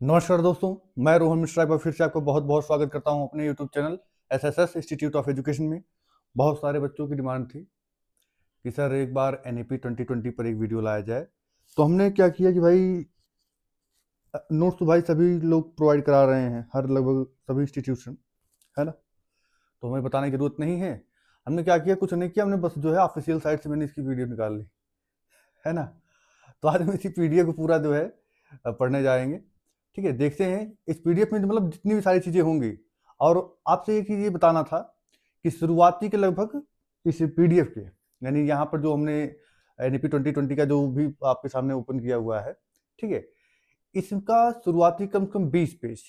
नमस्कार दोस्तों, मैं रोहन मिश्रा एक बार फिर से आपका बहुत बहुत स्वागत करता हूं अपने YouTube channel SSS institute of education में। बहुत सारे बच्चों की डिमांड थी कि सर एक बार एनईपी 2020 पर एक वीडियो लाया जाए। तो हमने क्या किया कि भाई नोट्स तो भाई सभी लोग प्रोवाइड करा रहे हैं, हर लगभग सभी इंस्टीट्यूशन, है ना। तो हमें बताने की जरूरत नहीं है। हमने क्या किया, कुछ नहीं किया, हमने बस जो है ऑफिशियल साइट से मैंने इसकी वीडियो निकाल ली, है ना। तो आज हम इसी पीडीएफ को पूरा जो है पढ़ने जाएंगे। ठीक है, देखते हैं इस पीडीएफ में मतलब जितनी भी सारी चीज़ें होंगी। और आपसे एक चीज़ ये बताना था कि शुरुआती के लगभग इस पीडीएफ के, यानी यहाँ पर जो हमने एनईपी 2020 का जो भी आपके सामने ओपन किया हुआ है, ठीक है, इसका शुरुआती कम से कम 20 पेज,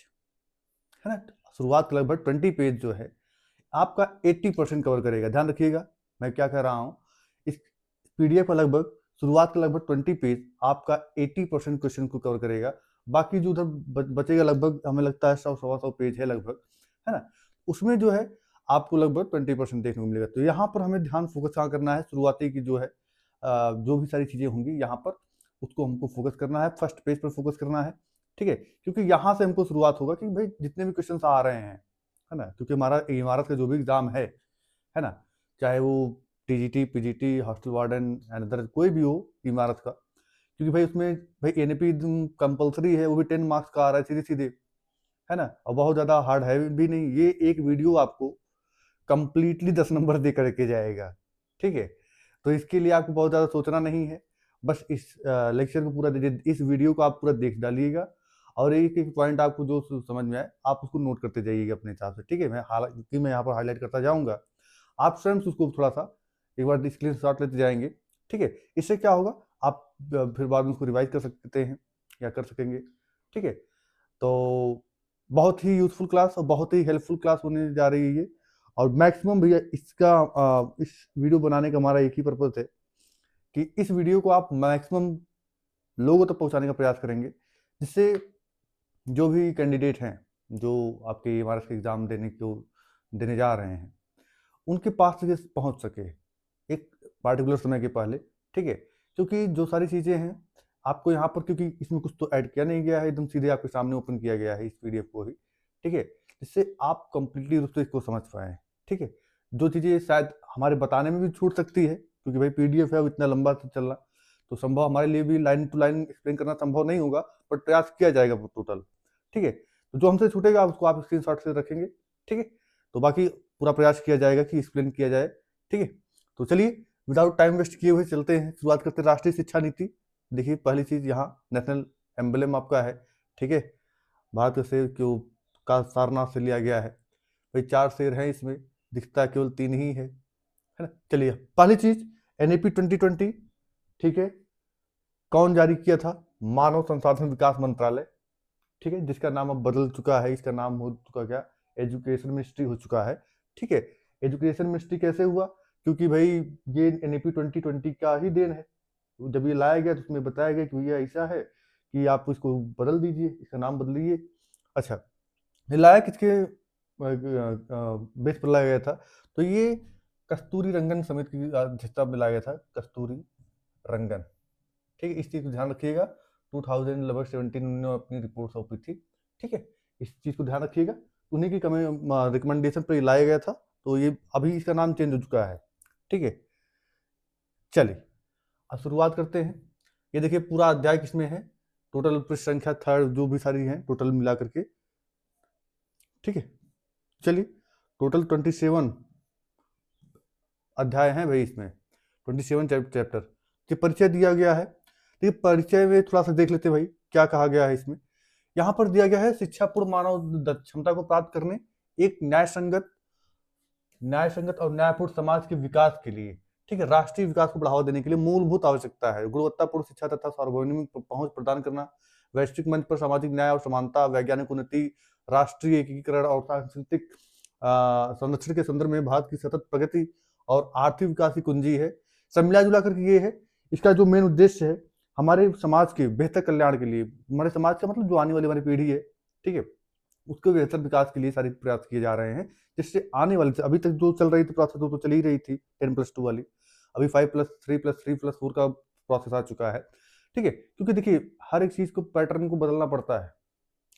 है ना। शुरुआत के लगभग 20 पेज जो है आपका 80% कवर करेगा। ध्यान रखिएगा मैं क्या कह रहा हूँ। इस पीडीएफ का लगभग शुरुआत के लगभग 20 पेज आपका 80% क्वेश्चन को कवर करेगा। बाकी जो उधर बचेगा लगभग हमें लगता है 100-125 पेज है लगभग, है ना। उसमें जो है आपको लगभग 20% देखने को मिलेगा। तो यहाँ पर हमें ध्यान फोकस कहाँ करना है, शुरुआती की जो है जो भी सारी चीज़ें होंगी यहाँ पर उसको हमको फोकस करना है, फर्स्ट पेज पर फोकस करना है। ठीक है, क्योंकि यहाँ से हमको शुरुआत होगा कि भाई जितने भी क्वेश्चन आ रहे हैं, है ना, क्योंकि हमारा इमारत का जो भी एग्जाम है ना, चाहे वो TGT, PGT, hostel warden and other कोई भी हो इमारत का, क्योंकि भाई उसमें भाई एनएपी कंपलसरी है, वो भी 10 मार्क्स का आ रहा है सीधे सीधे, है ना। और बहुत ज़्यादा हार्ड है भी नहीं, ये एक वीडियो आपको कंप्लीटली 10 नंबर दे करके जाएगा। ठीक है, तो इसके लिए आपको बहुत ज़्यादा सोचना नहीं है, बस इस लेक्चर को पूरा इस वीडियो को आप पूरा देख डालिएगा और एक एक पॉइंट आपको जो समझ में आए आप उसको नोट करते जाइएगा अपने हिसाब से। ठीक है, मैं हालांकि मैं यहाँ पर हाईलाइट करता जाऊँगा, आप स्वयं से उसको थोड़ा सा एक बार स्क्रीन शॉट लेते जाएंगे। ठीक है, इससे क्या होगा, आप फिर बाद में उसको रिवाइज कर सकते हैं या कर सकेंगे। ठीक है, तो बहुत ही यूजफुल क्लास और बहुत ही हेल्पफुल क्लास होने जा रही है ये। और मैक्सिमम भैया इसका इस वीडियो बनाने का हमारा एक ही पर्पज है कि इस वीडियो को आप मैक्सिमम लोगों तक पहुंचाने का प्रयास करेंगे, जिससे जो भी कैंडिडेट हैं जो आपके इमारत के एग्जाम देने जा रहे हैं उनके पास तक ये पहुंच सके एक पार्टिकुलर समय के पहले। ठीक है, क्योंकि जो सारी चीज़ें हैं आपको यहाँ पर, क्योंकि इसमें कुछ तो ऐड किया नहीं गया है, एकदम सीधे आपके सामने ओपन किया गया है इस पीडीएफ को ही। ठीक है, जिससे आप कंप्लीटली रूप से इसको समझ पाएँ। ठीक है, जो चीज़ें शायद हमारे बताने में भी छूट सकती है, क्योंकि भाई पीडीएफ है वो इतना लंबा तो चल रहा, तो संभव हमारे लिए भी लाइन टू लाइन एक्सप्लेन करना संभव नहीं होगा, बट प्रयास किया जाएगा टोटल। ठीक है, तो जो हमसे छूटेगा उसको आप स्क्रीनशॉट से रखेंगे। ठीक है, तो बाकी पूरा प्रयास किया जाएगा कि एक्सप्लेन किया जाए। ठीक है, तो चलिए विदाउट टाइम वेस्ट किए हुए चलते हैं, शुरुआत करते हैं राष्ट्रीय शिक्षा नीति। देखिए पहली चीज यहाँ नेशनल एम्बलम आपका है। ठीक है, भारत का शेर क्यों का सारनाथ से लिया गया है। भाई 4 शेर हैं इसमें, दिखता केवल 3 ही है ना। चलिए पहली चीज एनईपी 2020। ठीक है, कौन जारी किया था, मानव संसाधन विकास मंत्रालय। ठीक है, जिसका नाम अब बदल चुका है, इसका नाम हो चुका क्या, एजुकेशन मिनिस्ट्री हो चुका है। ठीक है, एजुकेशन मिनिस्ट्री कैसे हुआ, क्योंकि भाई ये एनईपी 2020 का ही देन है। जब ये लाया गया तो उसमें बताया गया कि भैया ऐसा है कि आप इसको बदल दीजिए, इसका नाम बदलिए। अच्छा, ये लाया किसके बेस पर लाया गया था, तो ये कस्तूरी रंगन समिति की अध्यक्षता में लाया गया था, कस्तूरी रंगन। ठीक है, इस चीज़ को ध्यान रखिएगा। 2017 में अपनी रिपोर्ट सौंपी थी। ठीक है, इस चीज़ को ध्यान रखिएगा, उन्हीं की कमी रिकमेंडेशन पर लाया गया था, तो ये अभी इसका नाम चेंज हो चुका है। ठीक है, चलिए अब शुरुआत करते हैं। ये देखिए पूरा अध्याय किसमें है, टोटल पृष्ठ संख्या थर्ड जो भी सारी है टोटल मिला करके। ठीक है, चलिए टोटल 27 अध्याय हैं भाई इसमें, 27 चैप्टर। ये परिचय दिया गया है, तो ये परिचय में थोड़ा सा देख लेते हैं भाई क्या कहा गया है इसमें। यहाँ पर दिया गया है शिक्षापूर्ण मानव क्षमता को प्राप्त करने, एक न्याय संगत और न्यायपूर्ण समाज के विकास के लिए, ठीक है, राष्ट्रीय विकास को बढ़ावा देने के लिए मूलभूत आवश्यकता है गुणवत्तापूर्ण शिक्षा तथा सार्वभौमिक पहुंच प्रदान करना, वैश्विक मंच पर सामाजिक न्याय और समानता, वैज्ञानिक उन्नति, राष्ट्रीय एकीकरण और सांस्कृतिक संरक्षण के संदर्भ में भारत की सतत प्रगति और आर्थिक विकास की कुंजी है। सब मिला जुला करके ये है, इसका जो मेन उद्देश्य है हमारे समाज के बेहतर कल्याण के लिए, हमारे समाज का मतलब जो आने वाली हमारी पीढ़ी है, ठीक है, उसके बेहतर विकास के लिए सारे प्रयास किए जा रहे हैं, जिससे आने वाले अभी तक जो चल रही थी प्रोसेस तो चल ही रही थी 10+2 वाली, अभी 5+3+3+4 का प्रोसेस आ चुका है। ठीक है, क्योंकि देखिए हर एक चीज को पैटर्न को बदलना पड़ता है।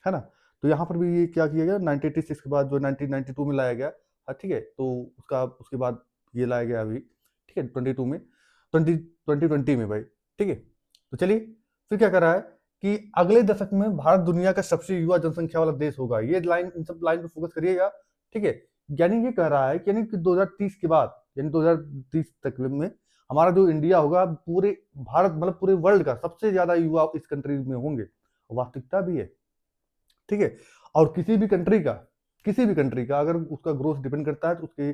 है ना। तो यहाँ पर भी ये क्या किया गया, 1986 के बाद जो 1992 में लाया गया, हाँ ठीक है, तो उसके बाद ये लाया गया अभी, ठीक है, 22 में 2020 में भाई, ठीक है। तो चलिए फिर क्या कर रहा है कि अगले दशक में भारत दुनिया का सबसे युवा जनसंख्या वाला देश होगा। ये लाइन, इन सब लाइन पे फोकस करिएगा, ठीक है। यानी ये कह रहा है कि यानी कि 2030 के बाद, यानी 2030 तक में हमारा जो इंडिया होगा, पूरे भारत मतलब पूरे वर्ल्ड का सबसे ज्यादा युवा इस कंट्री में होंगे। वास्तविकता भी है, ठीक है। और किसी भी कंट्री का अगर उसका ग्रोथ डिपेंड करता है तो उसके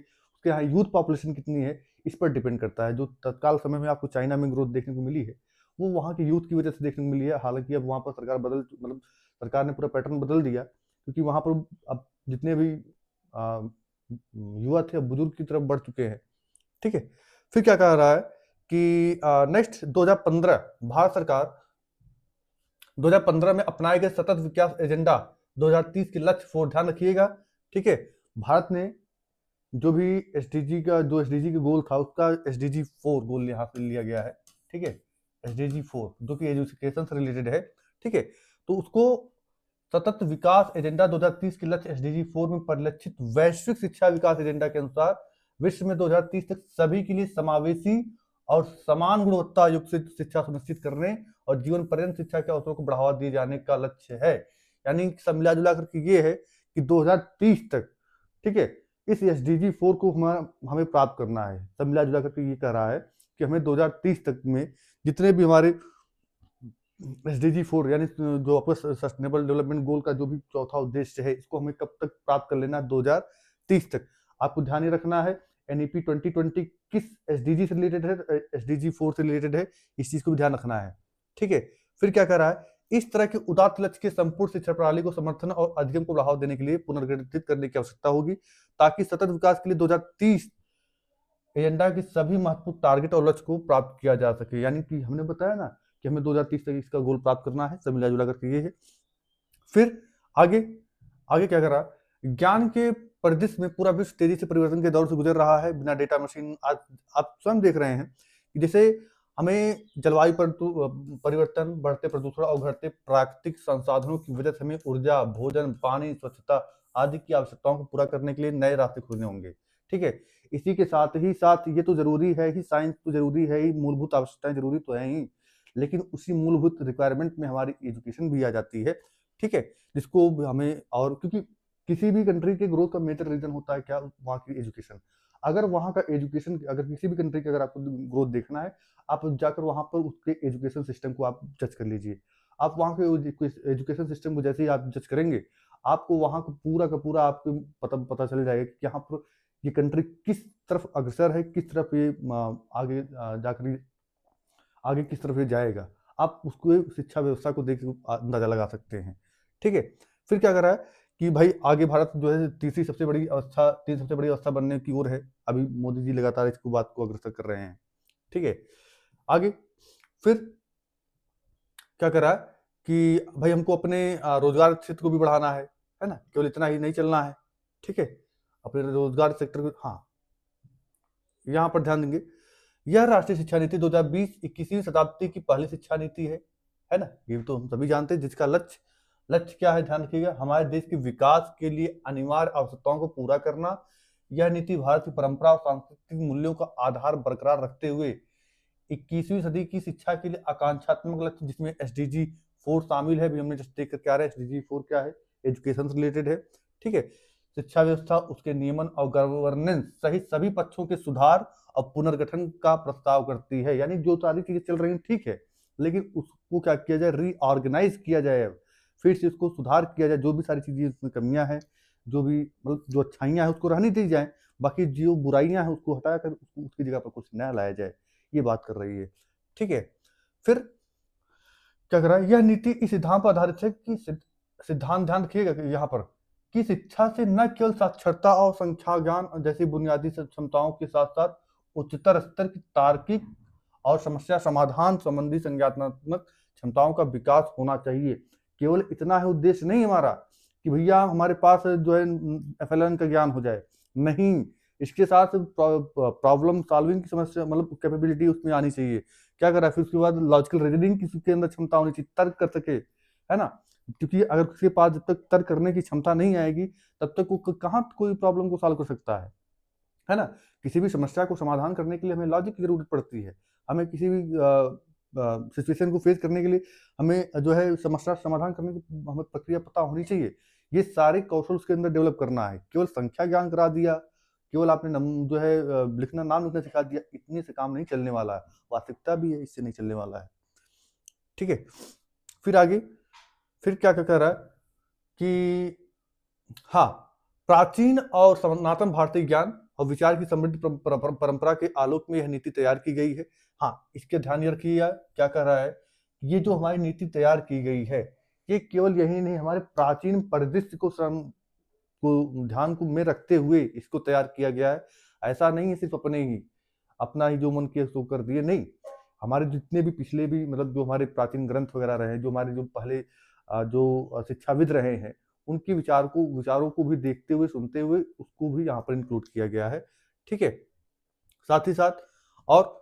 यहाँ यूथ पॉपुलेशन कितनी है इस पर डिपेंड करता है। जो तत्काल समय में आपको चाइना में ग्रोथ देखने को मिली है, वो वहाँ के यूथ की वजह से देखने को मिली है। हालांकि अब वहाँ पर सरकार ने पूरा पैटर्न बदल दिया, क्योंकि वहाँ पर अब जितने भी युवा थे अब बुजुर्ग की तरफ बढ़ चुके हैं, ठीक है। फिर क्या कह रहा है कि नेक्स्ट 2015 भारत सरकार 2015 में अपनाए गए सतत विकास एजेंडा 2030 के लक्ष्य फोर, ध्यान रखिएगा, ठीक है। भारत ने जो भी एसडीजी का गोल था, उसका एसडीजी 4 गोल यहाँ पे लिया गया है, ठीक है। एसडीजी 4 जो कि एजुकेशन से रिलेटेड है, ठीक है। तो उसको सतत विकास एजेंडा 2030 के लक्ष्य एसडीजी 4 में परिलक्षित वैश्विक शिक्षा विकास एजेंडा के अनुसार विश्व में 2030 तक सभी के लिए समावेशी और समान गुणवत्ता युक्त शिक्षा सुनिश्चित करने और जीवन पर्यंत शिक्षा के अवसरों को बढ़ावा दिए जाने का लक्ष्य है। यानी सब मिला जुला करके ये है कि 2030 तक, ठीक है, इस एसडीजी 4 को हमें प्राप्त करना है। सब मिला जुला करके ये कह रहा है कि हमें 2030 तक में जितने भी हमारे एसडीजी 4 यानी जो आपका सस्टेनेबल डेवलपमेंट गोल का जो भी चौथा उद्देश्य है, इसको हमें कब तक प्राप्त कर लेना है, 2030 तक। आपको ध्यान ही रखना है एनईपी 2020 किस एसडीजी से रिलेटेड है, एसडीजी 4 से रिलेटेड है, इस चीज को भी ध्यान रखना है, ठीक है। फिर क्या कह रहा है, इस तरह के उदात्त लक्ष्य के संपूर्ण शिक्षा प्रणाली को समर्थन और अधिगम को बढ़ावा देने के लिए पुनर्गठित करने की आवश्यकता होगी, ताकि सतत विकास के लिए 2030 एजेंडा के सभी महत्वपूर्ण टारगेट और लक्ष्य को प्राप्त किया जा सके। यानी कि हमने बताया ना कि हमें 2030 तक इसका गोल प्राप्त करना है, सब मिला जुला करके ये है। फिर आगे क्या कर रहा है, ज्ञान के परिदृश्य में पूरा विश्व तेजी से परिवर्तन के दौर से गुजर रहा है। बिना डेटा मशीन आज आप स्वयं देख रहे हैं कि जैसे हमें जलवायु परिवर्तन, बढ़ते प्रदूषण और घटते प्राकृतिक संसाधनों की वजह से हमें ऊर्जा, भोजन, पानी, स्वच्छता आदि की आवश्यकताओं को पूरा करने के लिए नए रास्ते खोजने होंगे, ठीक है। इसी के साथ ये तो जरूरी है ही, साइंस तो जरूरी है ही, मूलभूत आवश्यकताएं जरूरी तो है ही, लेकिन उसी मूलभूत रिक्वायरमेंट में हमारी एजुकेशन भी आ जाती है, ठीक है। जिसको हमें, और क्योंकि किसी भी कंट्री के ग्रोथ का मेजर रीजन होता है क्या, वहाँ की एजुकेशन। अगर वहाँ का एजुकेशन, अगर किसी भी कंट्री का अगर आपको ग्रोथ देखना है, आप जाकर वहाँ पर उसके एजुकेशन सिस्टम को आप जज कर लीजिए। आप वहाँ के एजुकेशन सिस्टम को जैसे ही आप जज करेंगे, आपको वहाँ का पूरा आपको पता चल जाएगा कि यहाँ पर ये कंट्री किस तरफ अग्रसर है, किस तरफ ये आगे जाकर आगे किस तरफ ये जाएगा। आप उसको शिक्षा व्यवस्था को देख अंदाजा लगा सकते हैं, ठीक है। फिर क्या कर रहा है कि भाई आगे भारत जो है तीन सबसे बड़ी अवस्था बनने की ओर है। अभी मोदी जी लगातार इसको बात को अग्रसर कर रहे हैं, ठीक है। आगे फिर क्या कर रहा है कि भाई हमको अपने रोजगार क्षेत्र को भी बढ़ाना है ना, केवल इतना ही नहीं चलना है, ठीक है। अपने रोजगार सेक्टर को, हाँ, यहाँ पर ध्यान देंगे। यह राष्ट्रीय शिक्षा नीति 2020 21वीं शताब्दी की पहली शिक्षा नीति है ना। ये तो हम सभी जानते हैं, जिसका लक्ष्य क्या है, ध्यान रखिएगा, हमारे देश के विकास के लिए अनिवार्य आवश्यकताओं को पूरा करना। यह नीति भारत की परंपरा और सांस्कृतिक मूल्यों का आधार बरकरार रखते हुए 21वीं सदी की शिक्षा के लिए आकांक्षात्मक लक्ष्य, जिसमें एसडीजी 4 शामिल है, भी हमने जस्ट देख करके आ रहे हैं। एसडीजी 4 क्या है, एजुकेशन से रिलेटेड है, ठीक है। शिक्षा व्यवस्था, उसके नियमन और गवर्नेंस सहित सभी पक्षों के सुधार और पुनर्गठन का प्रस्ताव करती है। यानी जो सारी चीजें चल रही हैं ठीक है, लेकिन उसको क्या किया जाए, रीऑर्गेनाइज किया जाए, फिर से इसको सुधार किया जाए। जो भी सारी चीजें उसमें कमियां हैं, जो भी मतलब जो अच्छाइयां हैं उसको रहने दी जाए, बाकी जो बुराइयां हैं उसको हटा कर उसकी जगह पर कुछ नया लाया जाए, ये बात कर रही है, ठीक है। फिर क्या कर रहा है, यह नीति इस सिद्धांत पर आधारित है कि सिद्धांत, ध्यान रखिएगा कि यहाँ पर कि शिक्षा से न केवल साक्षरता और संख्या ज्ञान जैसी बुनियादी क्षमताओं के साथ साथ उच्चतर स्तर की तार्किक और समस्या समाधान संबंधी संज्ञानात्मक क्षमताओं का विकास होना चाहिए। केवल इतना है उद्देश्य नहीं हमारा कि भैया हमारे पास जो है एफएलएन का ज्ञान हो जाए, नहीं, इसके साथ प्रॉब्लम सॉल्विंग की समस्या मतलब कैपेबिलिटी उसमें आनी चाहिए। क्या कर रहा है, फिर उसके बाद लॉजिकल रीजनिंग की उसके अंदर क्षमता होनी चाहिए, तर्क कर सके, है ना। क्योंकि अगर किसी के पास जब तक तर्क करने की क्षमता नहीं आएगी, तब तक वो कहाँ कोई प्रॉब्लम को सॉल्व कर सकता है ना? किसी भी समस्या को समाधान करने के लिए हमें लॉजिक की ज़रूरत पड़ती है। हमें किसी भी सिचुएशन को फेस करने के लिए हमें जो है समस्या समाधान करने की हमें प्रक्रिया पता होनी चाहिए। ये सारे कौशल उसके अंदर डेवलप करना है। केवल संख्या ज्ञान करा दिया, केवल आपने जो है लिखना नाम लिखना सिखा दिया, इतने से काम नहीं चलने वाला है। वास्तविकता भी है, इससे नहीं चलने वाला है। ठीक है? फिर आगे, फिर क्या-क्या कह रहा है कि हाँ, प्राचीन और सनातन भारतीय ज्ञान और विचार की समृद्ध परंपरा के आलोक में यह नीति तैयार की गई है। हाँ, इसके ध्यान ये रखिएगा, क्या कह रहा है, ये जो हमारी नीति तैयार की गई है, ये केवल यही नहीं, हमारे प्राचीन परिदृश्य को ध्यान को में रखते हुए इसको तैयार किया गया है। ऐसा नहीं है सिर्फ अपना ही जो मन किया सो कर दिए, नहीं। हमारे जितने भी पिछले भी मतलब जो हमारे प्राचीन ग्रंथ वगैरह रहे हैं, जो हमारे जो पहले जो शिक्षाविद रहे हैं, उनके विचारों को भी देखते हुए, सुनते हुए उसको भी यहाँ पर इंक्लूड किया गया है। ठीक है? साथ ही साथ और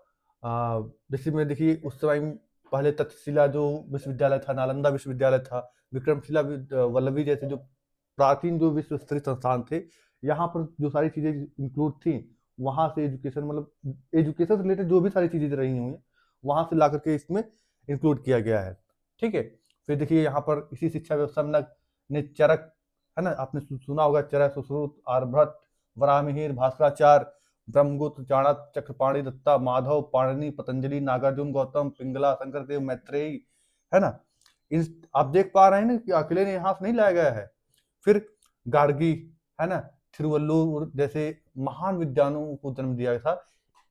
जैसे में देखिए उस समय पहले तक्षशिला जो विश्वविद्यालय था, नालंदा विश्वविद्यालय था, विक्रमशिला वल्लभी जैसे जो प्राचीन जो विश्व स्तरीय संस्थान थे, यहाँ पर जो सारी चीजें इंक्लूड थी, वहां से एजुकेशन मतलब एजुकेशन से रिलेटेड जो भी सारी चीजें रही हुई हैं, वहां से ला करके इसमें इंक्लूड किया गया है। ठीक है? फिर देखिए यहाँ पर इसी शिक्षा व्यवस्था ने चरक, है ना, आपने सुना होगा, चरक, सुश्रुत, आर्यभट्ट, वराहमिहिर, भास्कराचार्य, ब्रह्मगुप्त, चाणक्य, चक्रपाणि दत्ता, माधव, पाणिनि, पतंजलि, नागार्जुन, गौतम, पिंगला, शंकरदेव, मैत्रेयी, है ना, इन आप देख पा रहे हैं ना कि अकेले ने यहाँ से नहीं लाया गया है। फिर गार्गी, है ना, थिरुवल्लुवर जैसे महान विद्वानों को जन्म दिया था।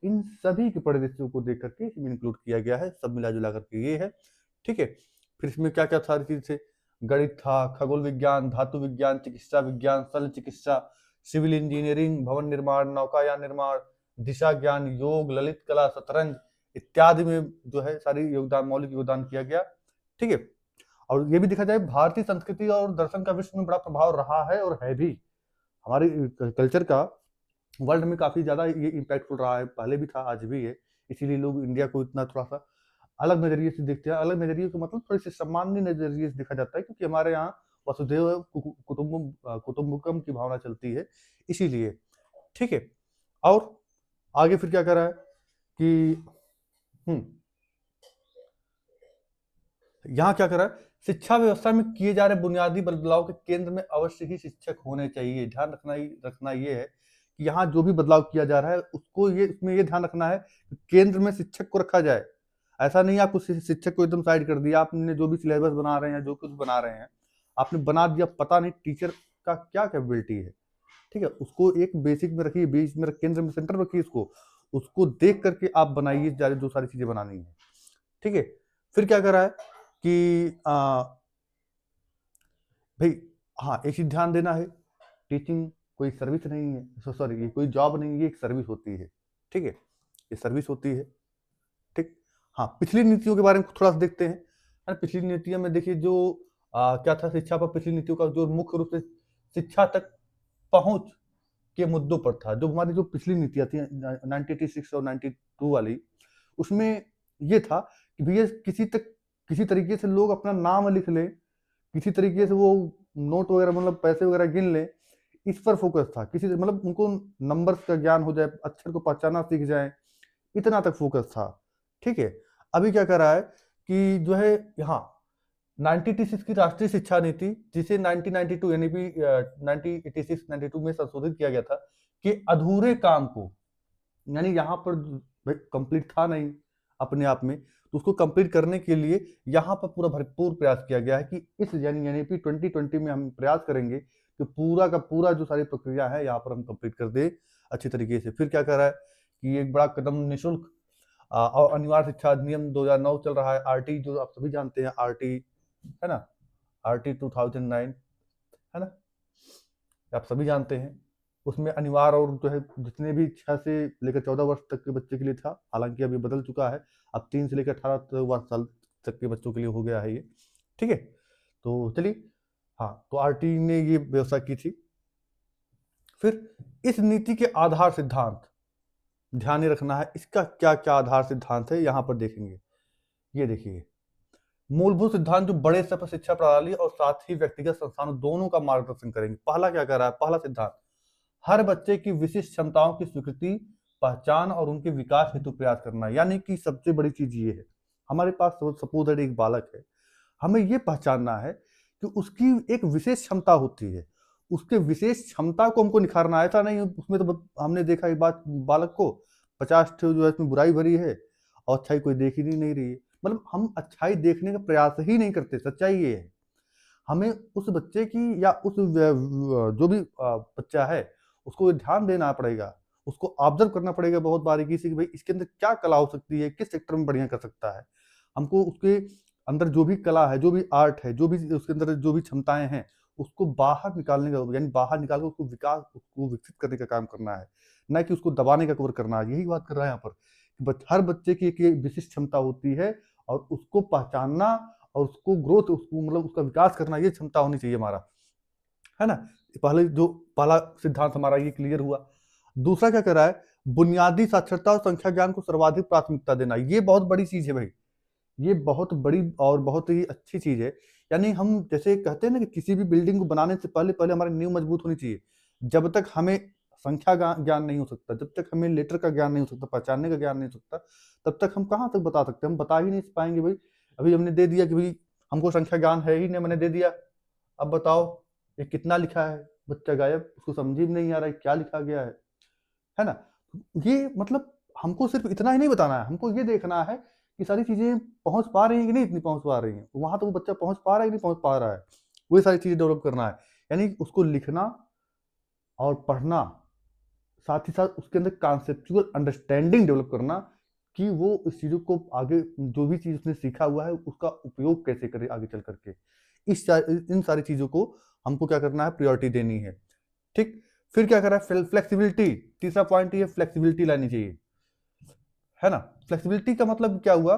इन सभी के परिदृश्यों को देख करके इसमें इंक्लूड किया गया है, सब मिला जुला करके ये है। ठीक है? फिर इसमें क्या क्या सारी चीज से गणित था, खगोल विज्ञान, धातु विज्ञान, चिकित्सा विज्ञान, शल्य चिकित्सा, सिविल इंजीनियरिंग, भवन निर्माण, नौकायान निर्माण, दिशा ज्ञान, योग, ललित कला, शतरंज इत्यादि में जो है सारी मौलिक योगदान किया गया। ठीक है? और ये भी देखा जाए, भारतीय संस्कृति और दर्शन का विश्व में बड़ा प्रभाव रहा है और है भी। हमारे कल्चर का वर्ल्ड में काफी ज्यादा ये इम्पैक्टफुल रहा है, पहले भी था, आज भी है। इसीलिए लोग इंडिया को इतना थोड़ा सा अलग नजरिए से देखते हैं। अलग नजरिए का मतलब थोड़ी सी सम्माननीय नजरिए से देखा जाता है, क्योंकि हमारे यहाँ वसुधैव कुटुम्बकम की भावना चलती है, इसीलिए। ठीक है? और आगे फिर क्या कर रहा है कि यहाँ क्या कर रहा है, शिक्षा व्यवस्था में किए जा रहे बुनियादी बदलाव के केंद्र में अवश्य ही शिक्षक होने चाहिए। ध्यान रखना ये है कि यहाँ जो भी बदलाव किया जा रहा है उसको इसमें ये ध्यान रखना है कि केंद्र में शिक्षक को रखा जाए। ऐसा नहीं आपको शिक्षक को एकदम साइड कर दिया, आपने जो भी सिलेबस बना रहे हैं, जो कुछ बना रहे हैं, आपने बना दिया, पता नहीं टीचर का क्या कैपेबिलिटी है। ठीक है? उसको एक बेसिक में रखिए, बीच में केंद्र में सेंटर रखिए, उसको देख करके आप बनाइए जो सारी चीजें बनानी है। ठीक है? फिर क्या कर रहा है कि भाई हाँ, एक चीज ध्यान देना है, टीचिंग कोई सर्विस नहीं है, सॉरी, ये कोई जॉब नहीं है, ये एक सर्विस होती है। ठीक है? ये सर्विस होती है। ठीक? हाँ, पिछली नीतियों के बारे में थोड़ा सा देखते हैं। पिछली नीतियों में देखिए जो क्या था, शिक्षा पर पिछली नीतियों का जो मुख्य रूप से शिक्षा तक पहुंच के मुद्दों पर था। जो हमारी जो पिछली नीतियां थी 1986 और 92 वाली, उसमें ये था कि भैया किसी तरीके से लोग अपना नाम लिख लें, किसी तरीके से वो नोट वगैरह मतलब पैसे वगैरह गिन ले, इस पर फोकस था। किसी मतलब उनको नंबर्स का ज्ञान हो जाए, अक्षर को पहचाना सीख जाए, इतना तक फोकस था। ठीक है? अभी क्या कर रहा है कि जो है यहाँ 1986 की राष्ट्रीय शिक्षा नीति, जिसे 1992 यानी कि 1986-92 में संशोधित किया गया था, कि अधूरे काम को, यानी यहाँ पर कंप्लीट था नहीं अपने आप में, तो उसको कंप्लीट करने के लिए यहाँ पर पूरा भरपूर प्रयास किया गया है कि इस यानी 2020 में हम प्रयास करेंगे कि पूरा का पूरा जो सारी प्रक्रिया है यहाँ पर हम कंप्लीट कर दे अच्छी तरीके से। फिर क्या कर रहा है कि एक बड़ा कदम निःशुल्क और अनिवार्य शिक्षा अधिनियम 2009 चल रहा है, आरटी जो आप सभी जानते हैं, आरटी, है ना, आरटी 2009, है ना, आप सभी जानते हैं। उसमें अनिवार्य और जो है जितने भी 6 से लेकर 14 वर्ष तक के बच्चे के लिए था, हालांकि अभी बदल चुका है, अब 3 से लेकर 18 साल तक के बच्चों के लिए हो गया है ये। ठीक है? तो चलिए, हाँ, तो आरटी ने ये व्यवस्था की थी। फिर इस नीति के आधार सिद्धांत ध्यान रखना है, इसका क्या क्या आधार सिद्धांत है यहाँ पर देखेंगे। ये देखिए, मूलभूत सिद्धांत जो बड़े स्तर पर शिक्षा प्रणाली और साथ ही व्यक्तिगत संस्थानों दोनों का मार्गदर्शन करेंगे। पहला क्या कर रहा है? पहला सिद्धांत, हर बच्चे की विशिष्ट क्षमताओं की स्वीकृति, पहचान और उनके विकास हेतु प्रयास करना। यानी कि सबसे बड़ी चीज ये है, हमारे पास सपोज एक बालक है, हमें ये पहचानना है कि उसकी एक विशेष क्षमता होती है, उसके विशेष क्षमता को हमको निखारना है। ऐसा नहीं उसमें तो हमने देखा एक बात, बालक को 50 जो है इसमें बुराई भरी है और अच्छाई कोई देख ही नहीं रही है। मतलब हम अच्छाई देखने का प्रयास ही नहीं करते, सच्चाई ये है। हमें उस बच्चे की या उस जो भी बच्चा है उसको ध्यान देना पड़ेगा, उसको ऑब्जर्व करना पड़ेगा बहुत बारीकी से कि भाई इसके अंदर क्या कला हो सकती है, किस सेक्टर में बढ़िया कर सकता है। हमको उसके अंदर जो भी कला है, जो भी आर्ट है, जो भी उसके अंदर जो भी क्षमताएं हैं, उसको बाहर निकालने का, यानी बाहर निकाल कर उसको विकास, उसको विकसित करने का काम करना है, ना कि उसको दबाने का कवर करना है। यही बात कर रहा है यहाँ पर। हर बच्चे की एक विशिष्ट क्षमता होती है और उसको पहचानना और उसको ग्रोथ, उसको मतलब उसका विकास करना, ये क्षमता होनी चाहिए हमारा, है ना। पहला सिद्धांत हमारा ये क्लियर हुआ। दूसरा क्या कर रहा है? बुनियादी साक्षरता और संख्या ज्ञान को सर्वाधिक प्राथमिकता देना। ये बहुत बड़ी चीज है भाई, ये बहुत बड़ी और बहुत ही अच्छी चीज है। यानी हम जैसे कहते हैं ना कि किसी भी बिल्डिंग को बनाने से पहले पहले हमारी नींव मजबूत होनी चाहिए। जब तक हमें संख्या ज्ञान नहीं हो सकता, जब तक हमें लेटर का ज्ञान नहीं हो सकता, पहचानने का ज्ञान नहीं हो सकता, तब तक हम कहाँ तक बता सकते हैं? हम बता ही नहीं पाएंगे भाई। अभी हमने दे दिया कि भाई हमको संख्या ज्ञान है ही नहीं, मैंने दे दिया, अब बताओ ये कितना लिखा है, बच्चा गायब, उसको समझ ही नहीं आ रहा है क्या लिखा गया है ना। ये मतलब हमको सिर्फ इतना ही नहीं बताना है, हमको ये देखना है कि सारी चीजें पहुंच पा रही हैं कि नहीं, इतनी पहुंच पा रही हैं, वहां तो वो बच्चा पहुंच पा रहा है कि नहीं पहुंच पा रहा है, वही सारी चीजें डेवलप करना है। यानी उसको लिखना और पढ़ना, साथ ही साथ उसके अंदर कॉन्सेप्चुअल अंडरस्टैंडिंग डेवलप करना कि वो इस चीजों को आगे, जो भी चीज उसने सीखा हुआ है उसका उपयोग कैसे करे आगे चल करके। इन सारी चीजों को हमको क्या करना है? प्रायोरिटी देनी है। ठीक। फिर क्या कर रहा है? फ्लेक्सिबिलिटी। तीसरा पॉइंट ये फ्लेक्सिबिलिटी लानी चाहिए, है ना। फ्लेक्सिबिलिटी का मतलब क्या हुआ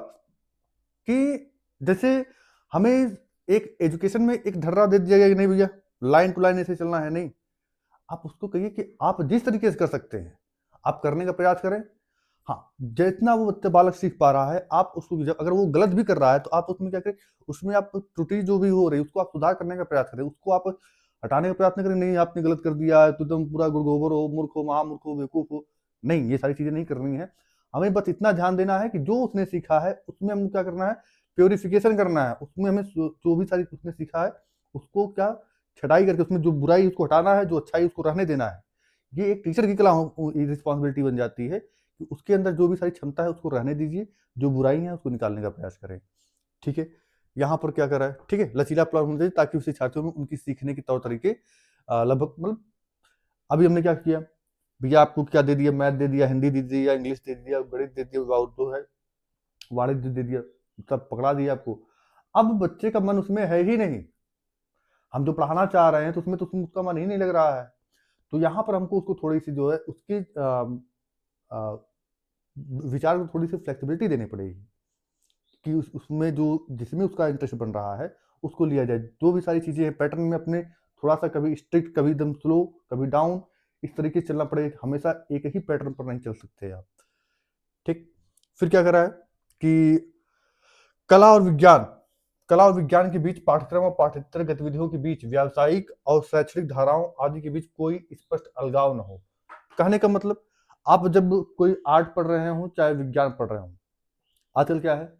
कि जैसे हमें एक एजुकेशन में एक ढर्रा दे दिया गया कि नहीं भैया लाइन टू लाइन ऐसे चलना है, नहीं। आप उसको कहिए कि आप जिस तरीके से कर सकते हैं आप करने का प्रयास करें। हाँ, जितना वो बच्चा बालक सीख पा रहा है आप उसको, अगर वो गलत भी कर रहा है तो आप उसमें क्या करें, उसमें आप त्रुटि जो भी हो रही है उसको आप सुधार करने का प्रयास करें, उसको आप हटाने का प्रयास नहीं करें। नहीं आपने गलत कर दिया है तो तुम पूरा गुड़गोबर हो, मूर्ख हो, महामूर्ख हो, बेवकूफ हो। नहीं, ये सारी चीजें नहीं करनी है। हमें बस इतना ध्यान देना है कि जो उसने सीखा है उसमें हमें क्या करना है? प्योरिफिकेशन करना है। उसमें हमें जो भी सारी उसने सीखा है उसको क्या छटाई करके उसमें जो बुराई उसको हटाना है, जो अच्छाई उसको रहने देना है। ये एक टीचर की कला रिस्पॉन्सिबिलिटी बन जाती है कि उसके अंदर जो भी सारी क्षमता है उसको रहने दीजिए, जो बुराई है उसको निकालने का प्रयास करें। ठीक है। यहाँ पर क्या करा है? ठीक है, लचीला प्लान होना चाहिए ताकि उस छात्रों में उनकी सीखने के तौर तरीके लगभग मतलब, अभी हमने क्या किया भैया, आपको क्या दे दिया? मैथ दे दिया, हिंदी दे दिया, इंग्लिश दे दिया, गणित दे दिया, उर्दू है, वाणिज्य दे दिया, सब पकड़ा दिया आपको। अब बच्चे का मन उसमें है ही नहीं, हम जो पढ़ाना चाह रहे हैं तो उसमें तो उसका मन ही नहीं लग रहा है। तो यहाँ पर हमको उसको थोड़ी सी जो है उसकी विचार को थोड़ी सी फ्लेक्सिबिलिटी देनी पड़ेगी कि उसमें जो जिसमें उसका इंटरेस्ट बन रहा है उसको लिया जाए। जो भी सारी चीजें हैं पैटर्न में अपने थोड़ा सा कभी स्ट्रिक्ट, कभी एकदम स्लो, कभी डाउन, इस तरीके से चलना पड़ेगा। हमेशा एक ही पैटर्न पर नहीं चल सकते आप। ठीक। फिर क्या करा है कि कला और विज्ञान, कला और विज्ञान के बीच, पाठ्यक्रम और पाठ्येतर गतिविधियों के बीच, व्यावसायिक और शैक्षणिक धाराओं आदि के बीच कोई स्पष्ट अलगाव न हो। कहने का मतलब, आप जब कोई आर्ट पढ़ रहे हो चाहे विज्ञान पढ़ रहे हो, आजकल क्या है,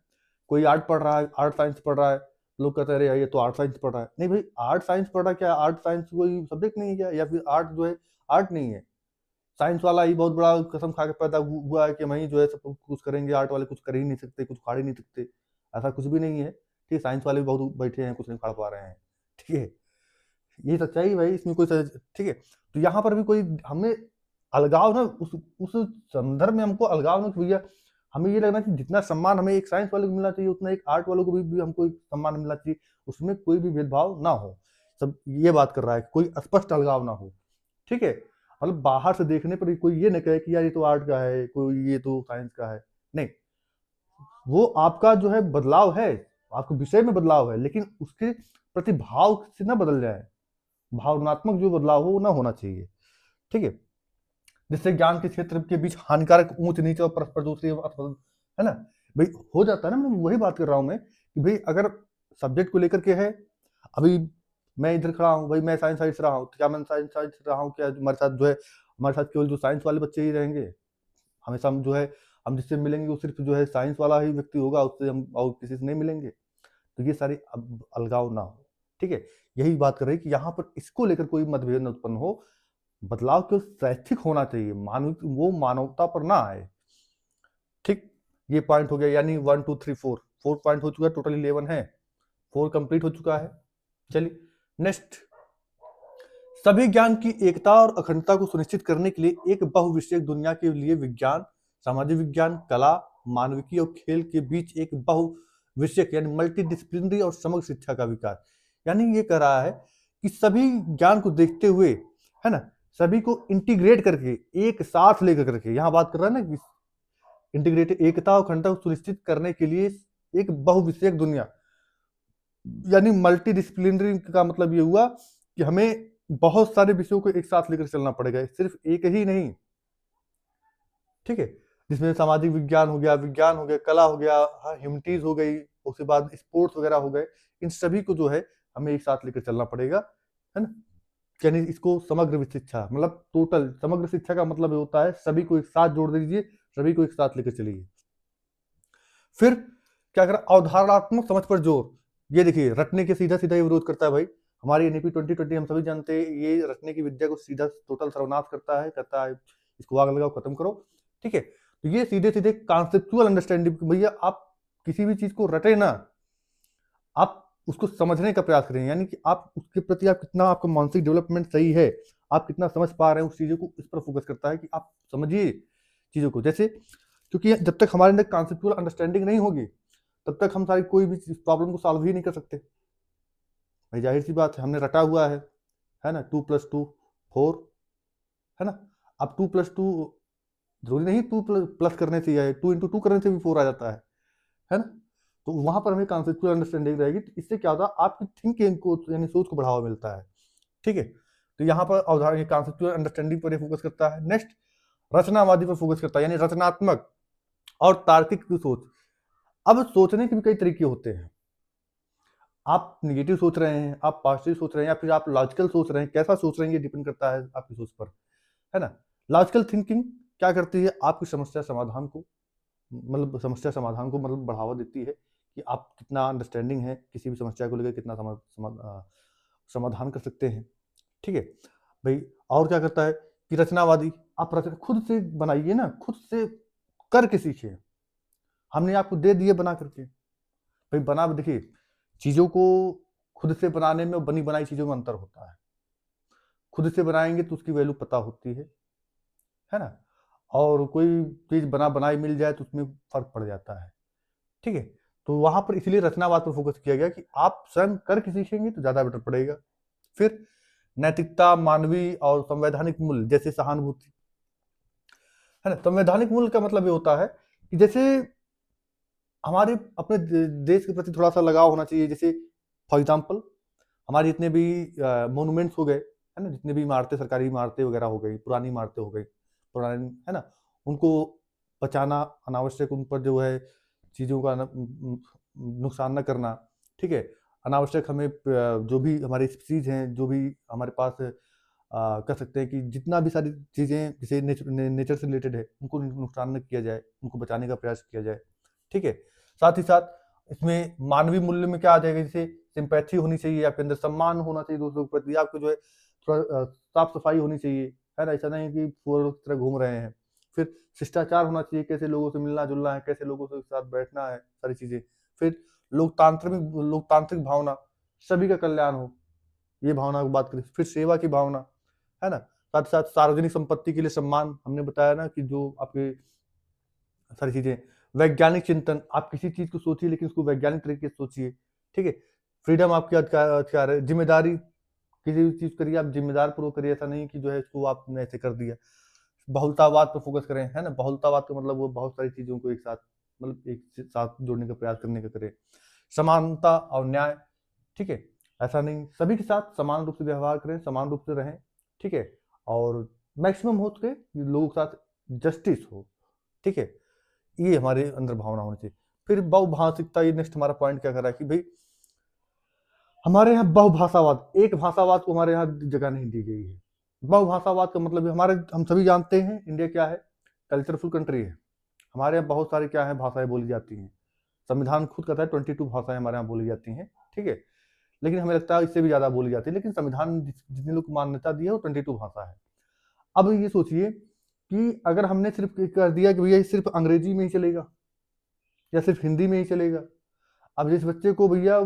कोई आर्ट पढ़ रहा है, आर्ट साइंस पढ़ रहा है, लोग कहते हैं अरे यार ये तो आर्ट साइंस पढ़ रहा है। नहीं भाई, आर्ट साइंस पढ़ रहा है क्या? आर्ट साइंस कोई सब्जेक्ट नहीं है क्या? या फिर आर्ट जो है आर्ट नहीं है? साइंस वाला ही बहुत बड़ा कसम खा के पैदा हुआ है कि वही जो है सब कुछ करेंगे, आर्ट वाले कुछ कर ही नहीं सकते, कुछ उखाड़ ही नहीं सकते। ऐसा कुछ भी नहीं है। ठीक है, साइंस वाले भी बहुत बैठे हैं, कुछ नहीं उखाड़ पा रहे हैं। ठीक है, ये सच्चाई भाई, इसमें कोई ठीक है। तो यहाँ पर भी कोई हमें अलगाव ना, उस संदर्भ में हमको अलगाव ना कि भैया हमें ये लगना चाहिए जितना सम्मान हमें एक साइंस वाले को मिलना चाहिए उतना एक आर्ट वालों को भी हमको एक सम्मान मिलना चाहिए। उसमें कोई भी भेदभाव ना हो। सब ये बात कर रहा है, कोई स्पष्ट अलगाव ना हो। ठीक है, मतलब बाहर से देखने पर कोई ये न कहे कि यार ये तो आर्ट का है, कोई ये तो साइंस का है। नहीं, वो आपका जो है बदलाव है, आपके विषय में बदलाव है, लेकिन उसके प्रतिभाव से ना बदल जाए। भावनात्मक जो बदलाव हो वो ना होना चाहिए। ठीक है, जिससे ज्ञान के क्षेत्र के बीच हानिकारक ऊंच नीच और परस्पर दूसरी है ना भाई, हो जाता है ना। मैं वही बात कर रहा हूं मैं कि भाई अगर सब्जेक्ट को लेकर के है। अभी मैं इधर खड़ा हूँ भाई, मैं साइंस साइड से रहा हूँ, तो क्या मैं साइंस साइड से रहा हूँ, क्या हमारे साथ जो है हमारे साथ केवल जो साइंस वाले बच्चे ही रहेंगे? हमेशा हम जो है हम जिससे मिलेंगे वो सिर्फ जो है साइंस वाला ही व्यक्ति होगा, उससे हम और किसी से नहीं मिलेंगे। तो ये सारी अब अलगाव ना हो, ठीक है? यही बात कर रही है कि यहाँ पर इसको लेकर कोई मतभेद न उत्पन्न हो। बदलाव केवल शैक्षिक होना चाहिए, वो मानवता पर ना आए, ठीक? ये पॉइंट हो गया, यानी 1 2 3 4 पॉइंट हो चुका है, टोटल 11 है, 4 कंप्लीट हो चुका है। चलिए नेक्स्ट, सभी ज्ञान की एकता और अखंडता को सुनिश्चित करने के लिए एक बहुविषयक दुनिया के लिए विज्ञान, सामाजिक विज्ञान, कला, मानविकी और खेल के बीच एक बहुविषयक यानी मल्टीडिसिप्लिनरी और समग्र शिक्षा का विकास। यानी ये कह रहा है कि सभी ज्ञान को देखते हुए, है ना, सभी को इंटीग्रेट करके एक साथ लेकर करके, यहाँ बात कर रहा है ना कि इंटीग्रेटेड एकता और अखंडता को सुनिश्चित करने के लिए एक बहुविषयक दुनिया, यानी मल्टीडिसिप्लिनरी का मतलब ये हुआ कि हमें बहुत सारे विषयों को एक साथ लेकर चलना पड़ेगा, सिर्फ एक ही नहीं, ठीक है? जिसमें सामाजिक विज्ञान हो गया, कला हो गया, ह्यूमैनिटीज हो गई, उसके बाद स्पोर्ट्स वगैरह हो गए, इन सभी को जो है हमें एक साथ लेकर चलना पड़ेगा, है ना? यानी इसको समग्र शिक्षा, मतलब टोटल समग्र शिक्षा का मतलब ये होता है सभी को एक साथ जोड़ दीजिए, सभी को एक साथ लेकर चलिए। फिर क्या करा, अवधारणात्मक समझ पर जोर। ये देखिए, रटने के सीधा सीधा ये विरोध करता है भाई। हमारी एनईपी 2020 हम सभी जानते हैं, ये रटने की विद्या को सीधा टोटल सर्वनाश करता है, कहता है इसको आग लगाओ, खत्म करो, ठीक है? तो ये सीधे सीधे कॉन्सेप्चुअल अंडरस्टैंडिंग, भैया आप किसी भी चीज को रटे ना, आप उसको समझने का प्रयास करें, यानी कि आप उसके प्रति आप कितना, आपका मानसिक डेवलपमेंट सही है, आप कितना समझ पा रहे हैं उस चीजों को, इस पर फोकस करता है कि आप समझिए चीजों को। जैसे क्योंकि जब तक हमारे अंदर कॉन्सेप्चुअल अंडरस्टैंडिंग नहीं होगी, तब तक हम सारी कोई भी प्रॉब्लम को सॉल्व ही नहीं कर सकते भाई। जाहिर सी बात है, हमने रटा हुआ है ना, 2 + 2 4, है ना? अब 2 + 2 जरूरी नहीं 2 प्लस करने से, 2 × 2 करने से भी 4 आ जाता है ना? तो वहां पर हमें कॉन्सेप्चुअल अंडरस्टैंडिंग रहेगी, तो इससे क्या होता है, आपकी थिंकिंग को यानी सोच को बढ़ावा मिलता है, ठीक है? तो यहाँ पर अवधारणा कॉन्सेप्चुअल अंडरस्टैंडिंग पर फोकस करता है। नेक्स्ट, रचनावादी पर फोकस करता है, यानी रचनात्मक और तार्किक सोच। अब सोचने के भी कई तरीके होते हैं, आप निगेटिव सोच रहे हैं, आप पॉजिटिव सोच रहे हैं, या फिर आप लॉजिकल सोच रहे हैं, कैसा सोच रहे हैं ये डिपेंड करता है आपकी सोच पर, है ना? लॉजिकल थिंकिंग क्या करती है, आपकी समस्या समाधान को मतलब बढ़ावा देती है कि आप कितना अंडरस्टैंडिंग है, किसी भी समस्या को लेकर कितना समाधान कर सकते हैं, ठीक है भाई? और क्या करता है कि रचनावादी, आप रचना खुद से बनाइए ना, खुद से करके सीखिए। हमने आपको दे दिए बना करके, भाई बना, देखिए चीजों को खुद से बनाने में और बनी बनाई चीजों में अंतर होता है। खुद से बनाएंगे तो उसकी वैल्यू पता होती है ना? और कोई चीज बना बनाई मिल जाए तो उसमें फर्क पड़ जाता है, ठीक है? तो वहां पर इसलिए रचनावाद पर फोकस किया गया कि आप स्वयं करके सीखेंगे तो ज्यादा बेटर पड़ेगा। फिर नैतिकता, मानवीय और संवैधानिक मूल्य, जैसे सहानुभूति, है ना? संवैधानिक मूल्य का मतलब ये होता है कि जैसे हमारे अपने देश के प्रति थोड़ा सा लगाव होना चाहिए। जैसे फॉर एग्जाम्पल, हमारे जितने भी मोनूमेंट्स हो गए, है ना, जितने भी इमारतें, सरकारी इमारतें वगैरह हो गई, पुरानी इमारतें हो गई, पुरानी, है ना, उनको बचाना, अनावश्यक उन पर जो है चीज़ों का नुकसान न करना, ठीक है? अनावश्यक हमें जो भी हमारी चीज़ हैं, जो भी हमारे पास कह सकते हैं कि जितना भी सारी चीज़ें जैसे नेचर से रिलेटेड है, उनको नुकसान न किया जाए, उनको बचाने का प्रयास किया जाए, ठीक है? साथ ही साथ इसमें मानवीय मूल्य में क्या आ जाएगा, जैसे सिंपैथी होनी चाहिए, आपके अंदर सम्मान होना चाहिए दूसरों के प्रति, आपको जो है थोड़ा साफ सफाई होनी चाहिए, है ना? ऐसा नहीं कि पूरे तरह घूम रहे हैं। फिर शिष्टाचार होना चाहिए, कैसे लोगों से मिलना जुलना है, कैसे लोगों से साथ बैठना है, सारी चीजें। फिर लोकतांत्रिक भावना, सभी का कल्याण हो, ये भावना की बात करें। फिर सेवा की भावना, है ना? साथ ही साथ सार्वजनिक संपत्ति के लिए सम्मान, हमने बताया ना कि जो आपके सारी चीजें। वैज्ञानिक चिंतन, आप किसी चीज को सोचिए लेकिन उसको वैज्ञानिक तरीके से सोचिए, ठीक है? फ्रीडम आपके अधिकार है। जिम्मेदारी, किसी भी चीज करिए आप जिम्मेदार पूर्वक करिए, ऐसा नहीं कि जो है इसको आपने ऐसे कर दिया। बहुलतावाद पर फोकस करें, है ना? बहुलतावाद का मतलब वो बहुत सारी चीजों को एक साथ, मतलब एक साथ जोड़ने का प्रयास करने का करें। समानता और न्याय, ठीक है? ऐसा नहीं, सभी के साथ समान रूप से व्यवहार करें, समान रूप से रहें, ठीक है? और मैक्सिमम हो सके लोगों के साथ जस्टिस हो, ठीक है? ये हमारे अंदर भावना होनी चाहिए। फिर बहुभाषिकता, ये नेक्स्ट हमारा पॉइंट क्या कर रहा है कि भाई हमारे यहाँ बहुभाषावाद, एक भाषावाद को हमारे यहाँ जगह नहीं दी गई है। बहुभाषावाद का मतलब हम सभी जानते हैं इंडिया क्या है, कल्चरफुल कंट्री है। हमारे यहाँ बहुत सारे क्या है भाषाएं बोली जाती हैं। संविधान खुद कहता है 22 भाषाएं हमारे यहाँ बोली जाती हैं, ठीक है। लेकिन हमें लगता है इससे भी ज्यादा बोली जाती है, लेकिन संविधान जितने लोग को मान्यता दी है वो 22 भाषा है। अब ये सोचिए कि अगर हमने सिर्फ कर दिया कि भैया सिर्फ अंग्रेजी में ही चलेगा या सिर्फ हिंदी में ही चलेगा, अब जिस बच्चे को भैया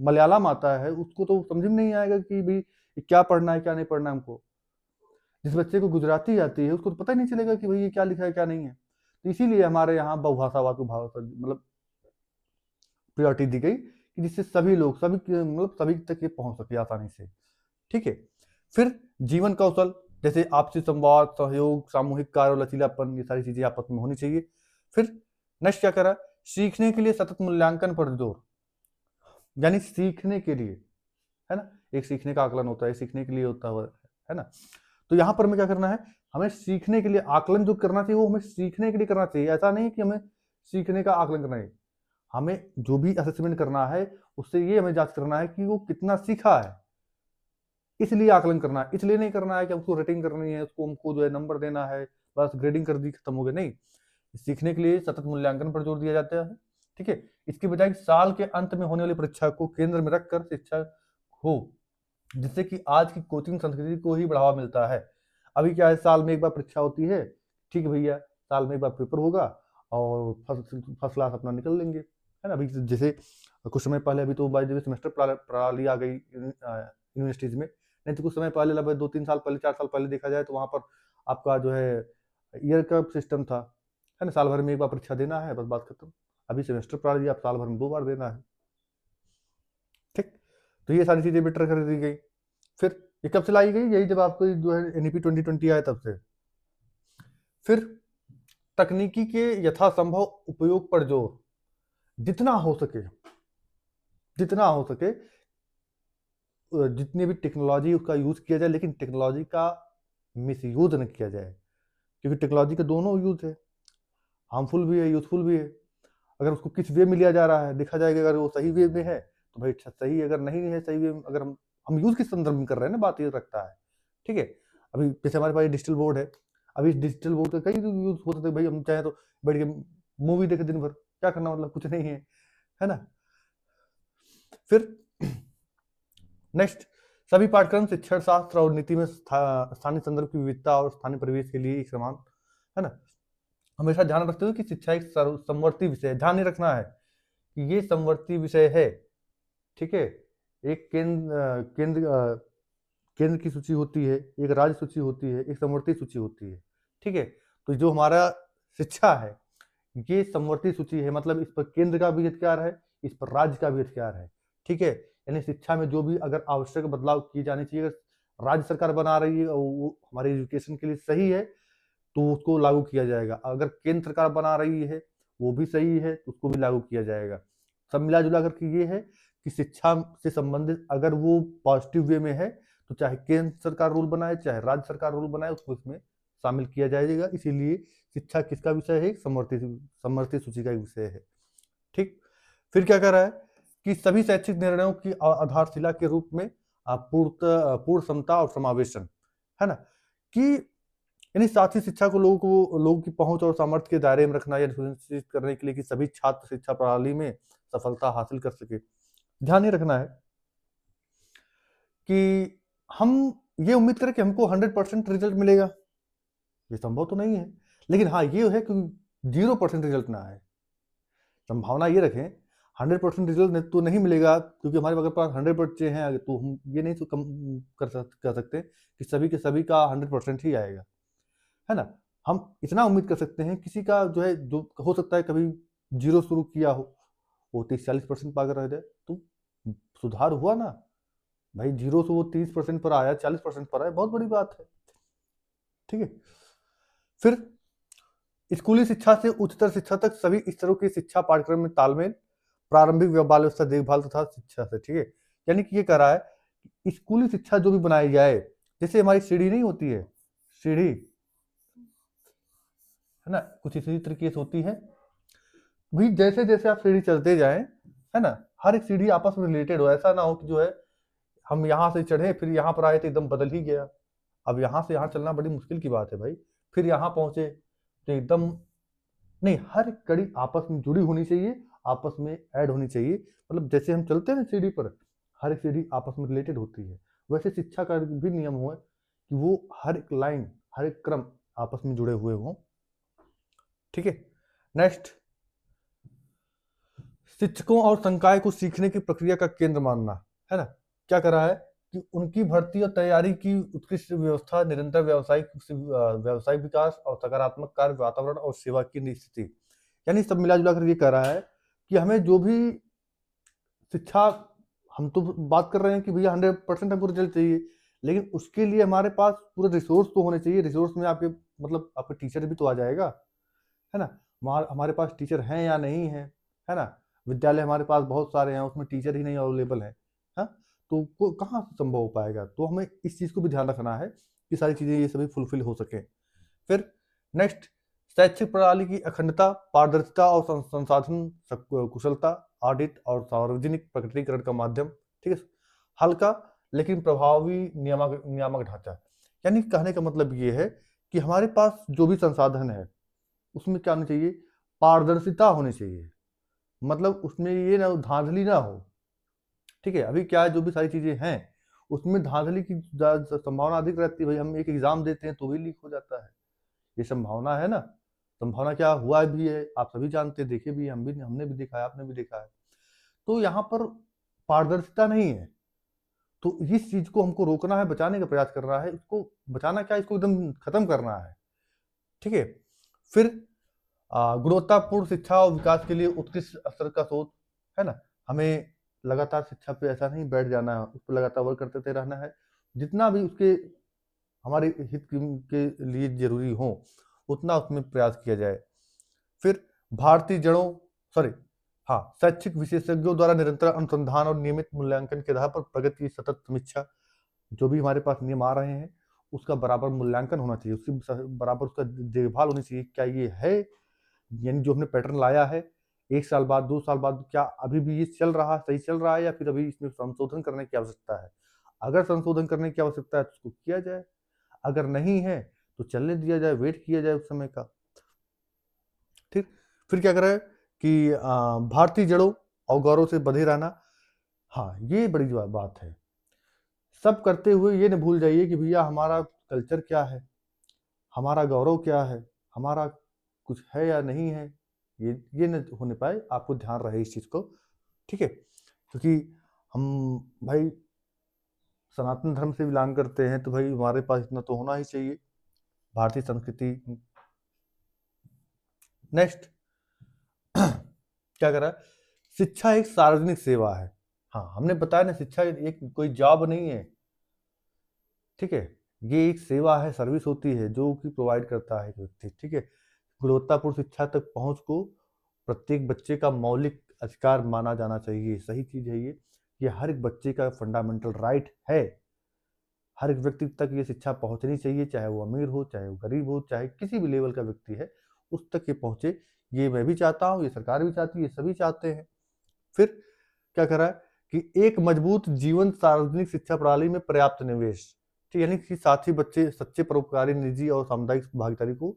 मलयालम आता है उसको तो समझ में नहीं आएगा कि भाई क्या पढ़ना है क्या नहीं पढ़ना है हमको। जिस बच्चे को गुजराती आती है उसको तो पता ही नहीं चलेगा कि भाई ये क्या लिखा है क्या नहीं है। तो इसीलिए हमारे यहाँ बहुभाषावाद को मतलब प्रायोरिटी दी गई कि जिससे सभी लोग मतलब सभी तक ये पहुंच सके आसानी से, ठीक है। फिर जीवन कौशल जैसे आपसी संवाद, सहयोग, सामूहिक कार्य और लचीलापन, ये सारी चीजें आपस में होनी चाहिए। फिर नेक्स्ट क्या करा, सीखने के लिए सतत मूल्यांकन पर जोर, यानी सीखने के लिए, है ना, एक सीखने का आकलन होता है, सीखने के लिए होता है ना। तो यहाँ पर हमें क्या करना है, हमें सीखने के लिए आकलन जो करना चाहिए वो हमें सीखने के लिए करना चाहिए। ऐसा नहीं कि हमें सीखने का आकलन करना है, हमें जो भी असेसमेंट करना है उससे ये हमें जांच करना है कि वो कितना सीखा है, इसलिए आकलन करना है। इसलिए नहीं करना है कि हमको रेटिंग करनी है, उसको हमको जो है नंबर देना है, बस ग्रेडिंग कर दी खत्म हो गया, नहीं। सीखने के लिए सतत मूल्यांकन पर जोर दिया जाता है, ठीक है। इसकी बजाय साल के अंत में होने वाली परीक्षा को केंद्र में रखकर शिक्षा हो, जिससे कि आज की कोचिंग संस्कृति को ही बढ़ावा मिलता है। अभी क्या है, साल में एक बार परीक्षा होती है, ठीक है भैया, साल में एक बार पेपर होगा और फर्स्ट क्लास अपना निकल लेंगे, है ना। अभी जैसे कुछ समय पहले, अभी तो बाय द वे सेमेस्टर प्रणाली आ गई यूनिवर्सिटीज में, नहीं तो कुछ समय पहले लगभग 2-3 साल पहले 4 साल पहले देखा जाए तो वहां पर आपका जो है ईयर का सिस्टम था, है ना। साल भर में एक बार परीक्षा देना है, बस बात खत्म। अभी सेमेस्टर प्रणाली आप साल भर में 2 बार देना है, ठीक। तो ये सारी चीजें बेटर कर दी गई। फिर ये कब से लाई गई, यही जब आपको जो है एनईपी 2020 आया तब से। फिर तकनीकी के यथासंभव उपयोग पर जोर, जितना हो सके जितनी भी टेक्नोलॉजी उसका यूज किया जाए, लेकिन टेक्नोलॉजी का मिसयूज न किया जाए, क्योंकि टेक्नोलॉजी का दोनों यूज है, हार्मफुल भी है यूजफुल भी है। अगर उसको किस वे में लिया जा रहा है देखा जाएगा, अगर वो सही वे में है तो भाई सही, अगर नहीं है सही वे में, अगर हम यूज किस संदर्भ में कर रहे हैं ना, बात ये रखता है, ठीक है। अभी जैसे हमारे पास डिजिटल बोर्ड है, अभी इस डिजिटल बोर्ड का कई यूज हो सकते हैं भाई, हम चाहे तो बैठ के मूवी देखे दिन भर, क्या करना, मतलब कुछ नहीं है ना। फिर नेक्स्ट, सभी पाठ्यक्रम शिक्षण शास्त्र और नीति में स्थानीय संदर्भ की विविधता और स्थानीय परिवेश के लिए एक समान, है ना। हमेशा ध्यान रखते हुए कि शिक्षा एक समवर्ती विषय है, ध्यान नहीं रखना है कि ये समवर्ती विषय है, ठीक है। एक केंद्र की सूची होती है, एक राज्य सूची होती है, एक समवर्ती सूची होती है, ठीक है। तो जो हमारा शिक्षा है ये समवर्ती सूची है, मतलब इस पर केंद्र का भी अधिकार है, इस पर राज्य का भी अधिकार है, ठीक है। यानी शिक्षा में जो भी अगर आवश्यक बदलाव किए जाने चाहिए, अगर राज्य सरकार बना रही है और वो हमारे एजुकेशन के लिए सही है तो उसको लागू किया जाएगा, अगर केंद्र सरकार बना रही है वो भी सही है तो उसको भी लागू किया जाएगा। सब मिला जुला करके ये है कि शिक्षा से संबंधित अगर वो पॉजिटिव वे में है तो चाहे केंद्र सरकार रूल बनाए चाहे राज्य सरकार रूल बनाए उसको इसमें शामिल किया जाएगा। इसीलिए शिक्षा किसका विषय है, समवर्ती सूची का विषय है, ठीक। फिर क्या कर रहा है कि सभी शैक्षिक निर्णयों की आधारशिला के रूप में पूर्ण समता और समावेशन, है ना, कि यानी साथ ही शिक्षा को लोगों की पहुंच और सामर्थ्य के दायरे में रखना, या सुनिश्चित करने के लिए कि सभी छात्र शिक्षा प्रणाली में सफलता हासिल कर सके। ध्यान ये रखना है कि हम ये उम्मीद करें कि हमको 100% रिजल्ट मिलेगा, ये संभव तो नहीं है, लेकिन हाँ ये है कि 0% रिजल्ट ना आए। संभावना ये रखें 100% रिजल्ट तो नहीं मिलेगा, क्योंकि हमारे अगर पास 100 बच्चे हैं तो हम ये नहीं तो कम कर सकते कि सभी के सभी का 100% ही आएगा, है ना। हम इतना उम्मीद कर सकते हैं किसी का जो है, जो हो सकता है कभी 0 शुरू किया हो वो 30-40% पाकर रह जाए, तो सुधार हुआ ना भाई। 0 से वो 30% पर आया, 40% पर आया, बहुत बड़ी बात है, ठीक है। फिर स्कूली शिक्षा से उच्चतर शिक्षा तक सभी स्तरों की शिक्षा पाठ्यक्रम में तालमेल, प्रारंभिक बाल व्यवस्था देखभाल तथा शिक्षा से, ठीक है। यानी कि ये कह रहा है कि स्कूली शिक्षा जो भी बनाई जाए, जैसे हमारी सीढ़ी नहीं होती है, सीढ़ी, है ना, कुछ इसी तरीके से होती है। भी जैसे जैसे आप सीढ़ी चलते जाएं, है ना, हर एक सीढ़ी आपस में रिलेटेड हो, ऐसा ना हो कि जो है हम यहाँ से चढ़े फिर यहाँ पर आए तो एकदम बदल ही गया। अब यहाँ से यहाँ चलना बड़ी मुश्किल की बात है भाई, फिर यहाँ पहुंचे तो एकदम नहीं, हर एक कड़ी आपस में जुड़ी होनी चाहिए, आपस में ऐड होनी चाहिए। मतलब जैसे हम चलते हैं ना सीढ़ी पर, हर एक सीढ़ी आपस में रिलेटेड होती है, वैसे शिक्षा का भी नियम हुआ कि वो हर एक लाइन, हर एक क्रम आपस में जुड़े हुए हों। ठीक है, नेक्स्ट, शिक्षकों और संकाय को सीखने की प्रक्रिया का केंद्र मानना, है ना। क्या करा है कि उनकी भर्ती और तैयारी की उत्कृष्ट व्यवस्था, निरंतर व्यावसायिक विकास और सकारात्मक कार्य वातावरण और सेवा की स्थिति, यानी सब मिला जुला कर ये कह रहा है कि हमें जो भी शिक्षा, हम तो बात कर रहे हैं कि भैया 100% हमको रिजल्ट चाहिए, लेकिन उसके लिए हमारे पास पूरे रिसोर्स तो होने चाहिए। रिसोर्स में आपके मतलब आपके टीचर भी तो आ जाएगा, है ना। हमारे पास टीचर हैं या नहीं है ना। विद्यालय हमारे पास बहुत सारे हैं, उसमें टीचर ही नहीं अवेलेबल है, हाँ, तो कहाँ संभव हो पाएगा। तो हमें इस चीज़ को भी ध्यान रखना है कि सारी चीज़ें ये सभी फुलफिल हो सके। फिर नेक्स्ट, शैक्षिक प्रणाली की अखंडता, पारदर्शिता और संसाधन कुशलता, ऑडिट और सार्वजनिक प्रकटीकरण का माध्यम, ठीक है। हल्का लेकिन प्रभावी नियामक ढांचा, यानी कहने का मतलब ये है कि हमारे पास जो भी संसाधन है उसमें क्या होना चाहिए, पारदर्शिता होनी चाहिए। मतलब उसमें ये ना धांधली ना हो, ठीक है। अभी क्या है, जो भी सारी चीजें हैं उसमें धांधली की संभावना अधिक रहती है। भाई हम एक एग्जाम देते हैं तो भी लीक हो जाता है, ये संभावना है ना। संभावना क्या हुआ भी है, आप सभी जानते हैं, देखे भी, हमने भी देखा है, आपने भी देखा है। तो यहाँ पर पारदर्शिता नहीं है, तो इस चीज को हमको रोकना है, बचाने का प्रयास कर रहा है। इसको बचाना क्या, इसको एकदम खत्म करना है, ठीक है। फिर गुणवत्तापूर्ण शिक्षा और विकास के लिए उत्कृष्ट स्तर का शोध, है ना। हमें लगातार शिक्षा पे ऐसा नहीं बैठ जाना है, उस पर लगातार वर्क करते रहना है। जितना भी उसके हमारे हित के लिए जरूरी हो उतना उसमें प्रयास किया जाए। फिर भारतीय जड़ों, सॉरी, हाँ, शैक्षिक विशेषज्ञों द्वारा निरंतर अनुसंधान और नियमित मूल्यांकन के आधार पर प्रगति की सतत समीक्षा, जो भी हमारे पास नियम आ रहे हैं उसका बराबर मूल्यांकन होना चाहिए, उसकी बराबर उसका देखभाल होनी चाहिए। क्या ये है, यानी जो हमने पैटर्न लाया है 1 साल बाद, 2 साल बाद, क्या अभी भी ये चल रहा है, सही चल रहा है, या फिर अभी इसमें संशोधन करने की आवश्यकता है। अगर संशोधन करने की आवश्यकता है तो उसको किया जाए, अगर नहीं है तो चलने दिया जाए, वेट किया जाए उस समय का। ठीक, फिर क्या करें कि भारतीय जड़ों और गौरव से बंधे रहना, हाँ, ये बड़ी बात है। सब करते हुए ये न भूल जाइए कि भैया हमारा कल्चर क्या है, हमारा गौरव क्या है, हमारा कुछ है या नहीं है, ये न होने पाए। आपको ध्यान रहे इस चीज़ को, ठीक है। क्योंकि हम भाई सनातन धर्म से बिलोंग करते हैं, तो भाई हमारे पास इतना तो होना ही चाहिए, भारतीय संस्कृति। नेक्स्ट, क्या करा, शिक्षा एक सार्वजनिक सेवा है। हाँ, हमने बताया ना, शिक्षा एक कोई जॉब नहीं है, ठीक है। ये एक सेवा है, सर्विस होती है जो कि प्रोवाइड करता है एक व्यक्ति, ठीक है। गुणवत्तापूर्ण शिक्षा तक पहुंच को प्रत्येक बच्चे का मौलिक अधिकार माना जाना चाहिए। सही चीज है ये हर एक बच्चे का फंडामेंटल राइट है। हर एक व्यक्ति तक ये शिक्षा पहुंचनी चाहिए, चाहे वो अमीर हो, चाहे वो गरीब हो, चाहे किसी भी लेवल का व्यक्ति है, उस तक ये पहुंचे। ये मैं भी चाहता हूँ, ये सरकार भी चाहती है, ये सभी चाहते हैं। फिर क्या करा है कि एक मजबूत जीवन सार्वजनिक शिक्षा प्रणाली में पर्याप्त निवेश, ठीक, यानी कि साथ ही बच्चे सच्चे परोपकारी, निजी और सामुदायिक भागीदारी को,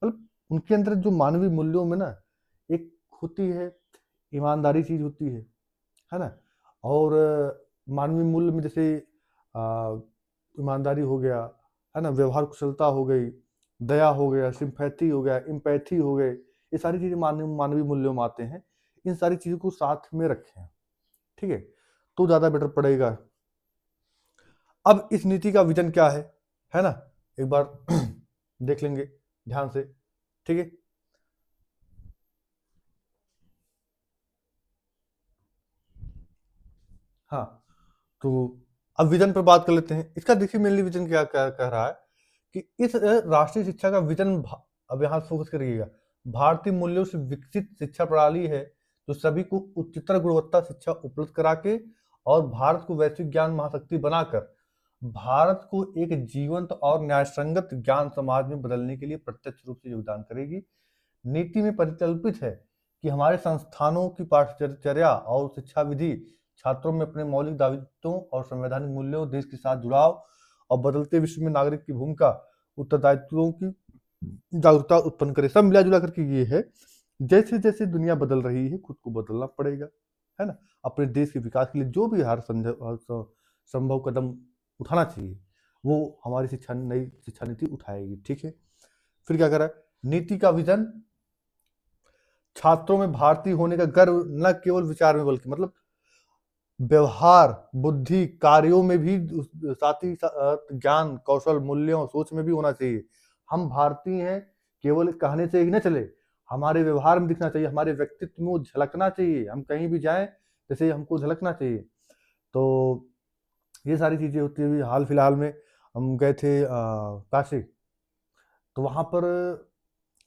मतलब उनके अंदर जो मानवीय मूल्यों में ना एक होती है, ईमानदारी चीज होती है ना। और मानवीय मूल्य में जैसे ईमानदारी हो गया, है ना, व्यवहार कुशलता हो गई, दया हो गया, सिंपैथी हो गया, एम्पैथी हो गए, ये सारी चीजें मानवीय मूल्यों में आते हैं। इन सारी चीजों को साथ में रखें, ठीक है, तो ज्यादा बेटर पड़ेगा। अब इस नीति का विजन क्या है ना, एक बार देख लेंगे ध्यान से, ठीक है। हाँ, तो अब विजन पर बात कर लेते हैं। इसका देखिए मेनली विजन क्या कह रहा है कि इस राष्ट्रीय शिक्षा का विजन, अब यहाँ फोकस करिएगा, भारतीय मूल्यों से विकसित शिक्षा प्रणाली है जो सभी को उच्चतर गुणवत्ता शिक्षा उपलब्ध करा के और भारत को वैश्विक ज्ञान महाशक्ति बनाकर भारत को एक जीवंत और न्यायसंगत ज्ञान समाज में बदलने के लिए प्रत्यक्ष रूप से योगदान करेगी। नीति में परिकल्पित है कि हमारे संस्थानों की पाठ्यचर्या और शिक्षा विधि छात्रों में अपने मौलिक दायित्वों और संवैधानिक मूल्यों, देश के साथ जुड़ाव और बदलते विश्व में नागरिक की भूमिका, उत्तरदायित्वों की जागरूकता उत्पन्न करे। सब मिला जुला करके ये है, जैसे जैसे दुनिया बदल रही है खुद को बदलना पड़ेगा, है ना। अपने देश के विकास के लिए जो भी हर संभव कदम उठाना चाहिए वो हमारी नई शिक्षा नीति उठाएगी। ठीक है, फिर क्या करा, नीति का विजन छात्रों में भारतीय होने का गर्व न केवल विचार में बल्कि मतलब व्यवहार, बुद्धि, कार्यों में भी, साथ ही ज्ञान, कौशल, मूल्यों, सोच में भी होना चाहिए। हम भारतीय हैं केवल कहने से ही न चले, हमारे व्यवहार में दिखना चाहिए, हमारे व्यक्तित्व में झलकना चाहिए। हम कहीं भी जाएं जैसे हमको झलकना चाहिए। तो ये सारी चीजें होती है। हाल फिलहाल में हम गए थे काशी, तो वहां पर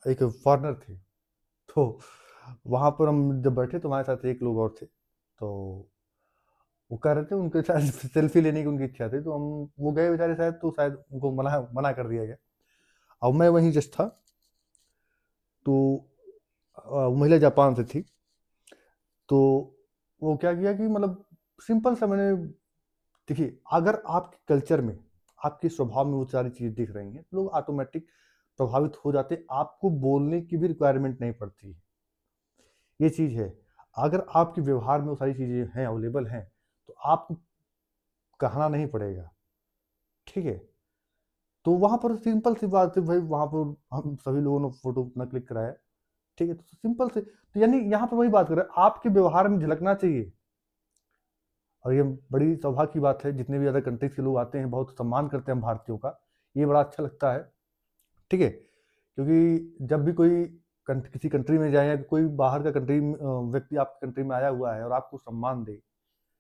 एक फॉरेनर थे, तो वहां पर हम जब बैठे तो हमारे साथ एक लोग और थे, तो वो कह रहे थे उनके साथ सेल्फी लेने की उनकी इच्छा थी, तो हम वो गए बेचारे, शायद तो शायद उनको मना मना कर दिया गया। अब मैं वहीं जस्ट था, तो महिला जापान से थी, तो वो क्या किया कि मतलब सिंपल सा मैंने, देखिए अगर आपके कल्चर में, आपके स्वभाव में वो सारी चीज़ें दिख रही हैं तो लोग ऑटोमेटिक प्रभावित हो जाते हैं, आपको बोलने की भी रिक्वायरमेंट नहीं पड़ती। ये चीज़ है, अगर आपके व्यवहार में वो सारी चीज़ें हैं, अवेलेबल हैं, तो आपको कहना नहीं पड़ेगा। ठीक है, तो वहाँ पर सिंपल सी बात है भाई, वहाँ पर हम सभी लोगों ने फोटो अपना क्लिक कराया। ठीक है, तो सिंपल से, तो यानी यहाँ पर वही बात कर रहे हैं, आपके व्यवहार में झलकना चाहिए। और ये बड़ी सौभाग्य की बात है, जितने भी अदर कंट्रीज के लोग आते हैं बहुत सम्मान करते हैं हम भारतीयों का, ये बड़ा अच्छा लगता है। ठीक है, क्योंकि जब भी कोई किसी कंट्री में जाए या कोई बाहर का कंट्री व्यक्ति आपकी कंट्री में आया हुआ है और आपको सम्मान दे,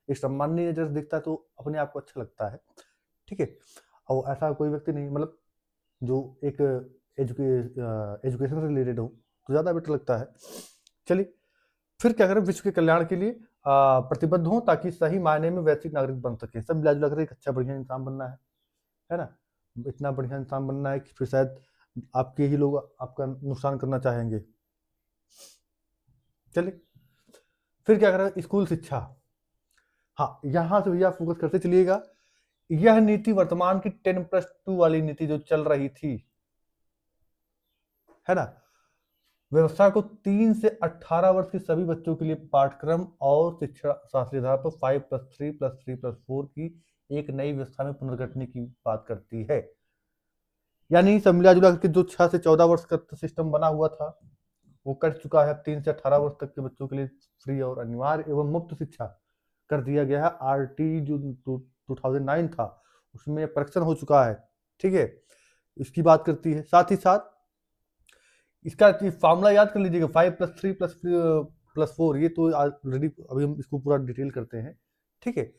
एक सम्माननीय नजर से दिखता है, तो अपने आप को अच्छा लगता है। ठीक है, और ऐसा कोई व्यक्ति नहीं, मतलब जो एक एजुकेशन से रिलेटेड हो तो ज़्यादा बेटर लगता है। चलिए, फिर क्या करें, विश्व के कल्याण के लिए प्रतिबद्ध हों ताकि सही मायने में वैश्विक नागरिक बन सके। सब मिला जुला कर एक अच्छा बढ़िया इंसान बनना है ना। इतना बढ़िया इंसान बनना है कि फिर शायद आपके ही लोग आपका नुकसान करना चाहेंगे। चलिए, फिर क्या करें, स्कूल शिक्षा। हाँ, यहाँ से भैया फोकस करते चलिएगा। यह नीति वर्तमान की 10+2 वाली नीति जो चल रही थी, है ना, व्यवस्था को 3 से 18 वर्ष के सभी बच्चों के लिए पाठ्यक्रम और शिक्षा शास्त्रीय आधार पर 5+3+3+4 की एक नई व्यवस्था में पुनर्गठन की बात करती है। यानी सब मिला जुला करके जो 6 से 14 वर्ष का सिस्टम बना हुआ था वो कट चुका है। 3 से 18 वर्ष तक के बच्चों के लिए फ्री और अनिवार्य एवं मुफ्त शिक्षा कर दिया गया है। आरटी जो 2009 था उसमें करेक्शन हो चुका है। ठीक है, इसकी बात करती है। साथ ही साथ इसका फॉर्मूला याद कर लीजिएगा, 5+3+4, ये तो ऑलरेडी अभी हम इसको पूरा डिटेल करते हैं। ठीक है,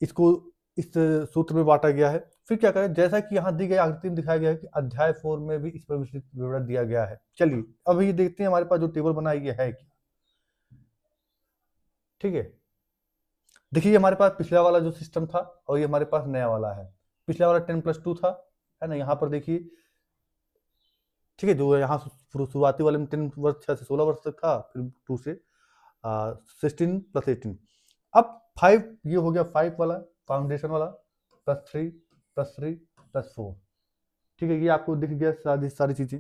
इसको इस सूत्र में बांटा गया है। फिर क्या करें, जैसा कि यहाँ दी गई आकृति में दिखाया गया है कि अध्याय 4 में भी इस पर विस्तृत विवरण दिया गया है। चलिए अब ये देखते हैं हमारे पास जो टेबल बनाया गया है क्या। ठीक है, देखिए हमारे पास पिछला वाला जो सिस्टम था और ये हमारे पास नया वाला है। पिछला वाला 10+2 था, है ना। यहाँ पर देखिए, ठीक है, जो यहाँ शुरुआती वाले में 10 वर्ष 6 से 16 वर्ष तक था, फिर 2 से 16+18। अब 5 ये हो गया 5 वाला फाउंडेशन वाला, +3+3+4। ठीक है, ये आपको दिख गया सारी चीजें।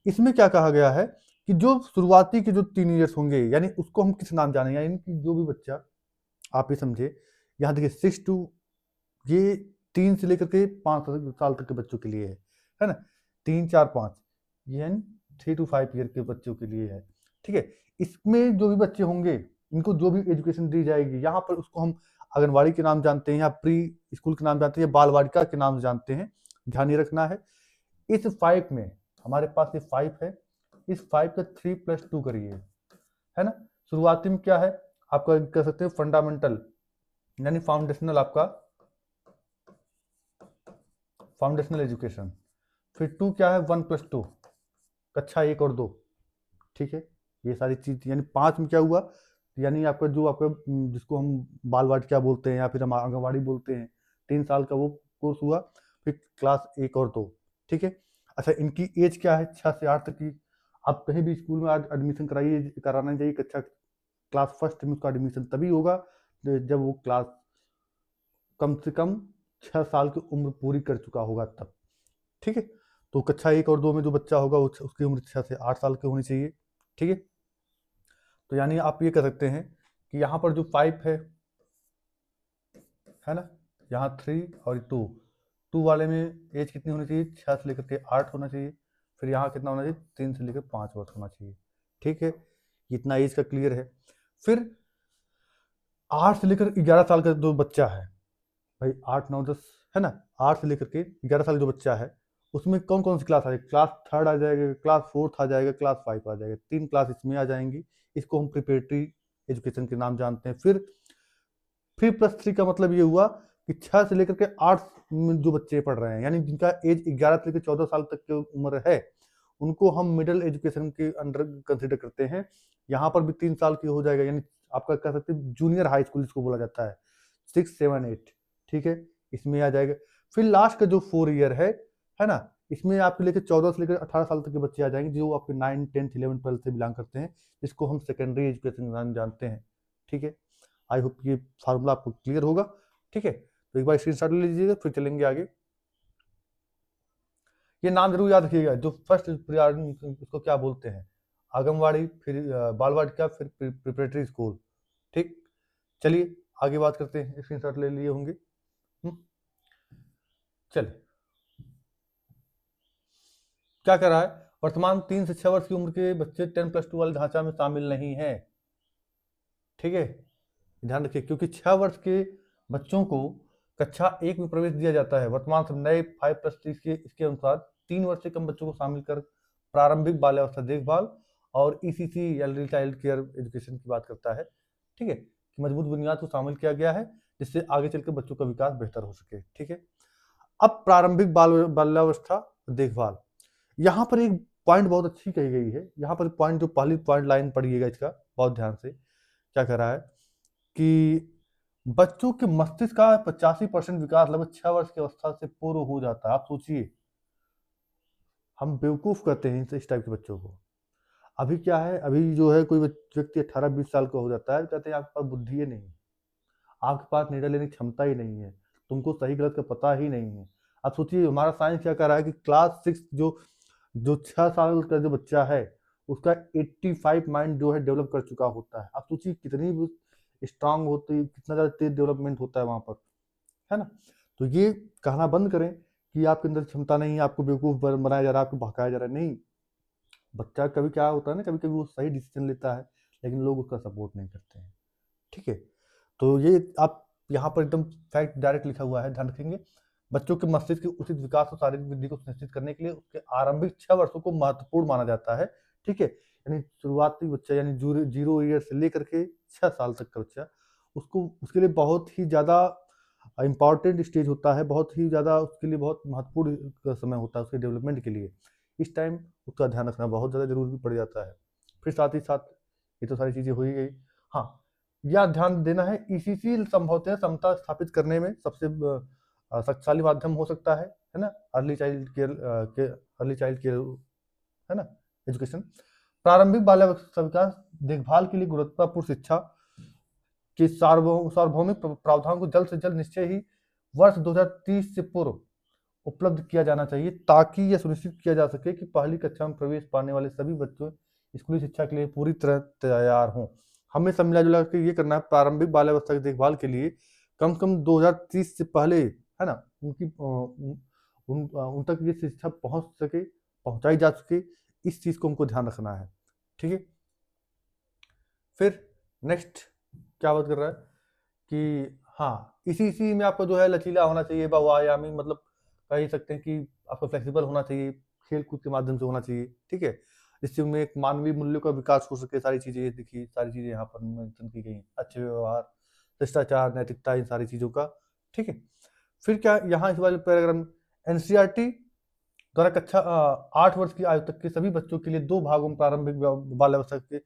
इसमें क्या कहा गया है कि जो शुरुआती के जो 3 ईयर्स होंगे, यानी उसको हम किस नाम जानेंगे, यानी कि जो भी बच्चा, आप ये समझे, यहाँ देखिए 6 to, ये 3 से लेकर के 5 साल तक के बच्चों के लिए है ना। 3, 4, 5, यानी 3 to 5 ईयर के बच्चों के लिए है। ठीक है, इसमें जो भी बच्चे होंगे इनको जो भी एजुकेशन दी जाएगी, यहाँ पर उसको हम आंगनबाड़ी के नाम जानते हैं या प्री स्कूल के नाम जानते हैं या बाल वाटिका के नाम जानते हैं। ध्यान ये रखना है। इस 5 में हमारे पास ये 5 है, इस 5 का 3+2 करिए, है ना। शुरुआती में क्या है आपका, कह सकते हैं फंडामेंटल, यानी फाउंडेशनल, आपका फाउंडेशनल एजुकेशन। फिर 2 क्या है, 1+2, कक्षा 1 और 2। ठीक है, ये सारी चीज, यानी 5 में क्या हुआ, यानी आपका जो आपका जिसको हम बाल वाटिका बोलते हैं या फिर हम आंगनबाड़ी बोलते हैं, 3 साल का वो कोर्स हुआ। फिर क्लास 1 और 2। ठीक है, अच्छा इनकी एज क्या है, 6 से 8 तक की। आप कहीं भी स्कूल में आज एडमिशन कराना चाहिए, कक्षा क्लास फर्स्ट में उसका एडमिशन तभी होगा जब वो क्लास कम से कम 6 साल की उम्र पूरी कर चुका होगा तब। ठीक है, तो कक्षा 1 और 2 में जो बच्चा होगा उसकी उम्र 6 से 8 साल की होनी चाहिए। ठीक है, तो यानी आप ये कह सकते हैं कि यहाँ पर जो 5 है ना, यहाँ 3 और 2 वाले में एज कितनी होनी चाहिए, 6 से लेकर के 8 होना चाहिए। फिर यहाँ कितना होना चाहिए, 3 से लेकर 5 वर्ष होना चाहिए। ठीक है, इतना एज का क्लियर है। फिर 8 से लेकर 11 साल का जो बच्चा है, भाई 8 9 10 है ना, 8 से लेकर के 11 साल जो बच्चा है उसमें कौन कौन सी क्लास आ जाएगी, क्लास 3rd आ जाएगा, क्लास 4th आ जाएगा, क्लास 5 आ जाएगा, 3 क्लास इसमें आ जाएंगी। इसको हम प्रिपरेटरी एजुकेशन के नाम जानते हैं। फिर 3+3 का मतलब ये हुआ कि 6 से लेकर के 8 में जो बच्चे पढ़ रहे हैं, यानी जिनका एज 11 से लेकर 14 साल तक की उम्र है, उनको हम मिडिल एजुकेशन के अंडर कंसिडर करते हैं। यहाँ पर भी 3 साल की हो जाएगा, यानी आपका कह सकते हैं जूनियर हाई स्कूल जिसको बोला जाता है, 6 7 8। ठीक है, इसमें आ जाएगा। फिर लास्ट का जो 4 ईयर है ना, इसमें आपके लेकर 14 से लेकर 18 साल तक के बच्चे आ जाएंगे, जो आपके 9 10 11 12 से बिलोंग करते हैं, जिसको हम सेकेंडरी एजुकेशन के नाम जानते हैं। ठीक है, आई होप ये फार्मूला आपको क्लियर होगा। ठीक है, तो एक बार स्क्रीनशॉट ले लीजिएगा, फिर चलेंगे आगे। ये नाम जरूर याद रखिएगा, जो फर्स्ट इसको क्या बोलते हैं, आंगनवाड़ी, फिर बाल वाटिका, फिर प्रिपरेटरी स्कूल। ठीक, चलिए आगे बात करते हैं, स्क्रीनशॉट ले लिए होंगे। चलिए, क्या कर रहा है, वर्तमान 3 से 6 वर्ष की उम्र के बच्चे 10+2 वाले ढांचा में शामिल नहीं है। ठीक है, ध्यान रखिए, क्योंकि 6 वर्ष के बच्चों को कक्षा 1 में प्रवेश दिया जाता है। वर्तमान से नए 5+3 के इसके अनुसार 3 वर्ष से कम बच्चों को शामिल कर प्रारंभिक बाल्यावस्था देखभाल और ECC early child care education की बात करता है। ठीक है, कि मजबूत बुनियाद को शामिल किया गया है जिससे आगे चलकर बच्चों का विकास बेहतर हो सके। ठीक है, अब प्रारंभिक बाल्यावस्था देखभाल, यहाँ पर एक पॉइंट बहुत अच्छी कही गई है। यहाँ पर पॉइंट, जो पहली पॉइंट लाइन पढ़िएगा इसका बहुत ध्यान से, क्या कह रहा है कि बच्चों के मस्तिष्क का 85% विकास लगभग 6 वर्ष की अवस्था से पूर्व हो जाता है। आप सोचिए, हम बेवकूफ करते हैं इस टाइप के बच्चों को। अभी क्या है, अभी जो है कोई व्यक्ति 18-20 साल का हो जाता है, कहते हैं आपके पास बुद्धि ही नहीं है, आपके पास निर्णय लेने की क्षमता ही नहीं है, तुमको सही गलत का पता ही नहीं है। अब सोचिए हमारा साइंस क्या कर रहा है कि क्लास 6 जो जो 6 साल का जो बच्चा है उसका 85 माइंड जो है डेवलप कर चुका होता है। आप सोचिए कितनी स्ट्रांग होती है, कितना ज़्यादा तेज डेवलपमेंट होता है वहाँ पर, है ना। तो ये कहना बंद करें कि आपके अंदर क्षमता नहीं है, आपको बेवकूफ़ बनाया जा रहा है, आपको भड़काया जा रहा है, नहीं। बच्चा कभी क्या होता है ना, कभी कभी वो सही डिसीजन लेता है लेकिन लोग उसका सपोर्ट नहीं करते हैं। ठीक है, तो ये आप यहाँ पर एकदम फैक्ट डायरेक्ट लिखा हुआ है, ध्यान रखेंगे। बच्चों के मस्तिष्क के उचित विकास और शारीरिक वृद्धि को सुनिश्चित करने के लिए उसके आरंभिक 6 वर्षों को महत्वपूर्ण माना जाता है। ठीक है, यानी शुरुआती बच्चा, यानी 0 ईयर से लेकर के 6 साल तक का बच्चा, उसको उसके लिए बहुत ही ज़्यादा इम्पॉर्टेंट स्टेज होता है, बहुत ही ज़्यादा उसके लिए बहुत महत्वपूर्ण समय होता है उसके डेवलपमेंट के लिए। इस टाइम उसका ध्यान रखना बहुत ज़्यादा जरूरी पड़ जाता है। फिर साथ ही साथ ये तो सारी चीज़ें हो ही गई। हाँ, यह ध्यान देना है, ईसीसी संभवतः क्षमता स्थापित करने में सबसे शक्तिशाली माध्यम हो सकता है ना, अर्ली चाइल्ड केयर है ना, एजुकेशन। प्रारंभिक बाल्यावस्था विकास देखभाल के लिए गुणवत्तापूर्ण शिक्षा के सार्वभौमिक प्रावधान को जल्द से जल्द निश्चय ही वर्ष 2030 से पूर्व उपलब्ध किया जाना चाहिए, ताकि यह सुनिश्चित किया जा सके कि पहली कक्षा में प्रवेश पाने वाले सभी बच्चों स्कूली शिक्षा के लिए पूरी तरह तैयार हों। हमेशा मिला जुला के ये करना है, प्रारंभिक बाल्यावस्था की देखभाल के लिए कम से कम 2030 से पहले, है ना, उन तक ये शिक्षा पहुंचाई जा सके, इस चीज को हमको ध्यान रखना है। ठीक है, फिर नेक्स्ट क्या बात कर रहा है कि हाँ, इसी में आपको जो है लचीला होना चाहिए, बहुआयामी, मतलब कह सकते हैं कि आपको फ्लेक्सिबल होना चाहिए, खेल कूद के माध्यम से होना चाहिए। ठीक है, जिससे उनमें एक मानवीय मूल्यों का विकास हो सके। सारी चीजें देखिए, सारी चीजें यहाँ पर मेंशन की गई, अच्छे व्यवहार, शिष्टाचार, नैतिकता, इन सारी चीजों का। ठीक है, फिर क्या यहाँ इस वाले पैराग्राफ, एनसीईआरटी द्वारा कक्षा 8 वर्ष की आयु तक के सभी बच्चों के लिए 2 भागों में प्रारंभिक बाल्यावस्था की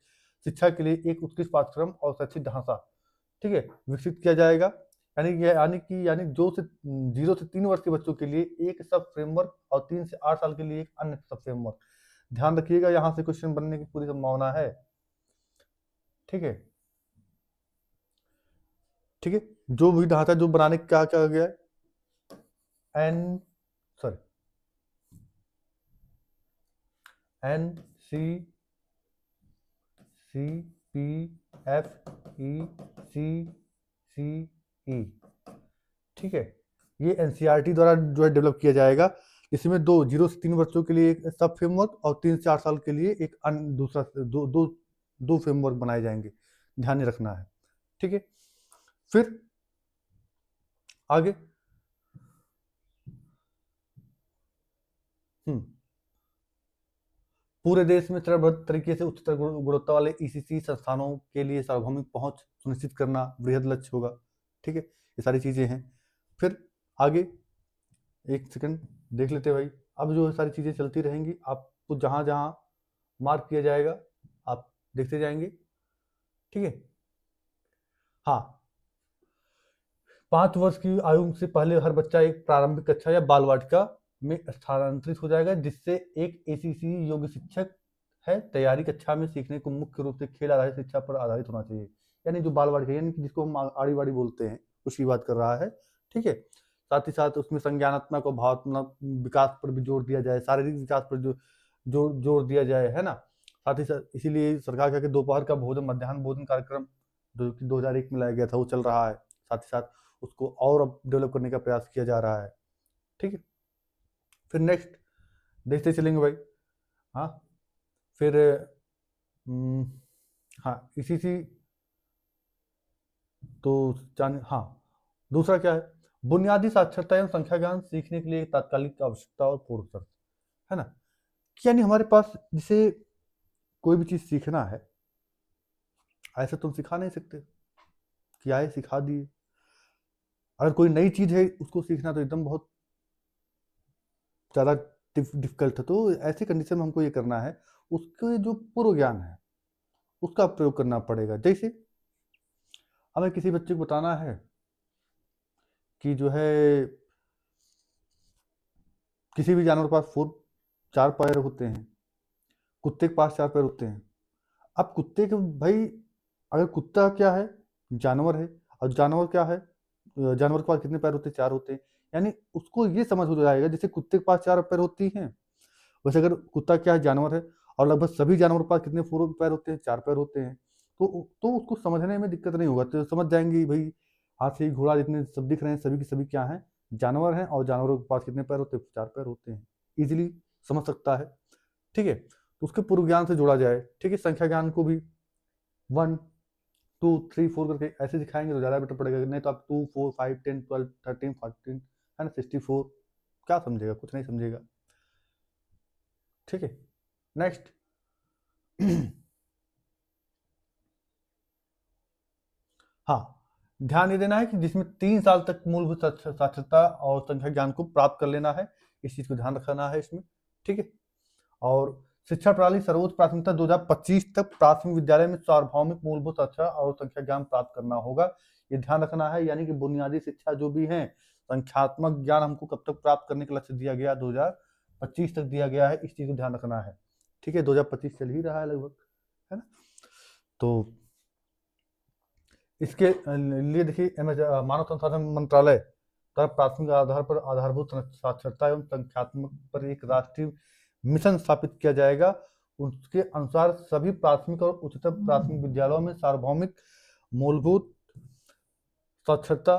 शिक्षा के लिए एक उत्कृष्ट पाठ्यक्रम और शैक्षिक ढांचा, ठीक है, विकसित किया जाएगा। यानी 0 से 3 वर्ष के बच्चों के लिए एक सब फ्रेमवर्क और 3 से 8 साल के लिए एक अन्य सब फ्रेमवर्क। ध्यान रखिएगा, यहाँ से क्वेश्चन बनने की पूरी संभावना है। ठीक है, ठीक है। जो भी ढांचा जो बनाने का क्या क्या गया है, NCPFECCE, ठीक है। ये एनसीईआरटी द्वारा जो है डेवलप किया जाएगा। इसमें 0 से 3 बच्चों के लिए एक सब फ्रेमवर्क और 3 से 4 साल के लिए एक दूसरा दो फ्रेमवर्क बनाए जाएंगे, ध्यान में रखना है। ठीक है, फिर आगे पूरे देश में चरणबद्ध तरीके से उच्चतर गुणवत्ता वाले ईसीसी संस्थानों के लिए सार्वभौमिक पहुंच सुनिश्चित करना बृहद लक्ष्य होगा। ठीक है, ये सारी चीजें हैं। फिर आगे एक सेकंड देख लेते हैं भाई। अब जो सारी चीजें चलती रहेंगी, आपको जहां जहां मार्क किया जाएगा आप देखते जाएंगे। ठीक है, हाँ, 5 वर्ष की आयु से पहले हर बच्चा एक प्रारंभिक कक्षा या बाल वाटिका में स्थानांतरित हो जाएगा, जिससे एक एसीसी योग्य शिक्षक है तैयारी कक्षा में सीखने को मुख्य रूप से खेल आधारित शिक्षा पर आधारित होना चाहिए। यानी जो बाल वाटिका यानी कि जिसको हम आड़ी बाड़ी बोलते हैं, उसकी बात कर रहा है। ठीक है, साथ ही साथ उसमें संज्ञानात्मक और भावनात्मक विकास पर भी जोर दिया जाए, शारीरिक विकास पर जोर दिया जाए, है ना। साथ ही साथ इसीलिए सरकार का दोपहर का भोजन मध्याह्न भोजन कार्यक्रम जो कि 2001 में लाया गया था वो चल रहा है। साथ ही साथ उसको और अब डेवलप करने का प्रयास किया जा रहा है। ठीक है, फिर नेक्स्ट देखते चलेंगे भाई। हाँ, फिर हाँ इसी सी तो हाँ, दूसरा क्या है, बुनियादी साक्षरता एवं संख्या ज्ञान सीखने के लिए तात्कालिक आवश्यकता और पूर्व शर्त, है ना। यानी हमारे पास जैसे कोई भी चीज सीखना है, ऐसे तुम सिखा नहीं सकते कि आए सिखा दिए। अगर कोई नई चीज है उसको सीखना तो एकदम बहुत ज़्यादा डिफिकल्ट है। तो ऐसी कंडीशन में हमको ये करना है, उसके जो पूर्व ज्ञान है उसका प्रयोग करना पड़ेगा। जैसे हमें किसी बच्चे को बताना है कि जो है किसी भी जानवर के पास 4 पैर होते हैं, कुत्ते के पास 4 पैर होते हैं। अब कुत्ते के भाई, अगर कुत्ता क्या है, जानवर है, और जानवर क्या है, जानवर के पास कितने पैर होते हैं, 4 होते हैं। यानी उसको ये समझ हो जाएगा जैसे कुत्ते के पास 4 पैर होती हैं, वैसे अगर कुत्ता क्या है, जानवर है, और लगभग सभी जानवरों के पास कितने पैर होते हैं, 4 पैर होते हैं। तो उसको समझने में दिक्कत नहीं होगा, तो समझ जाएंगे भाई हाथी घोड़ा जितने सब दिख रहे हैं सभी के सभी क्या हैं, जानवर हैं, और जानवरों के पास कितने पैर होते हैं, 4 पैर होते हैं। इजीली समझ सकता है। ठीक है, तो उसके पूर्व ज्ञान से जोड़ा जाए। ठीक है, संख्या ज्ञान को भी 1 2 3 4 करके ऐसे दिखाएंगे तो ज़्यादा बेटर पड़ेगा। नहीं तो आप 2 4 5 10 12 13 14 है ना 64, क्या समझेगा, कुछ नहीं समझेगा। ठीक है, नेक्स्ट हाँ, ध्यान ये देना है कि जिसमें 3 साल तक मूलभूत साक्षरता और संख्या ज्ञान को प्राप्त कर लेना है, इस चीज को ध्यान रखना है इसमें। ठीक है, और शिक्षा प्रणाली सर्वोच्च प्राथमिकता 2025 तक प्राथमिक विद्यालय में सार्वभौमिक मूलभूत साक्षरता और संख्या ज्ञान प्राप्त करना होगा, ये ध्यान रखना है। यानी कि बुनियादी शिक्षा जो भी है, संख्यात्मक ज्ञान हमको कब तक प्राप्त करने का लक्ष्य दिया गया, 2025 तक दिया गया है, इस चीज को ध्यान रखना है। ठीक है, 2025 चल ही रहा है लगभग, है ना। तो इसके लिए देखिए मानव संसाधन मंत्रालय द्वारा प्राथमिक आधार पर आधारभूत साक्षरता एवं संख्यात्मक पर एक राष्ट्रीय मिशन स्थापित किया जाएगा। उसके अनुसार सभी प्राथमिक और उच्चतर प्राथमिक विद्यालयों में सार्वभौमिक मूलभूत साक्षरता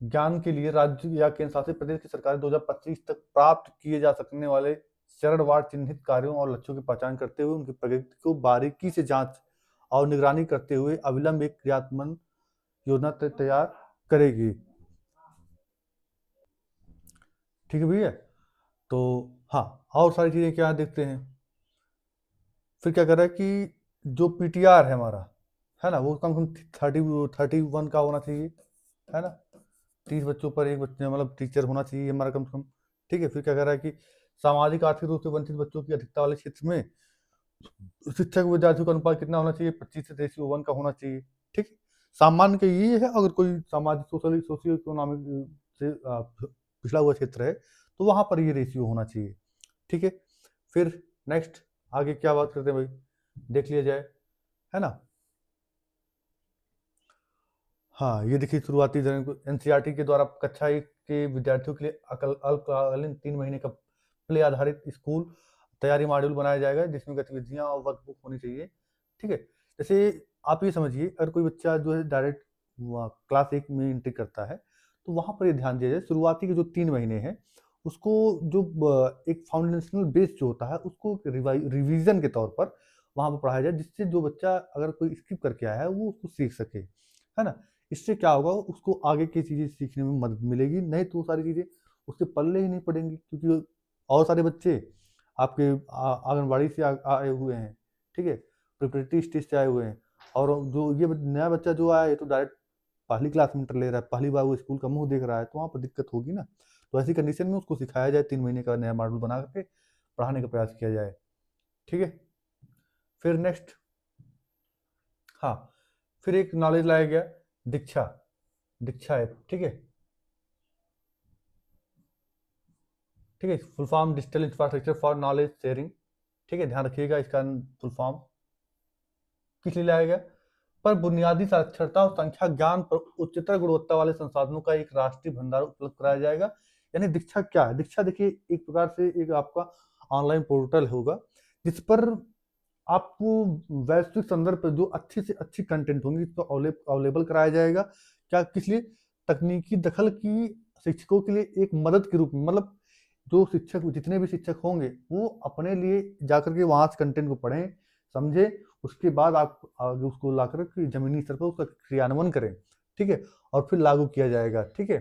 ज्ञान के लिए राज्य या केंद्र शासित प्रदेश की सरकार 2025 तक प्राप्त किए जा सकने वाले चरणवार चिन्हित कार्यों और लक्ष्यों की पहचान करते हुए उनकी प्रगति को बारीकी से जांच और निगरानी करते हुए अविलंब एक क्रियात्मक योजना तैयार करेगी। ठीक है भैया, तो हाँ, और सारी चीजें क्या देखते हैं। फिर क्या कर रहा है कि जो पीटीआर है हमारा, है ना, वो कम से कम 31 का होना चाहिए, है ना। 30 बच्चों पर एक बच्चे मतलब टीचर होना चाहिए हमारा कम से कम। ठीक है, फिर क्या कर रहा है कि सामाजिक आर्थिक रूप से वंचित बच्चों की अधिकता वाले क्षेत्र में शिक्षक विद्यार्थियों का अनुपात कितना होना चाहिए, 25 से 1 का होना चाहिए। ठीक है, सामान्य का ये है, अगर कोई सामाजिक सोशियो इकोनॉमिक से पिछड़ा हुआ क्षेत्र है तो वहां पर ये रेशियो होना चाहिए। ठीक है, फिर नेक्स्ट आगे क्या बात करते हैं भाई, देख लिया जाए, है ना। हाँ, ये देखिए शुरुआती चरण एनसीईआरटी के द्वारा कक्षा 1 के विद्यार्थियों के लिए अल्पकालीन 3 महीने का प्ले आधारित स्कूल तैयारी मॉड्यूल बनाया जाएगा, जिसमें गतिविधियां और वर्कबुक होनी चाहिए। ठीक है, जैसे आप ये समझिए, अगर कोई बच्चा जो है डायरेक्ट क्लास 1 में एंट्री करता है, तो वहाँ पर ये ध्यान दिया जाए, शुरुआती के जो 3 महीने हैं उसको जो एक फाउंडेशनल बेस जो होता है उसको रिवीजन के तौर पर वहाँ पर पढ़ाया जाए, जिससे जो बच्चा अगर कोई स्किप करके आया है वो उसको सीख सके, है ना। इससे क्या होगा, उसको आगे की चीज़ें सीखने में मदद मिलेगी, नहीं तो वो सारी चीज़ें उसके पल्ले ही नहीं पड़ेंगी, क्योंकि और सारे बच्चे आपके आंगनबाड़ी से आए हुए हैं, ठीक है, प्रिपरेटरी स्टेज से आए हुए हैं, और जो ये नया बच्चा जो आया है ये तो डायरेक्ट पहली क्लास में इंटर ले रहा है, पहली बार वो स्कूल का मुंह देख रहा है, तो वहाँ पर दिक्कत होगी ना। तो ऐसी कंडीशन में उसको सिखाया जाए, 3 महीने का नया मॉडल बना करके पढ़ाने का प्रयास किया जाए। ठीक है, फिर नेक्स्ट, हाँ, फिर एक नॉलेज लाया गया, दीक्षा दीक्षा ऐप। ठीक है, ठीक है, full form digital infrastructure for knowledge sharing. ठीक है, ध्यान रखिएगा इसका फुल फॉर्म किस लिए लाया गया, पर बुनियादी साक्षरता और संख्या ज्ञान पर उच्चतर गुणवत्ता वाले संसाधनों का एक राष्ट्रीय भंडार उपलब्ध कराया जाएगा। यानी दीक्षा क्या है, दीक्षा देखिए एक प्रकार से एक आपका ऑनलाइन पोर्टल होगा, जिस पर आपको वैश्विक संदर्भ पर जो अच्छी से अच्छी कंटेंट होंगी इसको अवेलेबल कराया जाएगा। क्या, किस लिए, तकनीकी दखल की शिक्षकों के लिए एक मदद के रूप में, मतलब जो शिक्षक जितने भी शिक्षक होंगे वो अपने लिए जाकर के वहाँ से कंटेंट को पढ़ें, समझे, उसके बाद आप आगे उसको ला कर के जमीनी स्तर पर उसका क्रियान्वयन करें। ठीक है, और फिर लागू किया जाएगा। ठीक है,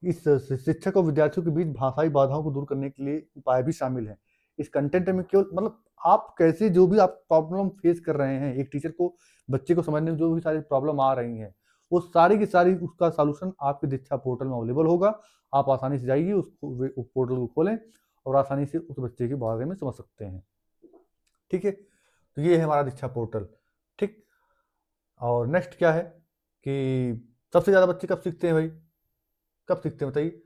इस शिक्षक और विद्यार्थियों के बीच भाषाई बाधाओं को दूर करने के लिए उपाय भी शामिल हैं। इस कंटेंट में केवल मतलब आप कैसे जो भी आप प्रॉब्लम फेस कर रहे हैं, एक टीचर को बच्चे को समझने में जो भी सारी प्रॉब्लम आ रही हैं, वो सारी की सारी उसका सॉल्यूशन आपके दीक्षा पोर्टल में अवेलेबल होगा। आप आसानी से जाइए, उसको उस पोर्टल को खोलें और आसानी से उस बच्चे के बारे में समझ सकते हैं। ठीक है, तो ये है हमारा दीक्षा पोर्टल। ठीक, और नेक्स्ट क्या है कि सबसे ज़्यादा बच्चे कब सीखते हैं भाई, कब सीखते हैं बताइए,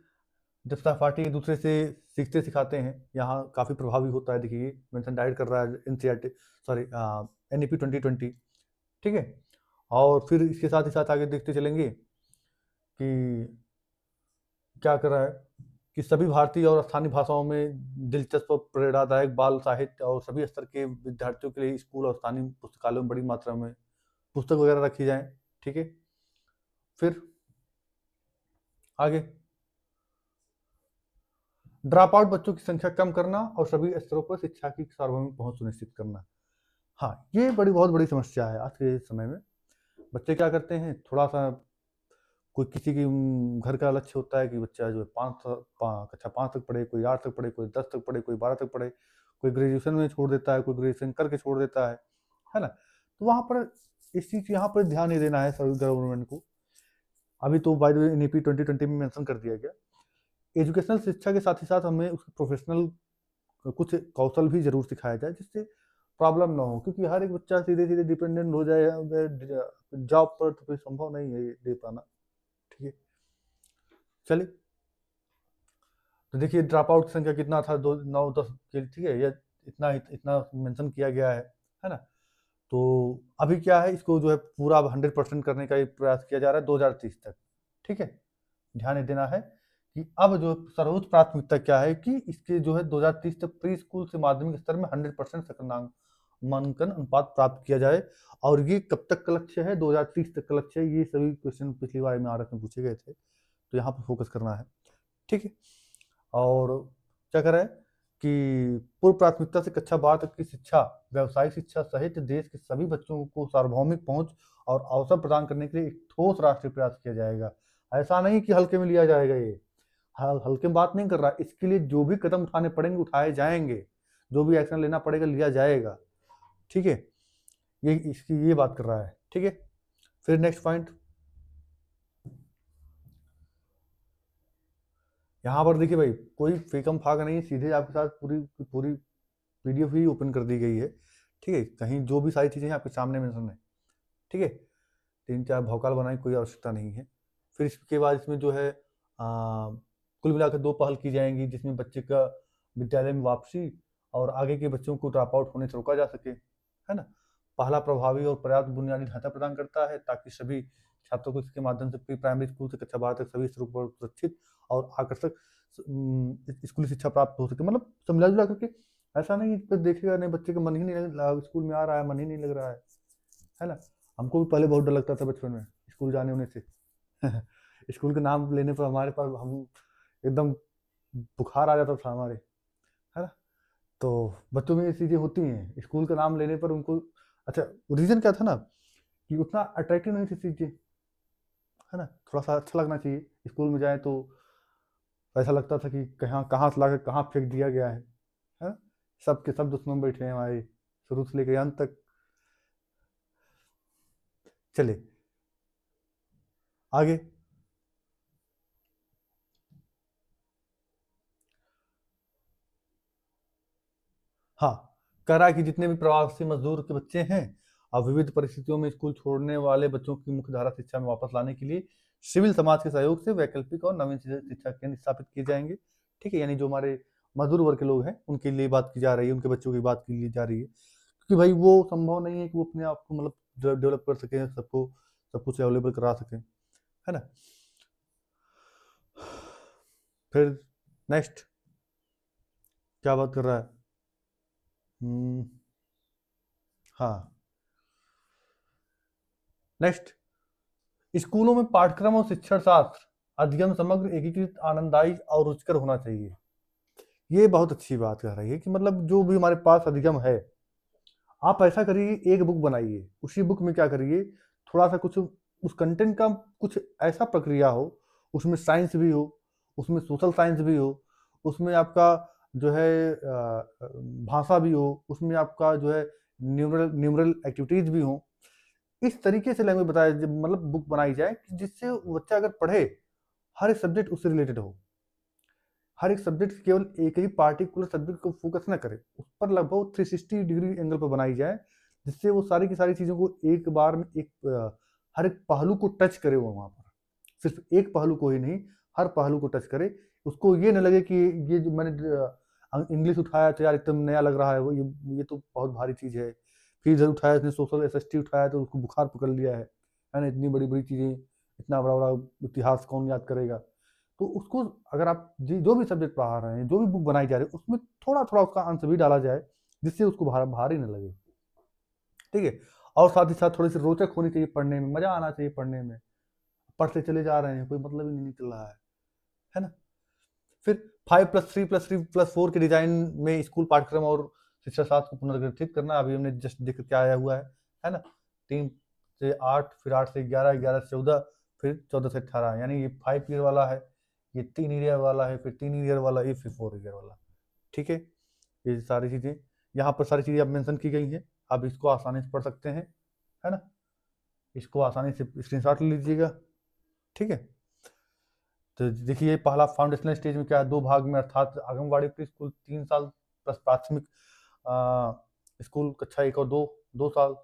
जब सहपाठी एक दूसरे से सीखते सिखाते हैं, यहाँ काफ़ी प्रभावी होता है। देखिए मेंशन डायरेक्ट कर रहा है एनसीईआरटी, सॉरी एनईपी 2020। ठीक है, और फिर इसके साथ ही साथ आगे देखते चलेंगे कि क्या कर रहा है कि सभी भारतीय और स्थानीय भाषाओं में दिलचस्प और प्रेरणादायक बाल साहित्य और सभी स्तर के विद्यार्थियों के लिए स्कूल और स्थानीय पुस्तकालयों में बड़ी मात्रा में पुस्तक वगैरह रखी जाएं। ठीक है, फिर आगे ड्रॉप आउट बच्चों की संख्या कम करना और सभी स्तरों पर शिक्षा की सार्वभौमिक पहुंच सुनिश्चित करना। हाँ, ये बहुत बड़ी समस्या है आज के समय में। बच्चे क्या करते हैं, थोड़ा सा कोई किसी की घर का लक्ष्य होता है कि बच्चा जो है कक्षा 5 तक पढ़े, कोई 8 तक पढ़े, कोई 10 तक पढ़े, कोई 12 तक पढ़े, कोई ग्रेजुएशन में छोड़ देता है, कोई ग्रेजुएशन करके छोड़ देता है ना। तो वहाँ पर इस चीज़ यहाँ पर ध्यान नहीं देना है सभी गवर्नमेंट को। अभी तो बाय द वे एनईपी 2020 में मेंशन कर दिया गया। एजुकेशनल शिक्षा के साथ ही साथ हमें उसके प्रोफेशनल कुछ कौशल भी जरूर सिखाया जाए, जिससे प्रॉब्लम ना हो, क्योंकि हर एक बच्चा सीधे सीधे डिपेंडेंट हो जाए जॉब पर, तो कोई संभव नहीं है ये दे पाना। ठीक है, चलिए, तो देखिए ड्रॉप आउट की संख्या कितना था, 2 9 10 के, ठीक है, ये इतना इतना मेंशन किया गया है ना। तो अभी क्या है, इसको जो है पूरा 100% करने का प्रयास किया जा रहा है 2030 तक। ठीक है, ध्यान ये देना है कि अब जो सर्वोच्च प्राथमिकता क्या है कि इसके जो है 2030 तक प्री स्कूल से माध्यमिक स्तर में 100% नामांकन अनुपात प्राप्त किया जाए। और ये कब तक का लक्ष्य है, 2030 तक का लक्ष्य है। ये सभी क्वेश्चन पिछली बार में आरएफ में पूछे गए थे, तो यहाँ पर फोकस करना है। ठीक है, और क्या करें कि पूर्व प्राथमिकता से कक्षा 12 तक की शिक्षा, व्यावसायिक शिक्षा सहित देश के सभी बच्चों को सार्वभौमिक पहुंच और अवसर प्रदान करने के लिए एक ठोस राष्ट्रीय प्रयास किया जाएगा। ऐसा नहीं कि हल्के में लिया जाएगा, ये हल्के में बात नहीं कर रहा, इसके लिए जो भी कदम उठाने पड़ेंगे उठाए जाएंगे, जो भी एक्शन लेना पड़ेगा लिया जाएगा। ठीक है, ये इसकी ये बात कर रहा है। ठीक है, फिर नेक्स्ट पॉइंट, यहाँ पर देखिए भाई कोई फेकम फाक नहीं है, सीधे आपके साथ पूरी पूरी पीडीएफ ही ओपन कर दी गई है। ठीक है, कहीं जो भी सारी चीज़ें आपके सामने मेंशन है। ठीक है, 3-4 भौकाल बनाने की कोई आवश्यकता नहीं है। फिर इसके बाद इसमें जो है कुल मिलाकर 2 पहल की जाएंगी, जिसमें बच्चे का विद्यालय में वापसी और आगे के बच्चों को ड्रॉप आउट होने से रोका जा सके, है ना। पहला प्रभावी और पर्याप्त बुनियादी ढांचा प्रदान करता है ताकि सभी छात्रों को इसके माध्यम से प्री प्राइमरी स्कूल से कक्षा 12 तक सभी स्तरों पर सुरक्षित और आकर्षक स्कूली शिक्षा प्राप्त हो सके। मतलब सब मिला जुला करके, ऐसा नहीं कि देखेगा नहीं बच्चे का मन ही नहीं लग, स्कूल में आ रहा है मन ही नहीं लग रहा है ना। हमको भी पहले बहुत डर लगता था बचपन में स्कूल जाने होने से स्कूल का नाम लेने पर हमारे पास हम एकदम बुखार आ जाता था हमारे, है ना। तो बच्चों में ये चीज़ें होती हैं, स्कूल का नाम लेने पर उनको अच्छा रीज़न क्या था ना कि उतना अट्रैक्टिव नहीं थी चीज़ें, है ना। थोड़ा सा अच्छा लगना चाहिए, स्कूल में जाए तो ऐसा लगता था कि कहाँ कहाँ से लाकर कहाँ फेंक दिया गया है ना। सब के सब दुश्मन बैठे हैं हमारे शुरू से लेकर अंत तक। चले आगे। हाँ, कह रहा है कि जितने भी प्रवासी मजदूर के बच्चे हैं और विविध परिस्थितियों में स्कूल छोड़ने वाले बच्चों की मुख्यधारा शिक्षा में वापस लाने के लिए सिविल समाज के सहयोग से वैकल्पिक और नवीन शिक्षा केंद्र स्थापित किए जाएंगे। ठीक है, यानी जो हमारे मजदूर वर्ग के लोग हैं उनके लिए बात की जा रही है, उनके बच्चों की बात की जा रही है, क्योंकि भाई वो संभव नहीं है कि वो अपने आप को मतलब डेवलप कर सके, सबको सब कुछ अवेलेबल करा सके, है ना। फिर नेक्स्ट क्या बात कर रहा है। हम्म, हाँ नेक्स्ट, स्कूलों में पाठ्यक्रम और शिक्षण शास्त्र अध्ययन समग्र एकीकृत आनंददायी और रुचिकर होना चाहिए। ये बहुत अच्छी बात कह रही है कि मतलब जो भी हमारे पास अधिगम है, आप ऐसा करिए एक बुक बनाइए, उसी बुक में क्या करिए थोड़ा सा कुछ उस कंटेंट का कुछ ऐसा प्रक्रिया हो, उसमें साइंस भी हो, उसमें सोशल साइंस भी हो, उसमें आपका जो है भाषा भी हो, उसमें आपका जो है न्यूमरल न्यूमरल एक्टिविटीज भी हो। इस तरीके से लैंग्वेज बताया मतलब बुक बनाई जाए कि जिससे बच्चा अगर पढ़े हर एक सब्जेक्ट उससे रिलेटेड हो, हर एक सब्जेक्ट केवल एक ही पार्टिकुलर सब्जेक्ट को फोकस ना करे, उस पर लगभग 360 डिग्री एंगल पर बनाई जाए, जिससे वो सारी की सारी चीज़ों को एक बार में हर एक पहलू को टच करे, वो वहाँ पर सिर्फ एक पहलू को ही नहीं हर पहलू को टच करे। उसको ये न लगे कि ये जो मैंने इंग्लिश उठाया तो यार एकदम नया लग रहा है, वो ये तो बहुत भारी चीज़ है। फिर इधर उठाया इसने सोशल एसएसटी उठाया तो उसको बुखार पकड़ लिया है ना। इतनी बड़ी बड़ी चीज़ें, इतना बड़ा बड़ा इतिहास कौन याद करेगा। तो उसको अगर आप जो भी सब्जेक्ट पढ़ा रहे हैं, जो भी बुक बनाई जा रही है, उसमें थोड़ा थोड़ा उसका अंश भी डाला जाए, जिससे उसको भारी न लगे। ठीक है, और साथ ही साथ थोड़ी सी रोचक होनी चाहिए, पढ़ने में मजा आना चाहिए, पढ़ने में पढ़ते चले जा रहे हैं, कोई मतलब ही नहीं निकल रहा है ना। फिर 5+3+3+4 के डिजाइन में स्कूल पाठ्यक्रम और शिक्षा शास्त्र को पुनर्गठित करना, अभी हमने जस्ट जिक्र क्या आया हुआ है ना। 3 से 8, फिर 8 से 11, 11 से 14, फिर 14 से 18, यानी ये 5 ईयर वाला है, ये 3 ईयर वाला है, फिर 3 ईयर वाला, ये फिर 4 ईयर वाला। ठीक है, ये सारी चीज़ें यहाँ पर सारी चीज़ें अब मेंशन की गई हैं, आप इसको आसानी से पढ़ सकते हैं, है ना। इसको आसानी से स्क्रीनशॉट ले लीजिएगा। ठीक है, तो देखिए पहला फाउंडेशनल स्टेज में क्या है, 2 भाग में, अर्थात आंगनबाड़ी प्री स्कूल 3 साल प्लस प्राथमिक स्कूल कक्षा 1 और 2 2 साल,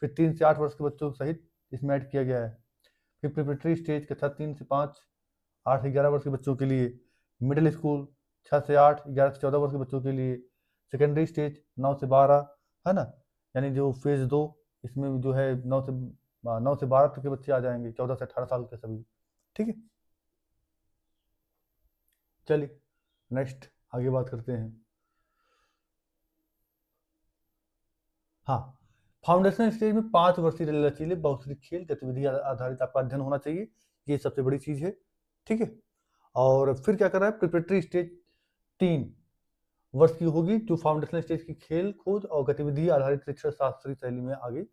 फिर 3 से 8 वर्ष के बच्चों सहित इसमें ऐड किया गया है। फिर प्रिपरेटरी स्टेज कक्षा 3 से 5, 8 से 11 वर्ष के बच्चों के लिए। मिडिल स्कूल 6 से 8, 11 से 14 वर्ष के बच्चों के लिए। सेकेंडरी स्टेज 9 से 12, है ना, यानी जो फेज 2, इसमें जो है 9 से 12 तक के बच्चे आ जाएंगे, 14 से 18 साल के सभी। ठीक है, चलिए नेक्स्ट आगे बात करते हैं। हाँ, फाउंडेशन स्टेज में 5 वर्षीय लचीले बहुस्तरीय खेल गतिविधि आधारित आपका अध्ययन होना चाहिए, ये सबसे बड़ी चीज है। ठीक है, और फिर क्या कर रहा है, प्रिपरेटरी स्टेज 3 वर्ष की होगी, जो फाउंडेशनल स्टेज की खेल खोज और गतिविधि आधारित शिक्षा शास्त्रीय शैली में आगे,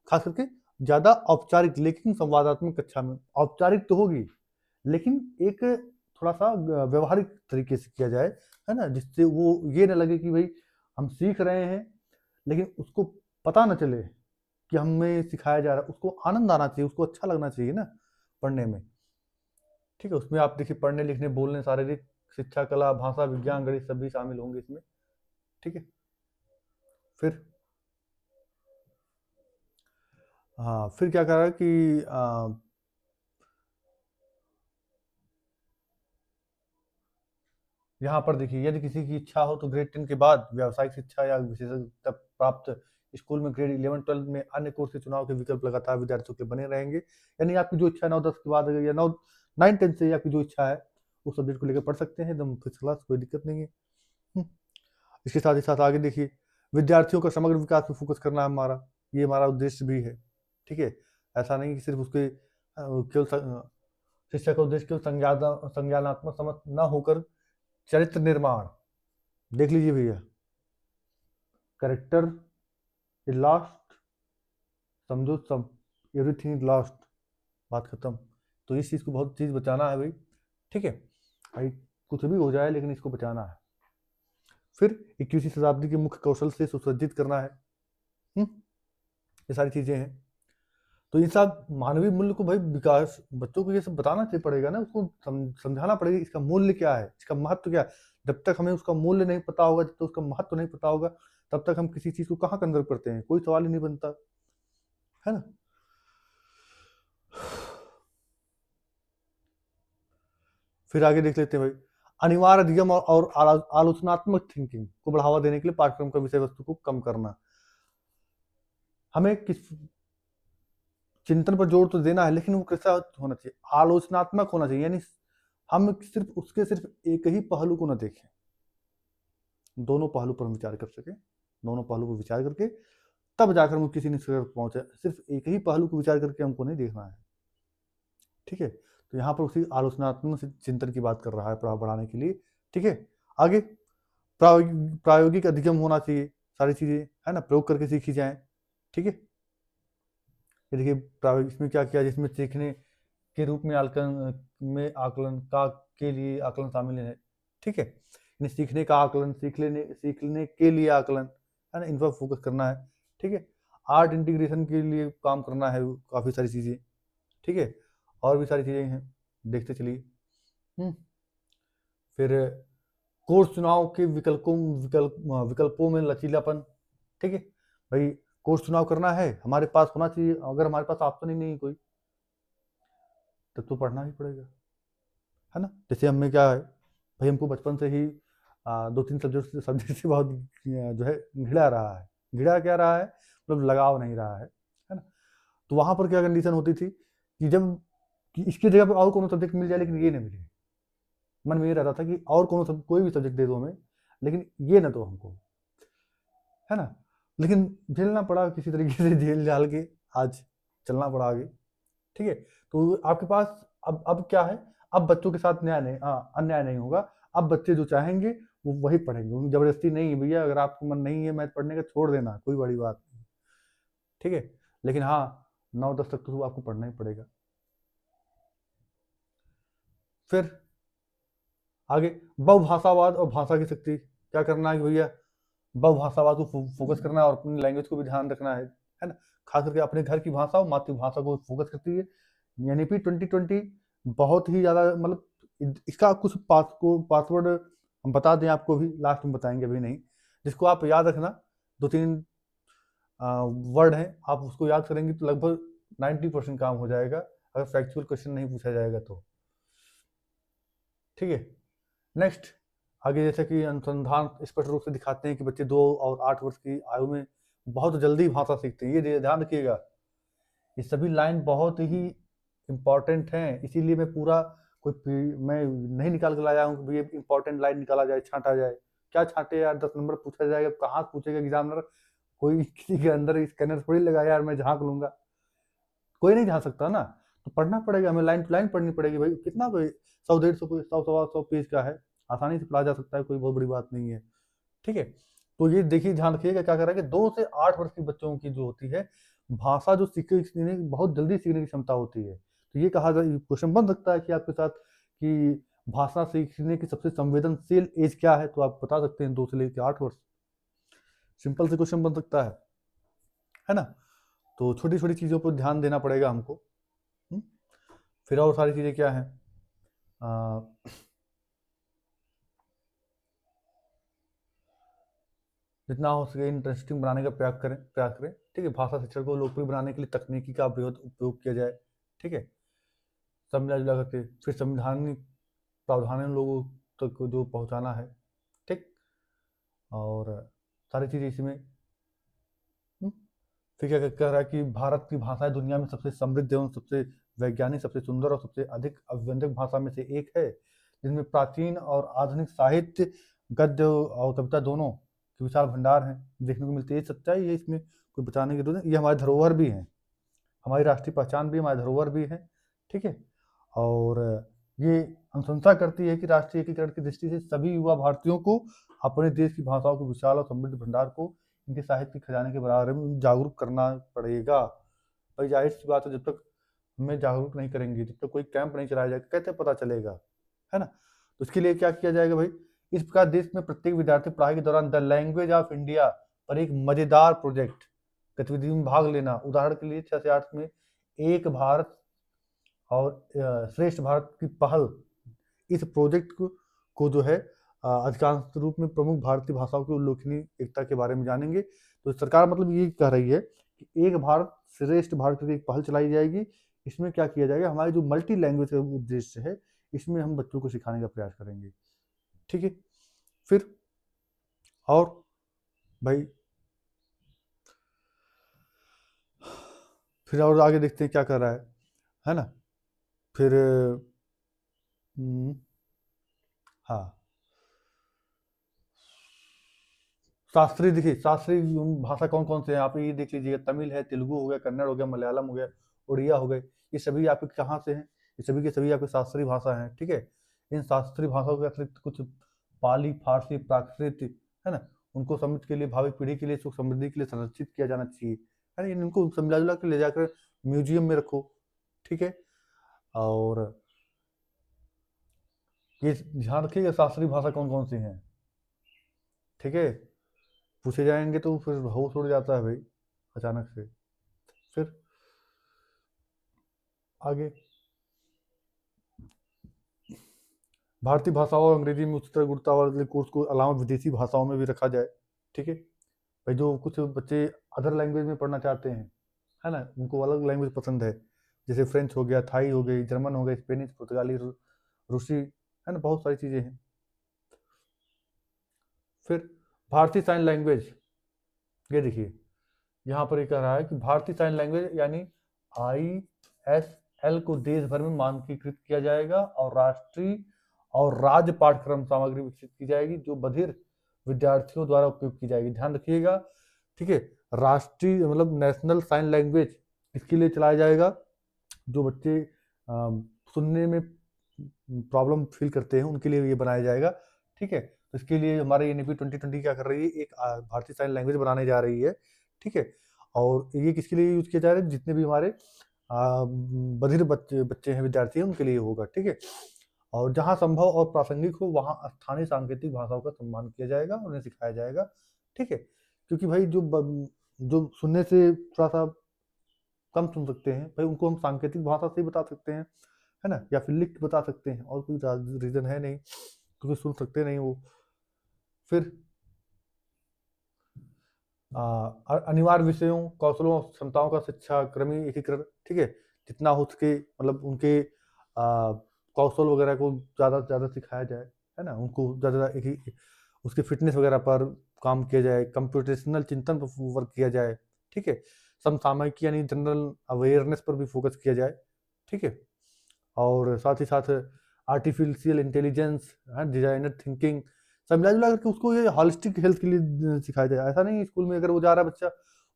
खास करके ज्यादा औपचारिक लेकिन संवादात्मक कक्षा में। औपचारिक तो होगी लेकिन एक थोड़ा सा व्यवहारिक तरीके से किया जाए, है ना, जिससे वो ये ना लगे कि भाई हम सीख रहे हैं, लेकिन उसको पता ना चले कि हमें सिखाया जा रहा है, उसको आनंद आना चाहिए, उसको अच्छा लगना चाहिए ना पढ़ने में। ठीक है, उसमें आप देखिए पढ़ने लिखने बोलने शारीरिक शिक्षा कला भाषा विज्ञान गणित सभी शामिल होंगे इसमें। ठीक है, फिर हाँ फिर क्या कर रहा है कि यहाँ पर देखिए, यदि किसी की इच्छा हो तो ग्रेड 10 के बाद व्यावसायिक शिक्षा या विशेषज्ञता प्राप्त स्कूल में ग्रेड 11-12 में अन्य कोर्स के चुनाव के विकल्प लगातार विद्यार्थियों के बने रहेंगे। यानी आपकी जो इच्छा है 9-10 के बाद या 9-10 से आपकी जो इच्छा है उस सब्जेक्ट को लेकर पढ़ सकते हैं, एकदम फर्स्ट क्लास, कोई दिक्कत नहीं है। इसके साथ ही साथ आगे देखिए, विद्यार्थियों का समग्र विकास पे फोकस करना हमारा, ये हमारा उद्देश्य भी है। ठीक है, ऐसा नहीं कि सिर्फ उसके केवल शिक्षा का उद्देश्य केवल संज्ञानात्मक समझ न होकर चरित्र निर्माण, देख लीजिए भैया, कैरेक्टर इज लास्ट, समझो सब, एवरीथिंग इज लास्ट, बात खत्म। तो इस चीज़ को बहुत चीज़ बचाना है भाई। ठीक है भाई, कुछ भी हो जाए लेकिन इसको बचाना है। फिर 21वीं शताब्दी के मुख्य कौशल से सुसज्जित करना है। ये सारी चीजें हैं। तो इन सब मानवीय मूल्य को भाई विकास बच्चों को ये सब बताना चाहिए पड़ेगा ना, उसको समझाना पड़ेगा इसका मूल्य क्या है, इसका महत्व क्या है। जब तक हमें उसका मूल्य नहीं पता होगा, जब तक उसका महत्व नहीं पता होगा, तब तक हम किसी चीज को कहाँ कंजर्व करते हैं, कोई सवाल ही नहीं बनता है ना। फिर आगे देख लेते हैं भाई, अनिवार्य अधिगम और आलोचनात्मक थिंकिंग को बढ़ावा देने के लिए पाठ्यक्रम का विषय वस्तु को कम करना। हमें किस चिंतन पर जोर तो देना है, लेकिन वो कैसा होना चाहिए, आलोचनात्मक होना चाहिए। यानी हम सिर्फ एक ही पहलू को न देखें, दोनों पहलू पर हम विचार कर सके, दोनों पहलू पर विचार करके तब जाकर हम किसी निष्कर्ष पर पहुंचे। सिर्फ एक ही पहलू को विचार करके हमको नहीं देखना है। ठीक है, तो यहाँ पर उसी आलोचनात्मक चिंतन की बात कर रहा है बढ़ाने के लिए। ठीक है, आगे प्रायोगिक अधिगम होना चाहिए, सारी चीजें है ना प्रयोग करके सीखी जाए। ठीक है, ये देखिए इसमें क्या किया, जिसमें सीखने के रूप में आकलन का के लिए आकलन शामिल है। ठीक है, सीखने का आकलन, सीखने के लिए आकलन, है ना, इन पर फोकस करना है। ठीक है, आर्ट इंटीग्रेशन के लिए काम करना है, काफ़ी सारी चीज़ें। ठीक है, और भी सारी चीज़ें हैं, देखते चलिए। फिर कोर्स चुनाव के विकल्पों में लचीलापन। ठीक है भाई, कोर्स चुनाव करना है, हमारे पास होना चाहिए। अगर हमारे पास ऑप्शन ही नहीं कोई, तब तो पढ़ना ही पड़ेगा, है ना। जैसे हमें क्या है भाई, हमको बचपन से ही 2-3 सब्जेक्ट से बहुत जो है घिरा रहा है। घिरा क्या रहा है, मतलब लगाव नहीं रहा है ना। तो वहाँ पर क्या कंडीशन होती थी कि जब कि इसकी जगह पर और कोनो सब्जेक्ट मिल जाए लेकिन ये नहीं मिले, मन में ये रहता था कि और कोई भी सब्जेक्ट दे दो हमें, लेकिन ये ना दो हमको, है ना। लेकिन झेलना पड़ा, किसी तरीके से झेल झाल के आज चलना पड़ा आगे। ठीक है, तो आपके पास अब क्या है, अब बच्चों के साथ अन्याय नहीं होगा। अब बच्चे जो चाहेंगे वो वही पढ़ेंगे, उनकी जबरदस्ती नहीं है भैया। अगर आपको मन नहीं है मैथ पढ़ने का, छोड़ देना, कोई बड़ी बात नहीं। ठीक है, लेकिन हाँ 9-10 तक तो आपको पढ़ना ही पड़ेगा। फिर आगे बहुभाषावाद और भाषा की शक्ति, क्या करना है भैया, बहुभाषावाद को फोकस करना है और अपनी लैंग्वेज को भी ध्यान रखना है ना। खास करके अपने घर की भाषा और मातृभाषा को फोकस करती है। एनईपी 2020 बहुत ही ज़्यादा, मतलब इसका कुछ पासवर्ड हम बता दें आपको, भी लास्ट में बताएंगे, अभी नहीं, जिसको आप याद रखना। 2-3 वर्ड हैं, आप उसको याद करेंगे तो लगभग 90% काम हो जाएगा, अगर फैक्चुअल क्वेश्चन नहीं पूछा जाएगा तो। ठीक है, नेक्स्ट आगे, जैसे कि अनुसंधान स्पष्ट रूप से दिखाते हैं कि बच्चे 2 और 8 वर्ष की आयु में बहुत जल्दी भाषा सीखते हैं। ये ध्यान रखिएगा, ये सभी लाइन बहुत ही इंपॉर्टेंट हैं, इसीलिए मैं पूरा मैं नहीं निकाल के लाया हूँ कि भैया इंपॉर्टेंट लाइन निकाला जाए, छांटा जाए। क्या छांटे यार, 10 नंबर पूछा जाएगा, कहाँ पूछेगा एग्जामिनर, कोई किसी के अंदर स्कैनर थोड़ी लगा यार मैं झाँक लूंगा, कोई नहीं झाँक सकता ना। तो पढ़ना पड़ेगा हमें, लाइन टू लाइन पढ़नी पड़ेगी भाई। कितना भाई, 100-150 पेज का है, आसानी से पढ़ा जा सकता है, कोई बहुत बड़ी बात नहीं है। ठीक है, तो ये देखिए, ध्यान रखिएगा क्या कर रहा है कि 2 से 8 वर्ष के बच्चों की जो होती है भाषा, जो सीखने बहुत जल्दी सीखने की क्षमता होती है। तो ये कहा जाए, क्वेश्चन बन सकता है कि आपके साथ कि भाषा सीखने की सबसे संवेदनशील एज क्या है, तो आप बता सकते हैं 2 से लेकर 8 वर्ष। सिंपल से क्वेश्चन बन सकता है ना। तो छोटी छोटी चीज़ों पर ध्यान देना पड़ेगा हमको। फिर और सारी चीज़ें क्या हैं, जितना हो सके इंटरेस्टिंग बनाने का प्रयास करें। ठीक है, भाषा शिक्षण को लोकप्रिय बनाने के लिए तकनीकी का उपयोग किया जाए। ठीक है, सब मिला जुला करके। फिर संवैधानिक प्रावधानों तक जो पहुंचाना है, ठीक। और सारी चीज़ें इसमें फिर क्या कह रहा है कि भारत की भाषाएं दुनिया में सबसे समृद्ध एवं सबसे वैज्ञानिक, सबसे सुंदर और सबसे अधिक अभिव्यंजक भाषा में से एक है, जिनमें प्राचीन और आधुनिक साहित्य, गद्य और कविता दोनों के विशाल भंडार हैं देखने को मिलती है। ये सच्चाई है, इसमें कोई बचाने की जरूरत नहीं। ये हमारी धरोहर भी है, हमारी राष्ट्रीय पहचान भी, हमारी धरोहर भी है, ठीक है। और ये अनुशंसा करती है कि राष्ट्रीय एकीकरण की दृष्टि से सभी युवा भारतीयों को अपने देश की भाषाओं के विशाल और समृद्ध भंडार को, इनके साहित्य के खजाने के बारे में जागरूक करना पड़ेगा। भाई जाहिर सी बात है, जब तक हमें जागरूक नहीं करेंगे, जब तक कोई कैंप नहीं चलाया जाएगा, कैसे पता चलेगा, है ना। तो इसके लिए क्या किया जाएगा भाई, इस प्रकार देश में प्रत्येक विद्यार्थी पढ़ाई के दौरान द लैंग्वेज ऑफ इंडिया पर एक मजेदार प्रोजेक्ट गतिविधि में भाग लेना। उदाहरण के लिए 6 से 8 में एक भारत और श्रेष्ठ भारत की पहल, इस प्रोजेक्ट को जो है अधिकांश रूप में प्रमुख भारतीय भाषाओं की उल्लेखनीय एकता के बारे में जानेंगे। तो सरकार मतलब ये कह रही है कि एक भारत श्रेष्ठ भारत की एक पहल चलाई जाएगी। इसमें क्या किया जाएगा, हमारी जो मल्टी लैंग्वेज का उद्देश्य है, इसमें हम बच्चों को सिखाने का प्रयास करेंगे, ठीक है। फिर और आगे देखते हैं क्या कर रहा है ना। फिर हाँ, शास्त्रीय, देखिए शास्त्रीय भाषा कौन कौन से हैं, आप ये देख लीजिएगा। तमिल है, तेलुगु हो गया, कन्नड़ हो गया, मलयालम हो गया, उड़िया हो गए। ये सभी आपके कहाँ से हैं, ये सभी के सभी आपके शास्त्रीय भाषा हैं, ठीक है। इन शास्त्रीय भाषाओं के अतिरिक्त कुछ पाली, फारसी, प्राकृत, है ना, उनको समझ के लिए, भावी पीढ़ी के लिए, सुख समृद्धि के लिए संरक्षित किया जाना चाहिए, है ना। इनको समझा जुला के ले जाकर म्यूजियम में रखो, ठीक है। और ये ध्यान रखिएगा शास्त्रीय भाषा कौन कौन सी हैं, ठीक है। पूछे जाएंगे तो फिर होश उड़ जाता है भाई अचानक से। फिर आगे, भारतीय भाषाओं और अंग्रेजी में उच्चतर गुणवत्ता वाले कोर्स को अलावा विदेशी भाषाओं में भी रखा जाए, ठीक है। भाई जो कुछ बच्चे अदर लैंग्वेज में पढ़ना चाहते हैं, है ना, उनको अलग लैंग्वेज पसंद है, जैसे फ्रेंच हो गया, थाई हो गई, जर्मन हो गई, स्पेनिश, पुर्तगाली, रूसी, है ना, बहुत सारी चीज़ें हैं। फिर भारतीय साइन लैंग्वेज, ये देखिए यहाँ पर ये कह रहा है कि भारतीय साइन लैंग्वेज यानी ISL को देश भर में मानकीकृत किया जाएगा और राष्ट्रीय और राज्य पाठ्यक्रम सामग्री विकसित की जाएगी, जो बधिर विद्यार्थियों द्वारा उपयोग की जाएगी। ध्यान रखिएगा, ठीक है। राष्ट्रीय मतलब नेशनल साइन लैंग्वेज इसके लिए चलाया जाएगा, जो बच्चे सुनने में प्रॉब्लम फील करते हैं उनके लिए ये बनाया जाएगा, ठीक है। तो इसके लिए हमारे NEP 2020 क्या कर रही है, एक भारतीय साइन लैंग्वेज बनाने जा रही है, ठीक है। और ये किसके लिए यूज किया जा रहा है, जितने भी हमारे बधिर बच्चे हैं, विद्यार्थी हैं, उनके लिए होगा, ठीक है। और जहाँ संभव और प्रासंगिक हो वहाँ स्थानीय सांकेतिक भाषाओं का सम्मान किया जाएगा, उन्हें सिखाया जाएगा, ठीक है। क्योंकि भाई जो सुनने से थोड़ा सा कम सुन सकते हैं, भाई उनको हम सांकेतिक भाषा से ही बता सकते हैं, है ना, या फिर लिख बता सकते हैं, और कोई रीजन है नहीं, क्योंकि सुन सकते नहीं वो। फिर अनिवार्य विषयों, कौशलों और क्षमताओं का शिक्षा क्रमी एकीकरण, ठीक है। जितना हो सके मतलब उनके कौशल वगैरह को ज़्यादा से ज़्यादा सिखाया जाए, है ना, उनको ज़्यादा उसके फिटनेस वगैरह पर काम किया जाए, कंप्यूटेशनल चिंतन पर वर्क किया जाए, ठीक है। समसामयिक यानी जनरल अवेयरनेस पर भी फोकस किया जाए, ठीक है। और साथ ही साथ आर्टिफिशियल इंटेलिजेंस, डिजाइनर थिंकिंग, सब मिला जुला करके उसको ये हॉलिस्टिक हेल्थ के लिए सिखाया जाए। ऐसा नहीं स्कूल में अगर वो जा रहा है बच्चा,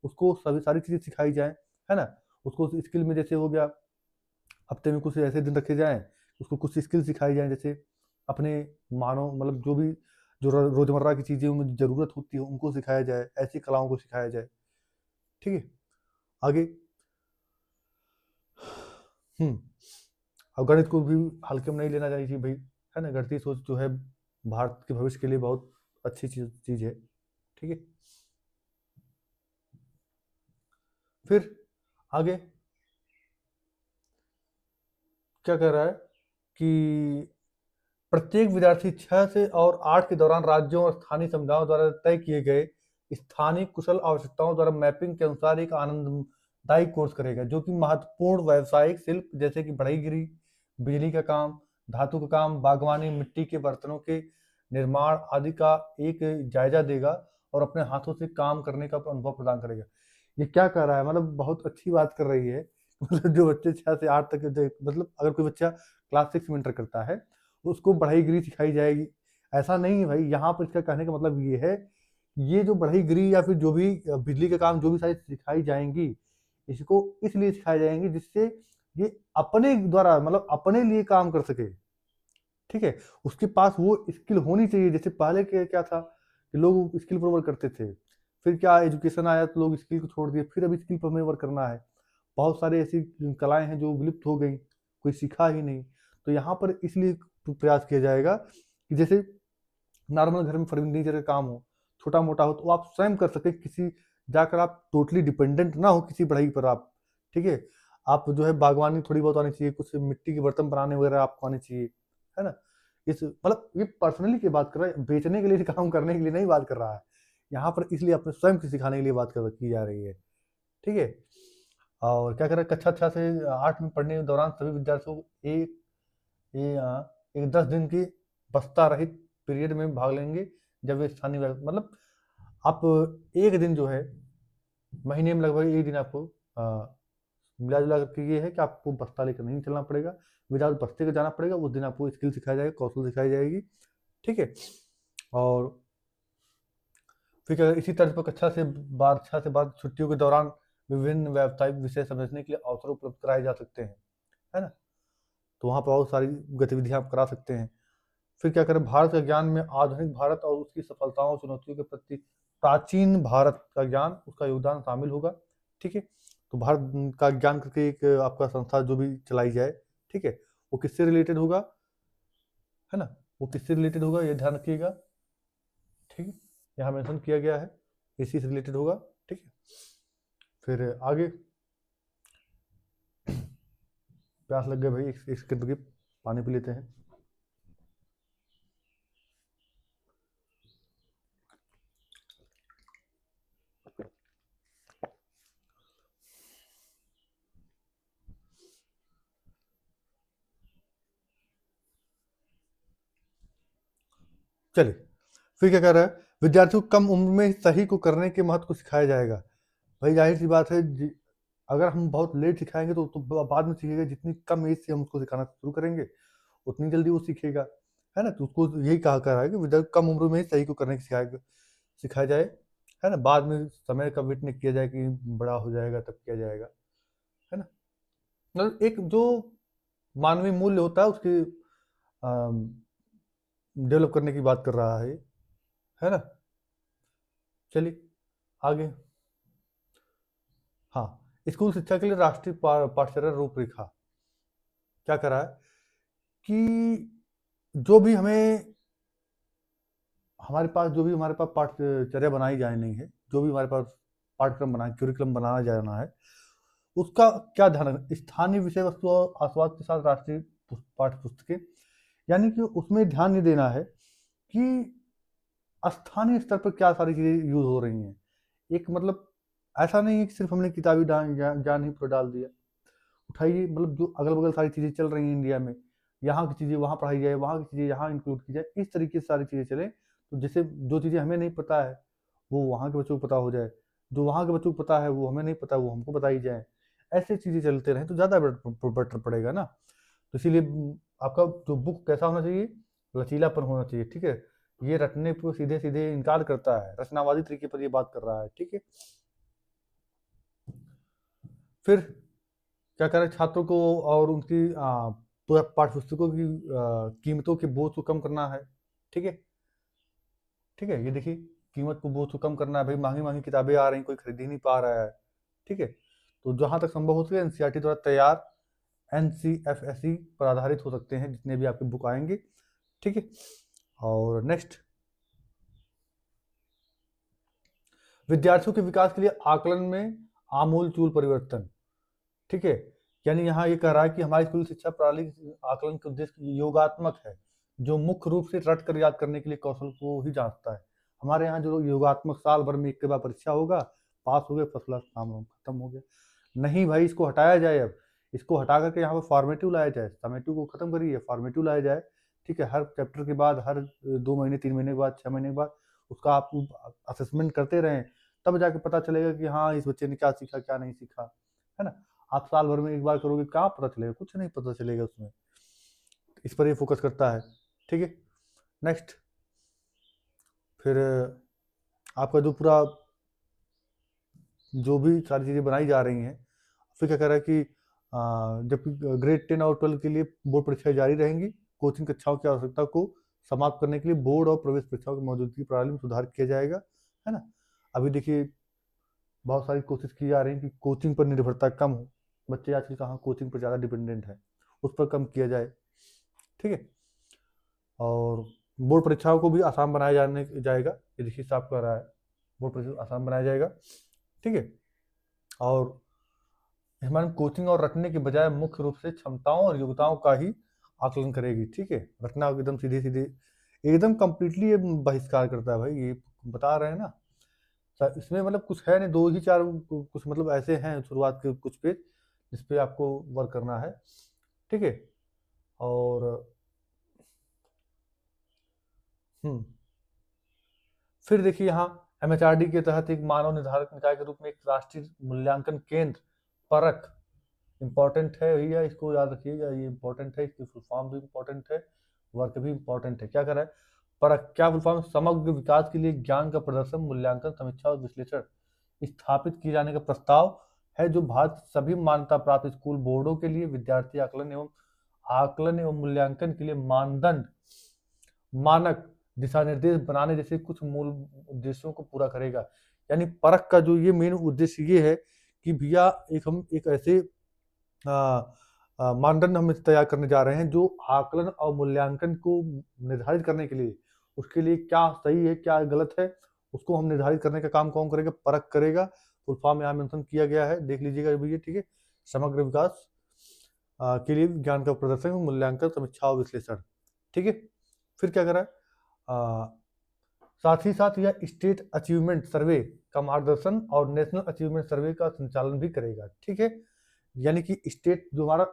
उसको सभी सारी चीज़ें सिखाई जाए, है ना। उसको स्किल में जैसे हो गया, हफ्ते में कुछ ऐसे दिन रखे जाएं, उसको कुछ स्किल सिखाई जाए, जैसे अपने मानव मतलब जो भी जो रोजमर्रा की चीज़ें में ज़रूरत होती है उनको सिखाया जाए, ऐसी कलाओं को सिखाया जाए, ठीक है। आगे और गणित को भी हल्के में नहीं लेना चाहिए भाई, है ना। गणितीय सोच जो है भारत के भविष्य के लिए बहुत अच्छी चीज है, ठीक है। फिर आगे क्या कह रहा है कि प्रत्येक विद्यार्थी 6 से और 8 के दौरान राज्यों और स्थानीय समुदायों द्वारा तय किए गए स्थानीय कुशल आवश्यकताओं द्वारा मैपिंग के अनुसार एक आनंददायी कोर्स करेगा, जो कि महत्वपूर्ण व्यावसायिक शिल्प जैसे कि बढ़ईगिरी, बिजली का काम, धातु का काम, बागवानी, मिट्टी के बर्तनों के निर्माण आदि का एक जायजा देगा और अपने हाथों से काम करने का अनुभव प्रदान करेगा। ये क्या कर रहा है, मतलब बहुत अच्छी बात कर रही है। मतलब जो बच्चे 6 से 8 तक मतलब अगर कोई बच्चा क्लास 6 में इंटर करता है, उसको बढ़ईगिरी सिखाई जाएगी। ऐसा नहीं है भाई, यहाँ पर इसका कहने का मतलब ये है, ये जो बढ़ईगिरी या फिर जो भी बिजली का काम, जो भी सारी सिखाई जाएंगी, इसको इसलिए सिखाई जाएंगी जिससे ये अपने द्वारा, मतलब अपने लिए काम कर सके। ठीक है, उसके पास वो स्किल होनी चाहिए। जैसे पहले क्या था कि लोग स्किल पर वर्क करते थे, फिर क्या एजुकेशन आया तो लोग स्किल को छोड़ दिए, फिर अब स्किल पर हमें वर्क करना है। बहुत सारे ऐसी कलाएं हैं जो विलुप्त हो गई, कोई सीखा ही नहीं। तो यहाँ पर इसलिए प्रयास किया जाएगा कि जैसे नॉर्मल घर में फर्नीचर का काम हो, छोटा मोटा हो, तो आप स्वयं कर सके, किसी जाकर आप टोटली डिपेंडेंट ना हो किसी बढ़ई पर आप। ठीक है, आप जो है बागवानी थोड़ी बहुत आनी चाहिए, कुछ मिट्टी के बर्तन बनाने वगैरह आपको आनी चाहिए, है ना। इस मतलब ये पर्सनली की बात कर रहा है, बेचने के लिए काम करने के लिए नहीं बात कर रहा है यहाँ पर, इसलिए अपने स्वयं को सिखाने के लिए बात की जा रही है। ठीक है, और क्या कर रहा है, कक्षा 6 से 8 में पढ़ने के दौरान सभी विद्यार्थियों को एक 10 दिन की बस्ता रहित पीरियड में भाग लेंगे, जब वे स्थानीय मतलब आप एक दिन जो है महीने में लगभग एक दिन आपको मिला जुला करके ये है कि आपको बस्ता लेकर नहीं चलना पड़ेगा, विदाउट बस्ते का जाना पड़ेगा। उस दिन आपको स्किल सिखाया जाएगा, कौशल सिखाई जाएगी। ठीक है, और फिर इसी तरह पर कक्षा से बाद छुट्टियों के दौरान विभिन्न व्यावसायिक विषय समझने के लिए अवसर उपलब्ध कराए जा सकते हैं, है ना। तो वहाँ पर बहुत सारी गतिविधियाँ आप करा सकते हैं। फिर क्या करें, भारत का ज्ञान में आधुनिक भारत और उसकी सफलताओं और चुनौतियों के प्रति प्राचीन भारत का ज्ञान, उसका योगदान शामिल होगा। ठीक है, तो भारत का ज्ञान करके एक आपका संस्था जो भी चलाई जाए, ठीक है, वो किससे रिलेटेड होगा, है ना, वो किससे रिलेटेड होगा ये ध्यान रखिएगा। ठीक है, यहाँ मेंशन किया गया है, इसी से रिलेटेड होगा। ठीक है, फिर आगे प्यास लग गए भाई, एक सेकंड रुकिए, पानी पी लेते हैं। चलिए, फिर क्या कर रहा है, विद्यार्थियों को कम उम्र में सही को करने के महत्व को सिखाया जाएगा। भाई जाहिर सी बात है, अगर हम बहुत लेट सिखाएंगे तो बाद में सीखेगा। जितनी कम एज से हम उसको सिखाना शुरू करेंगे, उतनी जल्दी वो सीखेगा, है ना। तो उसको यही कहा कर रहा है कि विद्यार्थी कम उम्र में ही सही को करने की सिखाया जाए, है ना। बाद में समय का वेट नहीं किया जाए कि बड़ा हो जाएगा तब किया जाएगा, है ना। मतलब एक जो मानवीय मूल्य होता है उसकी डेवलप करने की बात कर रहा है ना। चलिए आगे। हाँ, स्कूल शिक्षा के लिए राष्ट्रीय पाठ्यचर्या रूपरेखा क्या कर रहा है कि जो भी हमारे पास पाठ्यचर्या बनाई जानी है, जो भी हमारे पास पाठ्यक्रम बना क्यूरिकुलम बनाया जाना है, उसका क्या ध्यान रखना, स्थानीय विषय वस्तु और आस्वाद के साथ राष्ट्रीय पाठ्य पुस्तकें, यानी कि उसमें ध्यान नहीं देना है कि स्थानीय स्तर पर क्या सारी चीज़ें यूज हो रही हैं। एक मतलब ऐसा नहीं है कि सिर्फ हमने किताबी ज्ञान ही पूरा डाल दिया। उठाइए, मतलब जो अगल बगल सारी चीज़ें चल रही हैं इंडिया में, यहाँ की चीज़ें वहाँ पढ़ाई जाए, वहाँ की चीज़ें यहाँ इंक्लूड की जाए, इस तरीके से सारी चीज़ें चलें। तो जैसे जो चीज़ें हमें नहीं पता है वो वहाँ के बच्चों को पता हो जाए, जो वहाँ के बच्चों को पता है वो हमें नहीं पता, वो हमको बताई जाए। ऐसे चीज़ें चलते रहें तो ज़्यादा बेटर पड़ेगा ना। तो इसीलिए आपका जो बुक कैसा होना चाहिए, लचीलापन होना चाहिए। ठीक है, ये रटने पर सीधे सीधे इनकार करता है, रचनावादी तरीके पर ये बात कर रहा है। ठीक है, फिर क्या करें, छात्रों को और उनकी पाठ्य पुस्तकों की कीमतों के बोझ को कम करना है। ठीक है, ठीक है, ये देखिए, कीमत को बोझ को कम करना है। भाई महंगी महंगी किताबें आ रही, कोई खरीद ही नहीं पा रहा है। ठीक है, तो जहाँ तक संभव हो सके एनसीईआरटी द्वारा तैयार एनसीएफएसई पर आधारित हो सकते हैं जितने भी आपके बुक आएंगे। ठीक है, और नेक्स्ट, विद्यार्थियों के विकास के लिए आकलन में आमूल चूल परिवर्तन। ठीक है, यानी यहाँ ये कह रहा है कि हमारी स्कूल शिक्षा प्रणाली आकलन के उद्देश्य योगात्मक है, जो मुख्य रूप से रट कर याद करने के लिए कौशल को ही जांचता है। हमारे यहाँ जो योगात्मक साल भर में एक के बाद परीक्षा होगा, पास हो गए, फर्स्ट क्लास, काम खत्म हो गया। नहीं भाई, इसको हटाया जाए। अब इसको हटा करके यहाँ पर फॉर्मेटिव लाया जाए, समेटिव को खत्म करिए, फॉर्मेटिव लाया जाए, ठीक है। हर चैप्टर के बाद, हर 2 महीने 3 महीने के बाद, 6 महीने के बाद उसका आप असेसमेंट करते रहें, तब जाके पता चलेगा कि हाँ इस बच्चे ने क्या सीखा, क्या नहीं सीखा, है ना। आप साल भर में एक बार करोगे, क्या पता चलेगा, कुछ नहीं पता चलेगा उसमें। इस पर ये फोकस करता है, ठीक है। नेक्स्ट, फिर आपका जो पूरा जो भी सारी चीज़ें बनाई जा रही हैं, फिर क्या कर रहा है कि जब ग्रेड 10 और 12 के लिए बोर्ड परीक्षाएं जारी रहेंगी, कोचिंग कक्षाओं की आवश्यकता को समाप्त करने के लिए बोर्ड और प्रवेश परीक्षाओं की मौजूदगी प्रणाली में सुधार किया जाएगा, है ना। अभी देखिए बहुत सारी कोशिश की जा रही है कि कोचिंग पर निर्भरता कम हो, बच्चे आजकल कहाँ कोचिंग पर ज़्यादा डिपेंडेंट है, उस पर कम किया जाए, ठीक है। और बोर्ड परीक्षाओं को भी आसान बनाया जाएगा, ये देखिए साफ कर रहा है, बोर्ड परीक्षा आसान बनाया जाएगा, ठीक है। और हमारी कोचिंग और रटने के बजाय मुख्य रूप से क्षमताओं और योग्यताओं का ही आकलन करेगी, ठीक है। रटना एकदम सीधे सीधे एकदम कंप्लीटली ये बहिष्कार करता है भाई, ये बता रहे हैं ना। इसमें मतलब कुछ है नहीं, 2 ही 4 कुछ मतलब ऐसे हैं शुरुआत के कुछ पेज जिस पे आपको वर्क करना है, ठीक है। और फिर देखिए यहाँ एमएचआरडी के तहत एक मानव निर्धारक निकाय के रूप में एक राष्ट्रीय मूल्यांकन केंद्र परख इंपॉर्टेंट है भैया, इसको याद रखिएगा, ये इंपॉर्टेंट है, इसकी फुल फॉर्म भी इंपॉर्टेंट है, वर्क भी इंपॉर्टेंट है। क्या कर रहा है, परख क्या फुल फॉर्म, समग्र विकास के लिए ज्ञान का प्रदर्शन, मूल्यांकन, समीक्षा और विश्लेषण स्थापित किए जाने का प्रस्ताव है, जो भारत सभी मान्यता प्राप्त स्कूल बोर्डों के लिए विद्यार्थी आकलन एवं मूल्यांकन के लिए मानदंड, मानक, दिशा निर्देश बनाने जैसे कुछ मूल उद्देश्यों को पूरा करेगा। यानी परख का जो ये मेन उद्देश्य ये है कि भैया हम एक ऐसे मानदंड हम तैयार करने जा रहे हैं जो आकलन और मूल्यांकन को निर्धारित करने के लिए, उसके लिए क्या सही है क्या गलत है, उसको हम निर्धारित करने का काम कौन करेगा, परख करेगा। फुल फॉर्म यहाँ मेंशन किया गया है, देख लीजिएगा भैया, ठीक है। समग्र विकास के लिए ज्ञान का प्रदर्शन, मूल्यांकन, समीक्षा और विश्लेषण, ठीक है। फिर क्या करा है, साथ ही साथ यह स्टेट अचीवमेंट सर्वे का मार्गदर्शन और नेशनल अचीवमेंट सर्वे का संचालन भी करेगा, ठीक है। यानी कि स्टेट जो हमारा,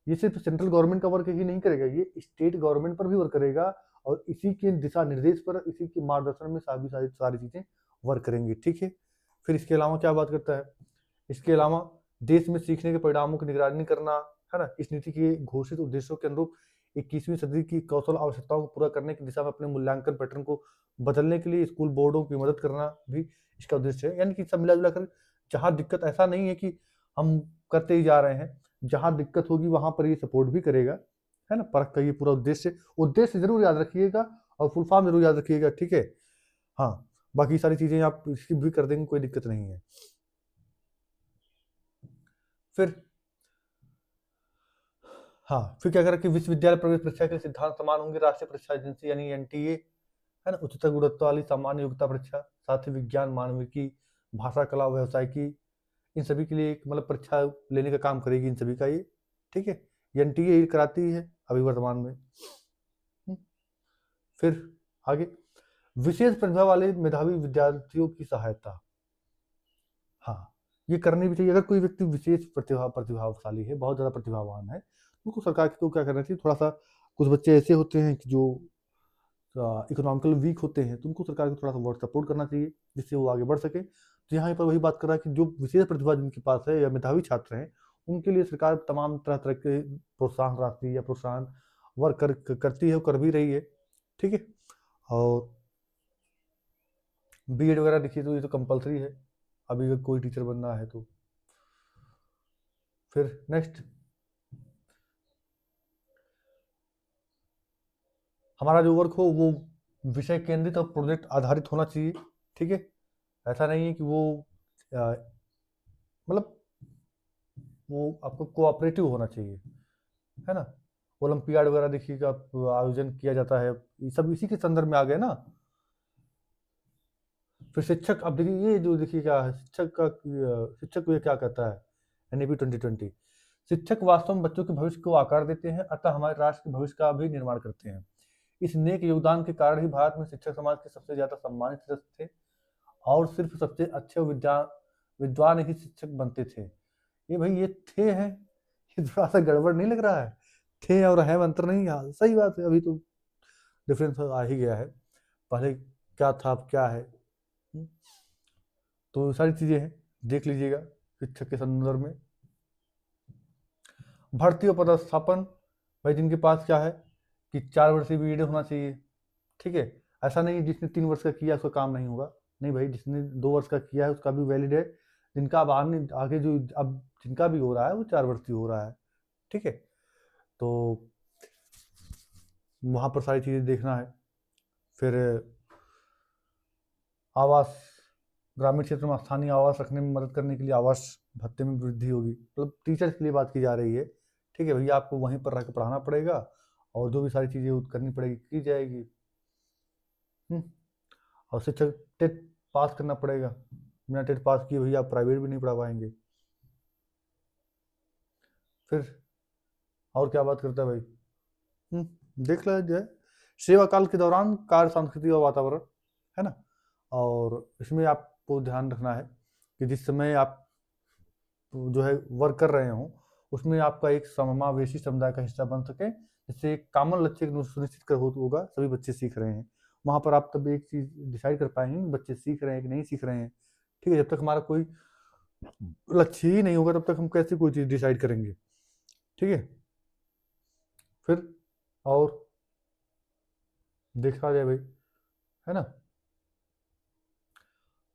ये सिर्फ सेंट्रल गवर्नमेंट का वर्क ही नहीं करेगा, ये स्टेट गवर्नमेंट पर भी वर्क करेगा, और इसी के दिशा निर्देश पर, इसी के मार्गदर्शन में सारी चीजें वर्क करेंगी, ठीक है। फिर इसके अलावा क्या बात करता है, इसके अलावा देश में सीखने के परिणामों की निगरानी करना, है ना। इस नीति के घोषित उद्देश्यों के अनुरूप 21वीं सदी की कौशल आवश्यकताओं को पूरा करने की दिशा में अपने मूल्यांकन पैटर्न को बदलने के लिए स्कूल बोर्डों की मदद करना भी इसका उद्देश्य है। यानी कि सब मिला जुला कर, जहाँ दिक्कत, ऐसा नहीं है कि हम करते ही जा रहे हैं, जहाँ दिक्कत होगी वहां पर ये सपोर्ट भी करेगा, है ना। परख का ये पूरा उद्देश्य जरूर याद रखिएगा, और फुल फॉर्म जरूर याद रखिएगा, ठीक है। हाँ, बाकी सारी चीजें आप इसकी भी कर देंगे, कोई दिक्कत नहीं है। फिर फिर क्या करें कि विश्वविद्यालय प्रवेश परीक्षा के सिद्धांत समान होंगे, राष्ट्रीय परीक्षा एजेंसी यानी एनटीए, है ना, उच्चतर गुणवत्ता वाली सामान्य योग्यता परीक्षा, साथ ही विज्ञान, मानविकी, भाषा, कला, व्यवसाय की, इन सभी के लिए एक मतलब परीक्षा लेने का काम करेगी, इन सभी का ये, ठीक है। एनटीए कराती है अभी वर्तमान में। फिर आगे, विशेष प्रतिभा वाले मेधावी विद्यार्थियों की सहायता, ये करनी भी चाहिए। अगर कोई व्यक्ति विशेष प्रतिभाशाली है, बहुत ज़्यादा प्रतिभावान है, उनको सरकार को क्या करना चाहिए, थोड़ा सा, कुछ बच्चे ऐसे होते हैं कि जो इकोनॉमिकल वीक होते हैं, तो उनको सरकार को थोड़ा सा वर्क सपोर्ट करना चाहिए, जिससे वो आगे बढ़ सके। तो यहाँ पर वही बात कर रहा है कि जो विशेष प्रतिभा जिनके पास है या मेधावी छात्र हैं, उनके लिए सरकार तमाम तरह तरह के प्रोत्साहन राशि या प्रोत्साहन वर्क करती है, कर भी रही है, ठीक है। और बीएड वगैरह देखिए तो ये तो कंपलसरी है अभी, अगर कोई टीचर बनना है तो। फिर नेक्स्ट, हमारा जो वर्क हो वो विषय केंद्रित और प्रोजेक्ट आधारित होना चाहिए, ठीक है। ऐसा नहीं है कि वो मतलब वो आपको कोऑपरेटिव होना चाहिए, है ना। ओलंपियाड वगैरह देखिएगा आयोजन किया जाता है, ये सब इसी के संदर्भ में आ गए ना। फिर शिक्षक, अब देखिए ये जो देखिएगा शिक्षक को ये क्या कहता है, एनईपी 2020, शिक्षक वास्तव में बच्चों के भविष्य को आकार देते हैं, अतः हमारे राष्ट्र के भविष्य का भी निर्माण करते हैं। इस नेक योगदान के कारण ही भारत में शिक्षक समाज के सबसे ज्यादा सम्मानित सदस्य थे, और सिर्फ सबसे अच्छे विद्वान ही शिक्षक बनते थे। ये भाई ये थे हैं ये थोड़ा सा गड़बड़ नहीं लग रहा है? थे और हैं में अंतर नहीं? हाँ सही बात है, अभी तो डिफरेंस आ ही गया है। पहले क्या था अब क्या है। तो सारी चीजें हैं, देख लीजिएगा शिक्षक के संदर्भ में। भर्ती और पदस्थापन, भाई जिनके पास क्या है कि 4 वर्षीय बीएड होना चाहिए, ठीक है। ऐसा नहीं जिसने 3 वर्ष का किया उसका काम नहीं होगा, नहीं भाई, जिसने 2 वर्ष का किया है उसका भी वैलिड है। जिनका अब आगे जो अब जिनका भी हो रहा है वो 4 वर्षीय हो रहा है, ठीक है। तो वहाँ पर सारी चीज़ें देखना है। फिर आवास, ग्रामीण क्षेत्र में स्थानीय आवास रखने में मदद करने के लिए आवास भत्ते में वृद्धि होगी, मतलब टीचर्स के लिए बात की जा रही है, ठीक है भैया। आपको वहीं पर रह कर पढ़ाना पड़ेगा और जो भी सारी चीज़ें करनी पड़ेगी की जाएगी। और शिक्षक टेट पास करना पड़ेगा, बिना टेट पास किए भैया आप प्राइवेट भी नहीं पढ़ा पाएंगे। फिर और क्या बात करता है भाई, देख लो जो है सेवा काल के दौरान कार्य सांस्कृतिक और वातावरण, है ना। और इसमें आपको ध्यान रखना है कि जिस समय आप जो है वर्क कर रहे हो उसमें आपका एक समावेशी समुदाय का हिस्सा बन सके, जिससे एक कॉमन लक्ष्य को सुनिश्चित कर होगा सभी बच्चे सीख रहे हैं। वहाँ पर आप तब एक चीज़ डिसाइड कर पाएंगे कि बच्चे सीख रहे हैं कि नहीं सीख रहे हैं, ठीक है। जब तक हमारा कोई लक्ष्य ही नहीं होगा तब तक हम कैसे कोई चीज़ डिसाइड करेंगे, ठीक है। फिर और देखा जाए भाई, है ना।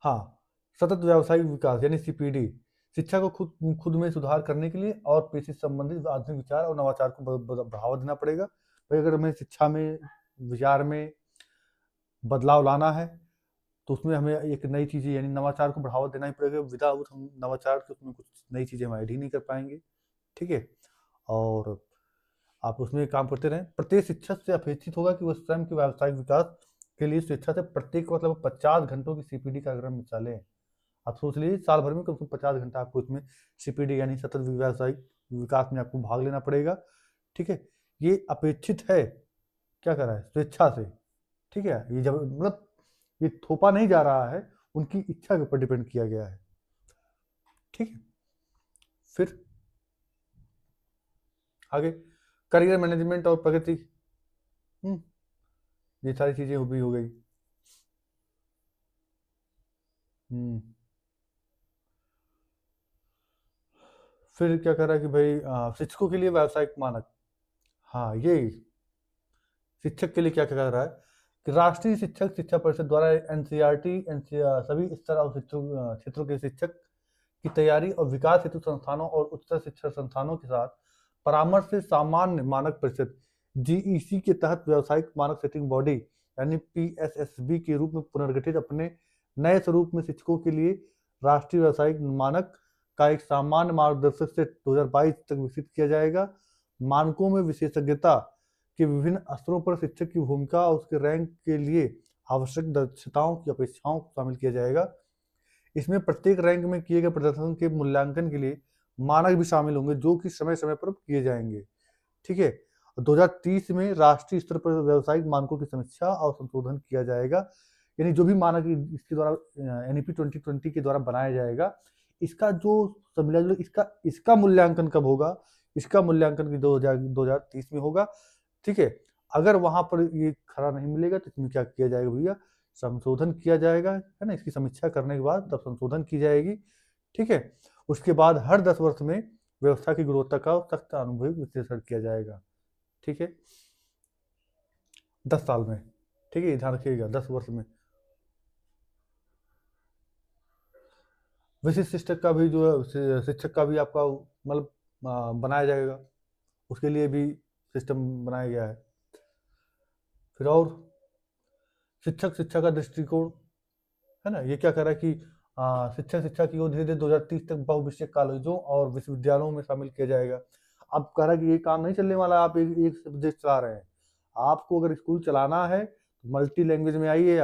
हाँ, सतत व्यावसायिक विकास यानी सीपीडी, शिक्षा को खुद खुद में सुधार करने के लिए और पेशे से संबंधित आधुनिक विचार और नवाचार को बढ़ावा देना पड़ेगा। भाई अगर हमें शिक्षा में, विचार में बदलाव लाना है तो उसमें हमें एक नई चीज़ें यानी नवाचार को बढ़ावा देना ही पड़ेगा। विदाउट हम नवाचार के उसमें कुछ नई चीज़ें हम ऐड ही नहीं कर पाएंगे, ठीक है। और आप उसमें काम करते रहें। प्रत्येक शिक्षक से अपेक्षित होगा कि वह स्वयं के व्यावसायिक विकास के लिए स्वेच्छा से प्रत्येक मतलब 50 घंटों की सीपीडी कार्यक्रम में हिस्सा लें। आप सोच लीजिए साल भर में कम से कम 50 घंटा आपको इसमें सीपीडी यानी सतत व्यावसायिक विकास में आपको भाग लेना पड़ेगा, ठीक है। ये अपेक्षित है, क्या कर रहा है, स्वेच्छा से, ठीक है। ये जब मतलब ये थोपा नहीं जा रहा है, उनकी इच्छा के ऊपर डिपेंड किया गया है, ठीक है। फिर आगे करियर मैनेजमेंट और प्रगति, ये सारी चीजें भी हो गई। फिर क्या कह रहा है कि भाई शिक्षकों के लिए व्यावसायिक मानक, हाँ ये शिक्षक के लिए क्या कह रहा है कि राष्ट्रीय शिक्षक शिक्षा परिषद द्वारा एनसीईआरटी सभी स्तर और क्षेत्रों के शिक्षक की तैयारी और विकास हेतु संस्थानों और उच्चतर शिक्षा संस्थानों के साथ परामर्श से सामान्य मानक परिषद जीईसी के तहत व्यावसायिक मानक सेटिंग बॉडी यानी पीएसएसबी के रूप में पुनर्गठित अपने नए स्वरूप में शिक्षकों के लिए राष्ट्रीय व्यावसायिक मानक का एक सामान्य मार्गदर्शक सेट 2022 तक विकसित किया जाएगा। मानकों में विशेषज्ञता के विभिन्न स्तरों पर शिक्षक की भूमिका और उसके रैंक के लिए आवश्यक दक्षताओं की अपेक्षाओं को शामिल किया जाएगा। इसमें प्रत्येक रैंक में किए गए प्रदर्शन के मूल्यांकन के लिए मानक भी शामिल होंगे जो कि समय समय पर किए जाएंगे, ठीक है। 2030 में राष्ट्रीय स्तर पर व्यावसायिक मानकों की समीक्षा और संशोधन किया जाएगा, यानी जो भी मानक इसके द्वारा एनईपी 2020 के द्वारा बनाया जाएगा, इसका जो सम्मिलन इसका इसका मूल्यांकन कब होगा, इसका मूल्यांकन 2030 में होगा, ठीक है। अगर वहां पर ये खरा नहीं मिलेगा तो इसमें क्या किया जाएगा भैया, संशोधन किया जाएगा, है ना। इसकी समीक्षा करने के बाद तब संशोधन की जाएगी, ठीक है। उसके बाद हर 10 वर्ष में व्यवस्था की गुणवत्ता का सख्त अनुभवी विश्लेषण किया जाएगा, ठीक है। 10 साल में, ठीक है, ध्यान रखिएगा 10 वर्ष में। विशिष्ट शिक्षक का भी जो है शिक्षक का भी आपका मतलब बनाया जाएगा, उसके लिए भी सिस्टम बनाया गया है। फिर और शिक्षक शिक्षा का दृष्टिकोण, है ना। ये क्या कर रहा है कि शिक्षा की ओर धीरे धीरे 2030 तक बहुविषयक कॉलेजों और विश्वविद्यालयों में शामिल किया जाएगा। अब कह रहा है कि ये काम नहीं चलने वाला, आप एक सब्जेक्ट चला रहे हैं। आपको अगर स्कूल चलाना है तो मल्टी लैंग्वेज में आइए,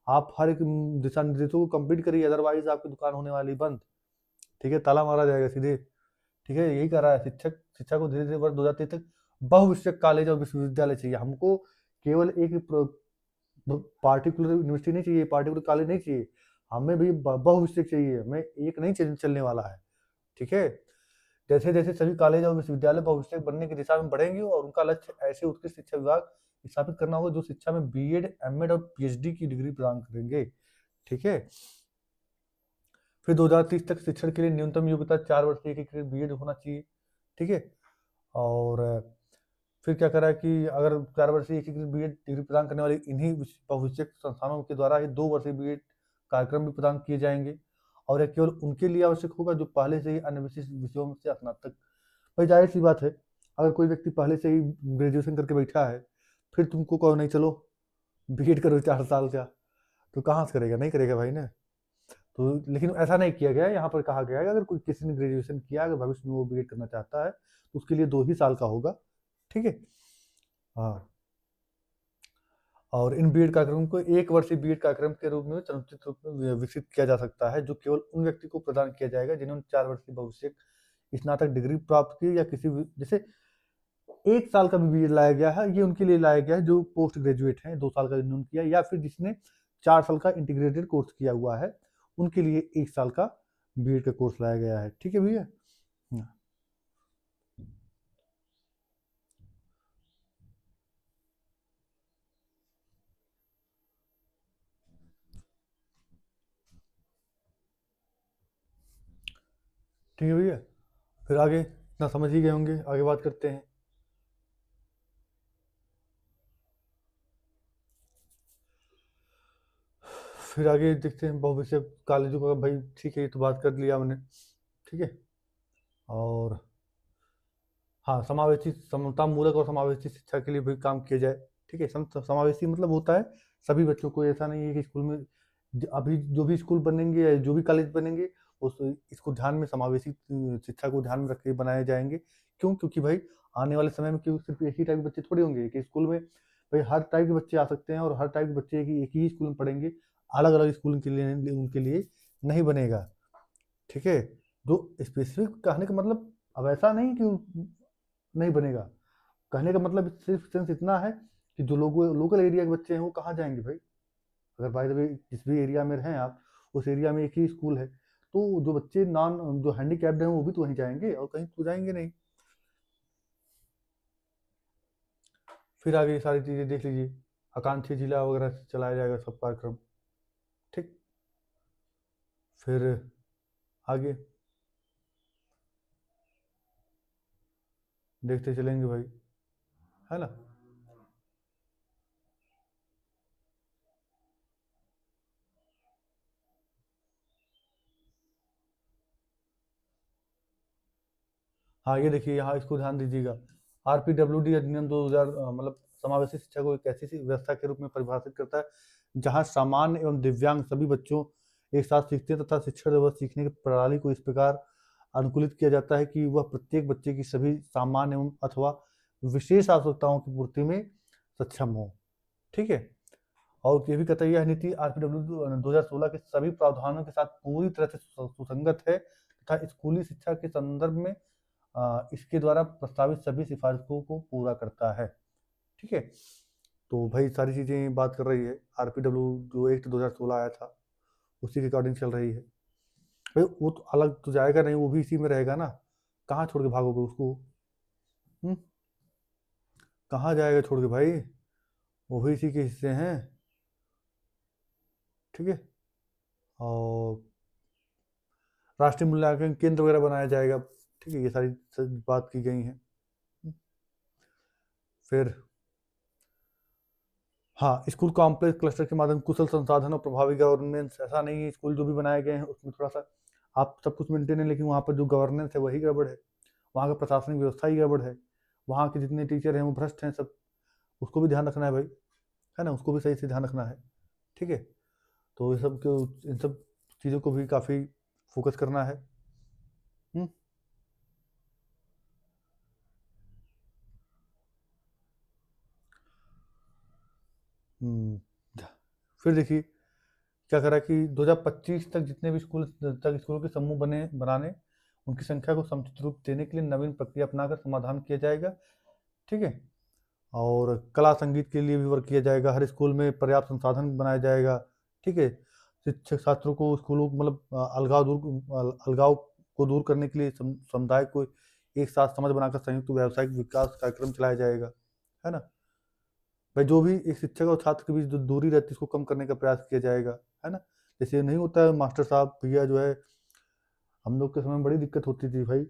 आप हर एक दिशा निर्देशों को कंप्लीट करिए, अदरवाइज आपकी दुकान होने वाली बंद, ठीक है, ताला मारा जाएगा सीधे, ठीक है। यही कर रहा है शिक्षक शिक्षा को धीरे धीरे वर्ष 2030 तक बहुविषयक कॉलेज और विश्वविद्यालय चाहिए हमको। केवल एक पार्टिकुलर यूनिवर्सिटी नहीं चाहिए, पार्टिकुलर कॉलेज नहीं चाहिए, हमें भी बहुविषयक चाहिए, हमें एक नहीं चलने वाला है, ठीक है। जैसे जैसे सभी कॉलेज और विश्वविद्यालय भविष्य बनने की दिशा में बढ़ेंगे और उनका लक्ष्य ऐसे उत्कृष्ट शिक्षा विभाग स्थापित करना होगा जो शिक्षा में बीएड, एमएड और पीएचडी की डिग्री प्रदान करेंगे। ठीक है। फिर 2030 तक शिक्षण के लिए न्यूनतम योग्यता 4 वर्ष की एकीकृत बीएड होना चाहिए। ठीक है। और फिर क्या करा कि अगर 4 वर्षीय एकीकृत बीएड डिग्री प्रदान करने वाले इन्हीं बहुशिक्षक संस्थानों के द्वारा ही 2 वर्षीय बीएड कार्यक्रम भी प्रदान किए जाएंगे और यह केवल उनके लिए आवश्यक होगा जो पहले से ही अन्य विशिष्ट विषयों से स्नातक। भाई जाहिर सी बात है, अगर कोई व्यक्ति पहले से ही ग्रेजुएशन करके बैठा है, फिर तुमको कहो नहीं चलो बीएड करो 4 साल का, तो कहाँ से करेगा? नहीं करेगा भाई ना। तो लेकिन ऐसा नहीं किया गया है, यहाँ पर कहा गया है कि अगर कोई किसी ने ग्रेजुएशन किया, अगर भविष्य में वो बीएड करना चाहता है तो उसके लिए 2 ही साल का होगा। ठीक है। हाँ। और इन बीएड कार्यक्रम को 1 वर्षीय बीएड कार्यक्रम के रूप में समुचित रूप में विकसित किया जा सकता है, जो केवल उन व्यक्ति को प्रदान किया जाएगा जिन्होंने 4 वर्षीय भविष्य स्नातक डिग्री प्राप्त की या किसी भी जैसे 1 साल का भी बीएड लाया गया है, ये उनके लिए लाया गया है जो पोस्ट ग्रेजुएट हैं, 2 साल का जिन्होंने किया या फिर जिसने 4 साल का इंटीग्रेटेड कोर्स किया हुआ है, उनके लिए 1 साल का बीएड का कोर्स लाया गया है। ठीक है भैया। ठीक है भैया। फिर आगे इतना समझ ही गए होंगे, आगे बात करते हैं। फिर आगे देखते हैं भविष्य कॉलेजों का। भाई ठीक है, ये तो बात कर लिया हमने। ठीक है। और हाँ, समावेशी समतामूलक और समावेशी शिक्षा के लिए भी काम किया जाए। ठीक है। समावेशी मतलब होता है सभी बच्चों को, ऐसा नहीं है कि स्कूल में अभी जो भी स्कूल बनेंगे या जो भी कॉलेज बनेंगे उस इसको ध्यान में समावेशी शिक्षा को ध्यान में रख के बनाए जाएंगे। क्यों? क्योंकि भाई आने वाले समय में क्यों सिर्फ एक ही टाइप के बच्चे थोड़े होंगे कि स्कूल में भाई हर टाइप के बच्चे आ सकते हैं और हर टाइप के बच्चे एक ही स्कूल में पढ़ेंगे, अलग अलग स्कूल के लिए उनके लिए नहीं बनेगा। ठीक है। जो स्पेसिफिक कहने का मतलब अब ऐसा नहीं कि नहीं बनेगा, कहने का मतलब सिर्फ सेंस इतना है कि जो लोकल एरिया के बच्चे हैं वो कहाँ जाएंगे भाई? अगर बाय द वे जिस भी एरिया में रहें आप, उस एरिया में एक ही स्कूल है, तो जो बच्चे जो हैंडीकैप्ड हैं वो भी तो वहीं जाएंगे और कहीं तो जाएंगे नहीं। फिर आगे ये सारी चीज़ें देख लीजिए, आकांक्षी जिला वगैरह से चलाया जाएगा सब कार्यक्रम। ठीक। फिर आगे देखते चलेंगे भाई, है ना। हाँ, ये देखिए यहाँ इसको ध्यान दीजिएगा। आरपीडब्ल्यूडी अधिनियम 2000 मतलब समावेशी शिक्षा को एक ऐसी व्यवस्था के रूप में परिभाषित करता है जहाँ सामान्य एवं दिव्यांग सभी बच्चों एक साथ सीखते हैं तथा शिक्षण एवं सीखने की प्रणाली को इस प्रकार अनुकूलित किया जाता है कि वह प्रत्येक बच्चे की सभी सामान्य एवं अथवा विशेष आवश्यकताओं की पूर्ति में सक्षम हो। ठीक है। और ये भी कहता है यह नीति आरपीडब्ल्यू 2016 के सभी प्रावधानों के साथ पूरी तरह से सुसंगत है तथा स्कूली शिक्षा के संदर्भ में इसके द्वारा प्रस्तावित सभी सिफारिशों को पूरा करता है। ठीक है। तो भाई सारी चीज़ें बात कर रही है, आरपीडब्ल्यू जो एक्ट 2016 आया था उसी के अकॉर्डिंग चल रही है। भाई वो तो अलग तो जाएगा नहीं, वो भी इसी में रहेगा ना, कहाँ छोड़ के भागोगे उसको? हम्म? कहाँ जाएगा छोड़ के भाई? वो भी इसी के हिस्से हैं। ठीक है। और राष्ट्रीय मूल्यांकन केंद्र वगैरह बनाया जाएगा। ठीक है, ये सारी बात की गई है। फिर हाँ, स्कूल कॉम्प्लेक्स क्लस्टर के माध्यम कुशल संसाधन और प्रभावी गवर्नेंस। ऐसा नहीं है स्कूल जो भी बनाए गए हैं उसमें थोड़ा सा आप सब कुछ मेंटेन है, लेकिन वहाँ पर जो गवर्नेंस है वही गड़बड़ है, वहाँ का प्रशासनिक व्यवस्था ही गड़बड़ है, वहाँ के जितने टीचर हैं वो भ्रष्ट हैं सब, उसको भी ध्यान रखना है भाई, है ना, उसको भी सही से ध्यान रखना है। ठीक है। तो ये सब इन सब चीज़ों को भी काफ़ी फोकस करना है। हम्म। हम्म। फिर देखिए क्या करा कि 2025 तक जितने भी स्कूलों के समूह बनाने उनकी संख्या को समुचित रूप देने के लिए नवीन प्रक्रिया अपनाकर समाधान किया जाएगा। ठीक है। और कला संगीत के लिए भी वर्क किया जाएगा, हर स्कूल में पर्याप्त संसाधन बनाया जाएगा। ठीक है। शिक्षक छात्रों को स्कूलों मतलब अलगाव को दूर करने के लिए समुदाय को एक साथ समझ बनाकर संयुक्त व्यावसायिक विकास कार्यक्रम चलाया जाएगा, है ना। भाई जो भी एक शिक्षक और छात्र के बीच जो दूरी रहती है उसको कम करने का प्रयास किया जाएगा, है ना। जैसे नहीं होता है मास्टर साहब भैया जो है, हम लोग के समय में बड़ी दिक्कत होती थी भाई।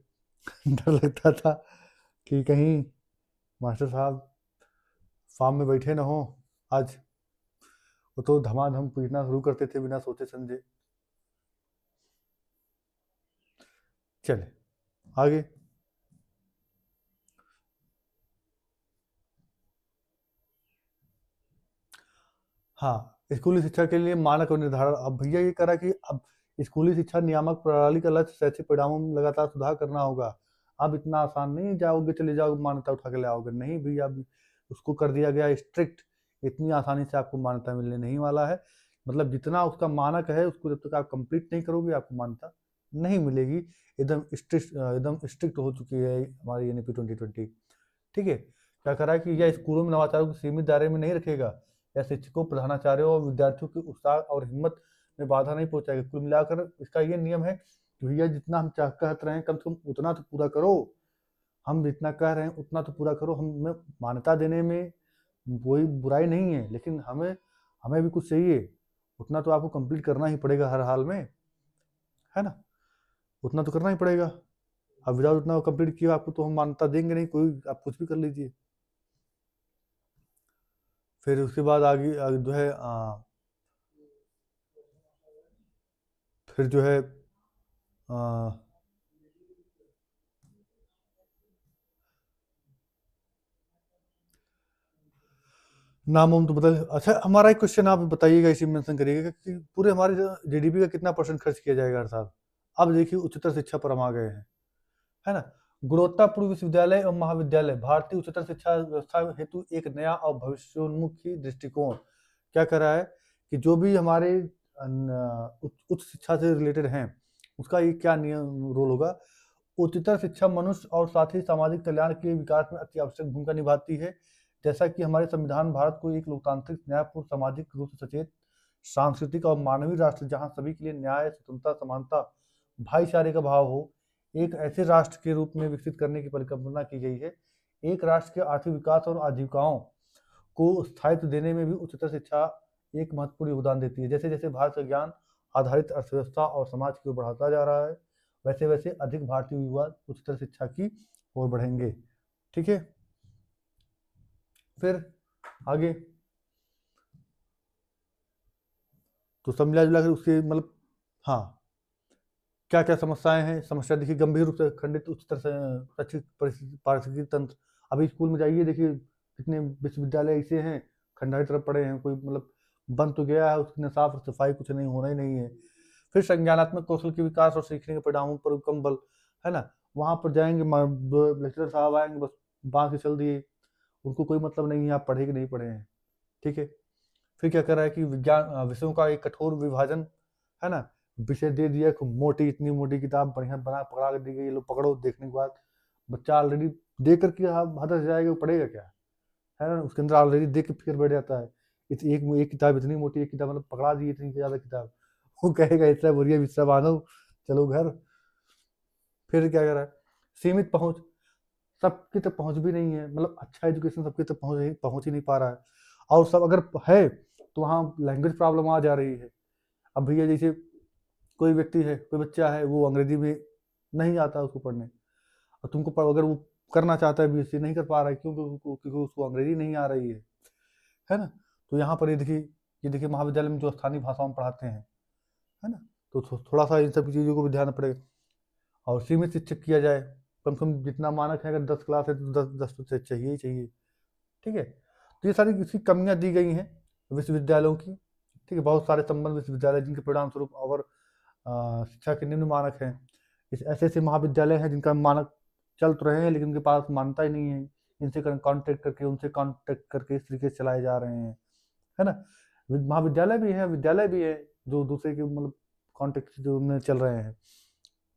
डर लगता था कि कहीं मास्टर साहब फार्म में बैठे ना हो आज, वो तो धमाधम पीटना शुरू करते थे बिना सोचे समझे। चले आगे। हाँ, स्कूली शिक्षा के लिए मानक और निर्धारण। अब भैया ये करा कि अब स्कूली शिक्षा नियामक प्रणाली का लक्ष्य शैक्षिक परिणामों में लगातार सुधार करना होगा। अब इतना आसान नहीं जाओगे चले जाओगे मान्यता उठा के ले आओगे, नहीं भैया, अब उसको कर दिया गया स्ट्रिक्ट। इतनी आसानी से आपको मान्यता मिलने नहीं वाला है। मतलब जितना उसका मानक है उसको जब तक आप कंप्लीट नहीं करोगे आपको मान्यता नहीं मिलेगी। एकदम स्ट्रिक्ट हो चुकी है हमारी एनईपी 2020। ठीक है, क्या करा है कि यह स्कूलों में नवाचारों को सीमित दायरे में नहीं रखेगा, या शिक्षकों, प्रधानाचार्यों और विद्यार्थियों के उत्साह और हिम्मत में बाधा नहीं पहुंचाएगा। कुल मिलाकर इसका ये नियम है कि भैया जितना हम कहते रहे हैं कम से कम उतना तो पूरा करो। हम जितना कह रहे हैं उतना तो पूरा करो। हमें मान्यता देने में कोई बुराई नहीं है, लेकिन हमें हमें भी कुछ चाहिए। उतना तो आपको कंप्लीट करना ही पड़ेगा हर हाल में, है ना। उतना तो करना ही पड़ेगा। अब विदाउट उतना कंप्लीट किया आपको तो हम मान्यता देंगे नहीं, कोई आप कुछ भी कर लीजिए। फिर उसके बाद आगे जो है फिर जो है नाम हम तो बदल। अच्छा, हमारा एक क्वेश्चन आप बताइएगा, इसी में मेंशन करिएगा कि पूरे हमारे जीडीपी का कितना % खर्च किया जाएगा हर साल। अब देखिए उच्चतर शिक्षा पर हम आ गए हैं, है ना। गुणवत्तापूर्ण विश्वविद्यालय एवं महाविद्यालय भारतीय उच्चतर शिक्षा व्यवस्था हेतु एक नया और भविष्योन्मुखी दृष्टिकोण क्या कर रहा है कि जो भी हमारे उच्च शिक्षा से रिलेटेड हैं उसका ये क्या नियम रोल होगा। उच्चतर शिक्षा मनुष्य और साथ ही सामाजिक कल्याण के विकास में अति आवश्यक भूमिका निभाती है। जैसा कि हमारे संविधान भारत को एक लोकतांत्रिक, न्यायपूर्ण, सामाजिक रूप से सचेत, सांस्कृतिक और मानवीय राष्ट्र जहां सभी के लिए न्याय, स्वतंत्रता, समानता, भाईचारे का भाव हो, एक ऐसे राष्ट्र के रूप में विकसित करने की परिकल्पना की गई है। एक राष्ट्र के आर्थिक विकास और आजीविकाओं को स्थायित्व देने में भी उच्चतर शिक्षा एक महत्वपूर्ण योगदान देती है। जैसे जैसे भारत का ज्ञान आधारित अर्थव्यवस्था और समाज की ओर बढ़ाता जा रहा है, वैसे वैसे अधिक भारतीय युवा उच्चतर शिक्षा की ओर बढ़ेंगे। ठीक है, फिर आगे तो सब मिला जुला कर उसके मतलब हाँ, क्या क्या समस्याएं हैं। समस्या देखिए, गंभीर रूप से खंडित उच्चतर शैक्षिक पारिस्थितिकी तंत्र। अभी स्कूल में जाइए देखिए कितने विश्वविद्यालय ऐसे हैं खंडहर तरफ पड़े हैं, कोई मतलब बन तो गया है उसकी साफ सफाई कुछ नहीं होना ही नहीं है। फिर संज्ञानात्मक कौशल के विकास और सीखने के परिणामों पर कम बल, है ना। वहाँ पर जाएंगे लेक्चरर साहब आएंगे बस बांध के चल दिए, उनको कोई मतलब नहीं है आप पढ़े कि नहीं पढ़े हैं। ठीक है, फिर क्या कर रहा है कि विज्ञान विषयों का एक कठोर विभाजन, है ना। विषय दे दिया, खूब मोटी, इतनी मोटी किताब बढ़िया बना पकड़ा के दी गई, लो पकड़ो। देखने के बाद बच्चा ऑलरेडी देख करके हद से जाएगा, वो पढ़ेगा क्या, है ना। उसके अंदर ऑलरेडी देख के फिर बैठ जाता है। एक किताब इतनी मोटी, एक किताब मतलब पकड़ा दी इतनी ज्यादा किताब, वो कहेगा इतना बोरिया बिस्तर बांधो चलो घर। फिर क्या कर रहा है, सीमित पहुंच, सबकी तक पहुंच भी नहीं है। मतलब अच्छा एजुकेशन सबके तक पहुंच ही नहीं पा रहा है। और सब अगर है तो वहाँ लैंग्वेज प्रॉब्लम आ जा रही है। अब भैया जैसे कोई व्यक्ति है, कोई बच्चा है, वो अंग्रेजी में नहीं आता उसको पढ़ने, और अगर वो करना चाहता है बीएससी नहीं कर पा रहा है, क्योंकि उसको अंग्रेजी नहीं आ रही है ना। तो यहाँ पर ये देखिए महाविद्यालय में जो स्थानीय भाषाओं में पढ़ाते हैं, है ना। तो थोड़ा सा इन सब चीज़ों को भी ध्यान पड़ेगा। और सीमित शिक्षक किया जाए, कम से कम जितना मानक है, अगर 10 क्लास है तो 10 तो चाहिए ही चाहिए। ठीक है, तो ये सारी इसकी कमियां दी गई हैं विश्वविद्यालयों की। ठीक है, बहुत सारे संबंध विश्वविद्यालय जिनके परिणाम स्वरूप और शिक्षा के निम्न मानक हैं। ऐसे ऐसे महाविद्यालय हैं जिनका मानक चल तो रहे हैं लेकिन उनके पास मान्यता ही नहीं है। इनसे उनसे कांटेक्ट करके इस तरीके से चलाए जा रहे हैं, है ना। महाविद्यालय भी है, विद्यालय भी है जो दूसरे के मतलब कॉन्टेक्ट से जो उनमें चल रहे हैं।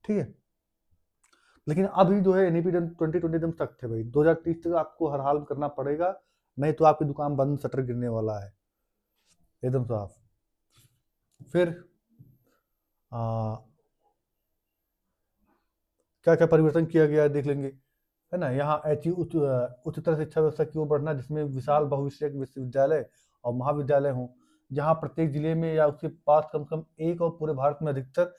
ठीक है, लेकिन अभी जो है एनईपी 2020 एकदम सख्त है भाई। 2030 तक आपको हर हाल में करना पड़ेगा, नहीं तो आपकी दुकान बंद, शटर गिरने वाला है एकदम साफ। फिर क्या क्या परिवर्तन किया गया है देख लेंगे, है ना। यहाँ उच्चतर शिक्षा व्यवस्था की ओर बढ़ना, जिसमें विशाल बहुविषयक विश्वविद्यालय और महाविद्यालय हों, जहाँ प्रत्येक जिले में या उसके पास कम से कम एक और पूरे भारत में अधिकतर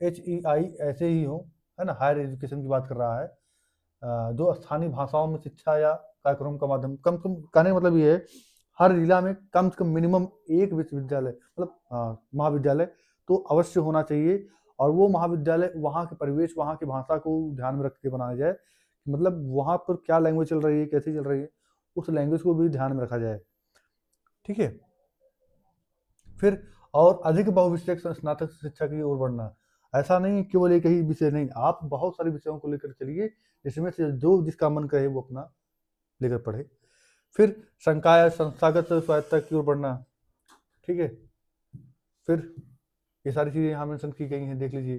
HEI ऐसे ही हों, है ना। हायर एजुकेशन की बात कर रहा है, जो स्थानीय भाषाओं में शिक्षा या कार्यक्रम का माध्यम, कम से कम कहने का मतलब ये है, हर जिला में कम से कम मिनिमम एक विश्वविद्यालय मतलब महाविद्यालय तो अवश्य होना चाहिए। और वो महाविद्यालय वहाँ के परिवेश, वहाँ की भाषा को ध्यान में रख के बनाया जाए, मतलब वहाँ पर क्या लैंग्वेज चल रही है, कैसी चल रही है, उस लैंग्वेज को भी ध्यान में रखा जाए, ठीक है। फिर और अधिक बहुविषयक स्नातक शिक्षा की ओर बढ़ना, ऐसा नहीं केवल एक ही विषय नहीं, आप बहुत सारे विषयों को लेकर चलिए, जिसमें से जो जिसका मन करे वो अपना लेकर पढ़े। फिर संकाय संस्थागत स्वायत्तता की ओर बढ़ना, ठीक है। फिर ये सारी चीजें यहाँ मेंशन की गई हैं, देख लीजिए।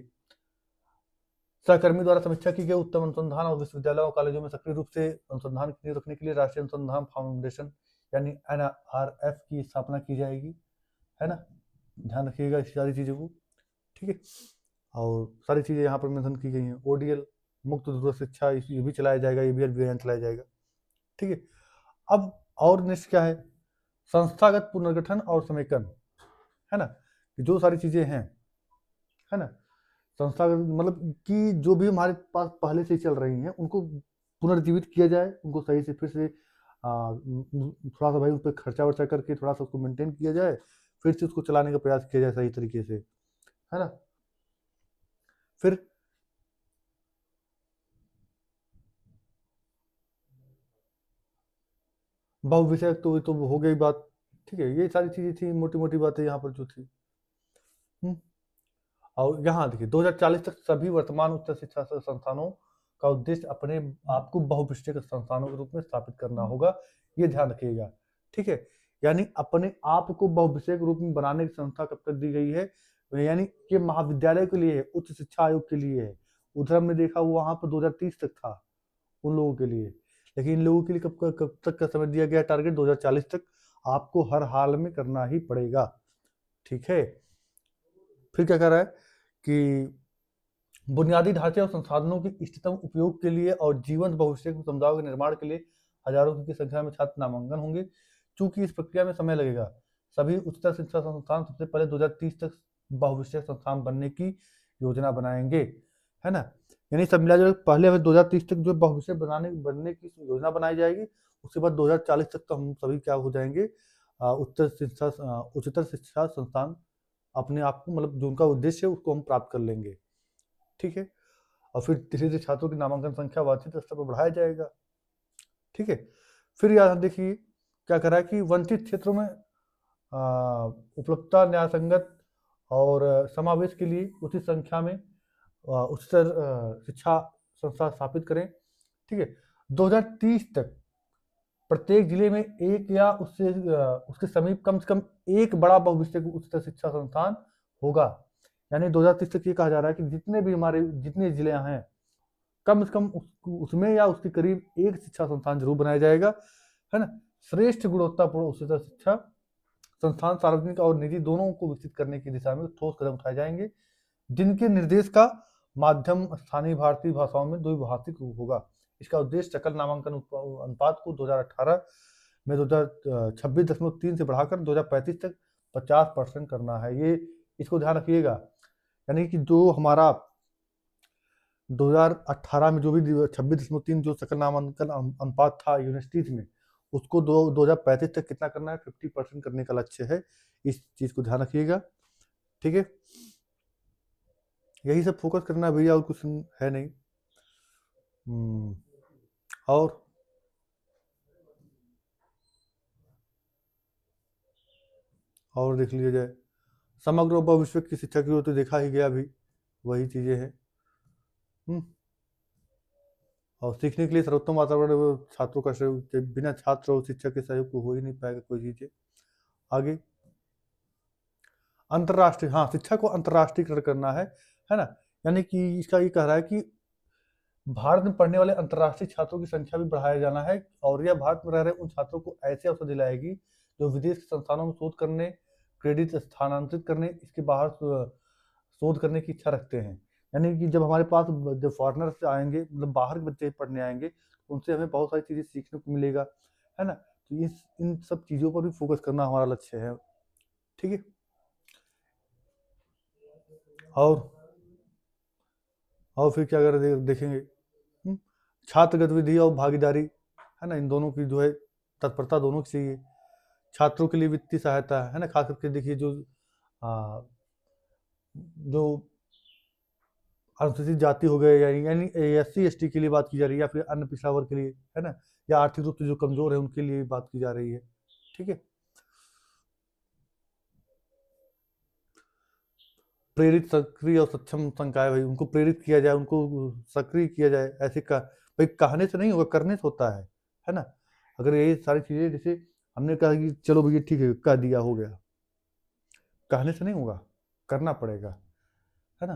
सहकर्मी द्वारा समीक्षा की गई उत्तम अनुसंधान और विश्वविद्यालयों और कॉलेजों में सक्रिय रूप से अनुसंधान की नींव रखने के लिए राष्ट्रीय अनुसंधान फाउंडेशन यानी NRF की स्थापना की जाएगी, है ना। ध्यान रखिएगा इस सारी चीज़ों को, ठीक है। और सारी चीज़ें यहाँ पर मेंशन की गई हैं। ODL मुक्त दूरस्थ शिक्षा, ये भी चलाया जाएगा, ये भी अभियान चलाया जाएगा, ठीक है। अब और नेक्स्ट क्या है, संस्थागत पुनर्गठन और समेकन, है ना। जो सारी चीज़ें हैं, है ना, संस्थागत मतलब कि जो भी हमारे पास पहले से चल रही हैं उनको पुनर्जीवित किया जाए, उनको सही से फिर से थोड़ा सा भाई उस पर खर्चा वर्चा करके थोड़ा सा उसको मेंटेन किया जाए, फिर से उसको चलाने का प्रयास किया जाए सही तरीके से, है ना। फिर बहुविषयक तो हो गई बात, ठीक है। ये सारी चीजें थी, मोटी मोटी बातें यहाँ पर जो थी। और यहाँ देखिए 2040 तक सभी वर्तमान उच्च शिक्षा संस्थानों का उद्देश्य अपने आप को बहुविषयक संस्थानों के रूप में स्थापित करना होगा, ये ध्यान रखिएगा, ठीक है। यानी अपने आप को बहुविषयक रूप में बनाने की संस्था कब तक दी गई है, यानी कि महाविद्यालय के लिए है, उच्च शिक्षा आयोग के लिए है। उधर हमने देखा वहां पर 2030 तक था उन लोगों के लिए, लेकिन इन लोगों के लिए कब तक का समय दिया गया टारगेट, 2040 तक आपको हर हाल में करना ही पड़ेगा, ठीक है। फिर क्या कर रहा है कि बुनियादी ढांचे और संसाधनों के इष्टतम उपयोग के लिए और जीवंत भविष्य समुदायों के निर्माण के लिए हजारों की संख्या में छात्र नामांकन होंगे। चूंकि इस प्रक्रिया में समय लगेगा, सभी उच्चतर शिक्षा संस्थान सबसे पहले 2030 तक बहुविषयक संस्थान बनने की योजना बनाएंगे, है ना। यानी सब मिला जुला पहले हमें 2030 तक जो बहुविषय बनने की योजना बनाई जाएगी, उसके बाद 2040 तक तो हम सभी क्या हो जाएंगे, उच्चतर शिक्षा संस्थान अपने आप को मतलब जो उनका उद्देश्य है उसको हम प्राप्त कर लेंगे, ठीक है। और फिर धीरे धीरे छात्रों की नामांकन संख्या वांछित स्तर पर बढ़ाया जाएगा, ठीक है। फिर यहाँ देखिए क्या करा है कि वंचित क्षेत्रों में उपलब्धता, न्यायसंगत और समावेश के लिए उचित संख्या में उच्चतर शिक्षा संस्था स्थापित करें, ठीक है। 2030 तक प्रत्येक जिले में एक या उसके समीप कम से कम एक बड़ा बहुविषयक उच्चतर शिक्षा संस्थान होगा। यानी 2030 तक ये कहा जा रहा है कि जितने भी हमारे जितने जिले हैं, कम से कम उसमें या उसके करीब एक शिक्षा संस्थान जरूर बनाया जाएगा, है ना। श्रेष्ठ गुणवत्तापूर्ण उच्चतर शिक्षा संस्थान सार्वजनिक और निजी दोनों को विकसित करने की दिशा में ठोस कदम उठाए जाएंगे, जिनके निर्देश का माध्यम स्थानीय भारतीय भाषाओं में द्विभाषिक होगा। इसका उद्देश्य सकल नामांकन अनुपात को 2018 में 26.3 से बढ़ाकर 2035 तक 50% करना है। ये इसको ध्यान रखिएगा, यानी कि जो हमारा 2018 में जो भी 26.3 जो सकल नामांकन अनुपात था यूनिवर्सिटीज में, उसको 2035 तक कितना करना है, 50% करने का लक्ष्य है। इस चीज को ध्यान रखिएगा, ठीक है। यही सब फोकस करना है भैया, और कुछ है नहीं। और देख लिया जाए समग्र भविष्य की शिक्षा की ओर तो देखा ही गया, अभी वही चीजें हैं। और सीखने के लिए सर्वोत्तम वातावरण छात्रों का सहयोग, बिना छात्र और शिक्षक के सहयोग को हो ही नहीं पाएगा कोई चीजें आगे। अंतर्राष्ट्रीय, हाँ, शिक्षा को अंतर्राष्ट्रीयकरण करना है ना। यानी कि इसका ये कह रहा है कि भारत में पढ़ने वाले अंतर्राष्ट्रीय छात्रों की संख्या भी बढ़ाया जाना है, और यह भारत में रह रहे उन छात्रों को ऐसे अवसर दिलाएगी जो विदेश के संस्थानों में शोध करने, क्रेडिट स्थानांतरित करने, इसके बाहर शोध करने की इच्छा रखते हैं। यानी कि जब हमारे पास जब फॉरेनर्स आएंगे, मतलब बाहर के बच्चे पढ़ने आएंगे, उनसे हमें बहुत सारी चीज़ें सीखने को मिलेगा, है ना। तो इन सब चीज़ों पर भी फोकस करना हमारा लक्ष्य है, ठीक है। और फिर क्या कर देखेंगे, छात्र गतिविधि और भागीदारी, है ना, इन दोनों की जो है तत्परता दोनों की चाहिए। छात्रों के लिए वित्तीय सहायता, है ना, खास करके देखिए आ, जो अनुसूचित जाति हो गए, यानी SC ST के लिए बात की जा रही है, या फिर अन्य पिछड़ा वर्ग के लिए, है ना, या आर्थिक रूप से जो कमजोर है उनके लिए बात की जा रही है, ठीक है। प्रेरित, सक्रिय और सक्षम संकाय, भाई उनको प्रेरित किया जाए, उनको सक्रिय किया जाए। ऐसे का भाई कहने से नहीं होगा, करने से होता है ना। अगर ये सारी चीजें, जैसे हमने कहा कि चलो भैया ठीक है कह दिया हो गया, कहने से नहीं होगा, करना पड़ेगा, है ना।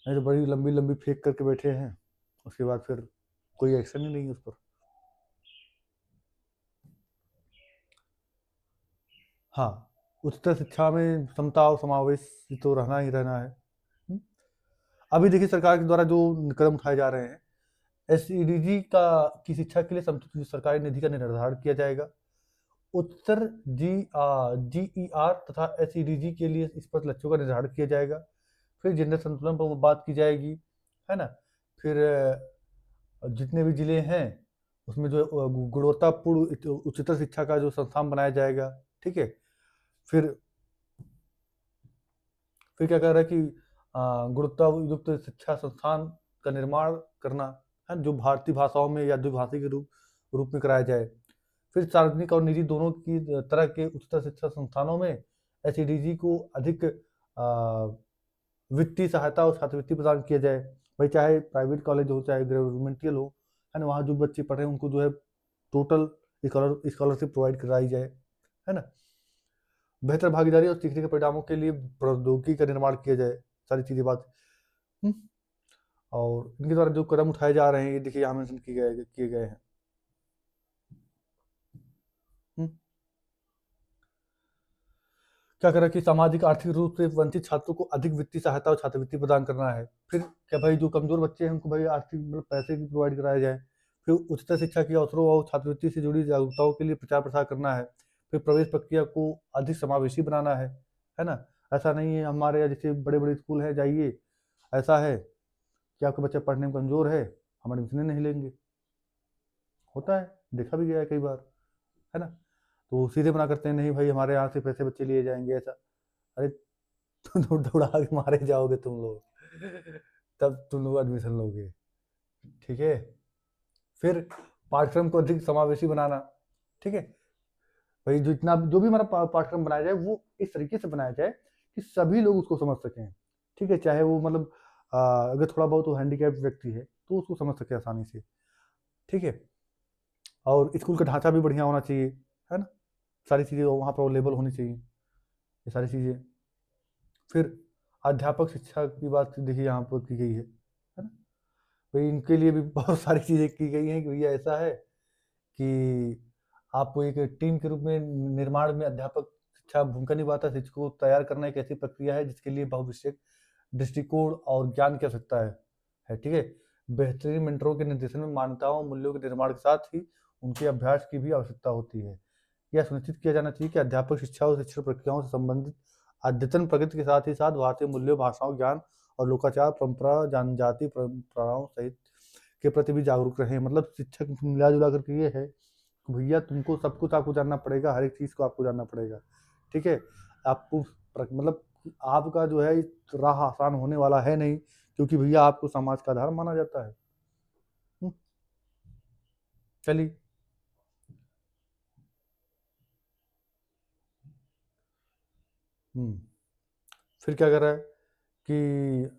नहीं तो बड़ी लंबी लंबी फेंक करके बैठे हैं, उसके बाद फिर कोई एक्शन ही नहीं है उस पर। हाँ, उच्चतर शिक्षा में समता और समावेश तो रहना ही रहना है। हम्म? अभी देखिए सरकार के द्वारा जो कदम उठाए जा रहे हैं, SEDG की शिक्षा के लिए समुचित सरकारी निधि का निर्धारण किया जाएगा। उत्तर GER तथा SEDG के लिए स्पष्ट लक्ष्यों का निर्धारण किया जाएगा। फिर जेंडर संतुलन पर बात की जाएगी, है ना। फिर जितने भी जिले हैं उसमें जो गुणवत्तापूर्ण उच्चतर शिक्षा का जो संस्थान बनाया जाएगा, ठीक है। फिर क्या कह रहा है कि गुणवत्ता युक्त शिक्षा संस्थान का निर्माण करना, है, जो भारतीय भाषाओं में या द्विभाषी के रूप में कराया जाए। फिर सार्वजनिक और निजी दोनों की तरह के उच्चतर शिक्षा संस्थानों में SEDG को अधिक वित्तीय सहायता और छात्रवृत्ति प्रदान किया जाए। भाई चाहे प्राइवेट कॉलेज हो चाहे गवर्नमेंटल हो, है ना, वहाँ जो बच्चे पढ़ रहे हैं उनको जो है टोटल स्कॉलरशिप प्रोवाइड कराई जाए, है ना। बेहतर भागीदारी और सीखने के परिणामों के लिए प्रौद्योगिकी का निर्माण किया जाए, सारी चीजें बात। हम्म, और इनके द्वारा जो कदम उठाए जा रहे हैं ये देखिए यहाँ मेंशन किए गए हैं। हम्म, क्या करें कि सामाजिक आर्थिक रूप से वंचित छात्रों को अधिक वित्तीय सहायता और छात्रवृत्ति प्रदान करना है। फिर क्या भाई जो कमजोर बच्चे हैं उनको भाई आर्थिक मतलब पैसे भी प्रोवाइड कराया जाए। फिर उच्चतर शिक्षा के अवसरों और छात्रवृत्ति से जुड़ी जागरूकताओं के लिए प्रचार प्रसार करना है। फिर प्रवेश प्रक्रिया को अधिक समावेशी बनाना है ना। ऐसा नहीं है हमारे यहाँ जैसे बड़े बड़े स्कूल है, जाइए ऐसा है कि आपका बच्चा पढ़ने में कमजोर है, हम एडमिशन नहीं लेंगे, होता है, देखा भी गया है कई बार, है ना। तो सीधे मना करते हैं, नहीं भाई हमारे यहाँ से पैसे बच्चे लिए जाएंगे, ऐसा। अरे दौड़ा के मारे जाओगे तुम लोग, तब तुम लोग एडमिशन लोगे, ठीक है। फिर पाठ्यक्रम को अधिक समावेशी बनाना, ठीक है। भाई जो भी हमारा पाठ्यक्रम बनाया जाए वो इस तरीके से बनाया जाए कि सभी लोग उसको समझ सकें, ठीक है। चाहे वो मतलब अगर थोड़ा बहुत वो हैंडीकैप व्यक्ति है तो उसको समझ सके आसानी से, ठीक है। और स्कूल का ढांचा भी बढ़िया होना चाहिए, है ना। सारी चीज़ें वहाँ पर अवेलेबल होनी चाहिए, ये सारी चीज़ें। फिर अध्यापक शिक्षा की बात देखिए यहाँ पर की गई है ना। भाई इनके लिए भी बहुत सारी चीज़ें की गई हैं कि भैया ऐसा है कि आपको एक टीम के रूप में निर्माण में अध्यापक शिक्षा भूमिका निभाता है। शिक्षकों को तैयार करना एक ऐसी प्रक्रिया है जिसके लिए बहुविषयक दृष्टिकोण और ज्ञान की आवश्यकता है, ठीक है। बेहतरीन मेंटरों के निर्देशन में मान्यताओं मूल्यों के निर्माण के साथ ही उनके अभ्यास की भी आवश्यकता होती है। यह सुनिश्चित किया जाना चाहिए कि अध्यापक शिक्षा और शिक्षण प्रक्रियाओं से संबंधित अद्यतन प्रगति के साथ ही साथ भारतीय मूल्यों, भाषाओं, ज्ञान और लोकाचार, परंपरा, जनजाति परंपराओं सहित के प्रति भी जागरूक रहे। मतलब शिक्षक मिला जुला करके ये है कि भैया तुमको सब कुछ आपको जानना पड़ेगा, हर एक चीज़ को आपको जानना पड़ेगा, ठीक है। आपको मतलब आपका जो है राह आसान होने वाला है नहीं, क्योंकि भैया आपको समाज का आधार माना जाता है। हम्म, चलिए। हम्म, फिर क्या कर रहा है कि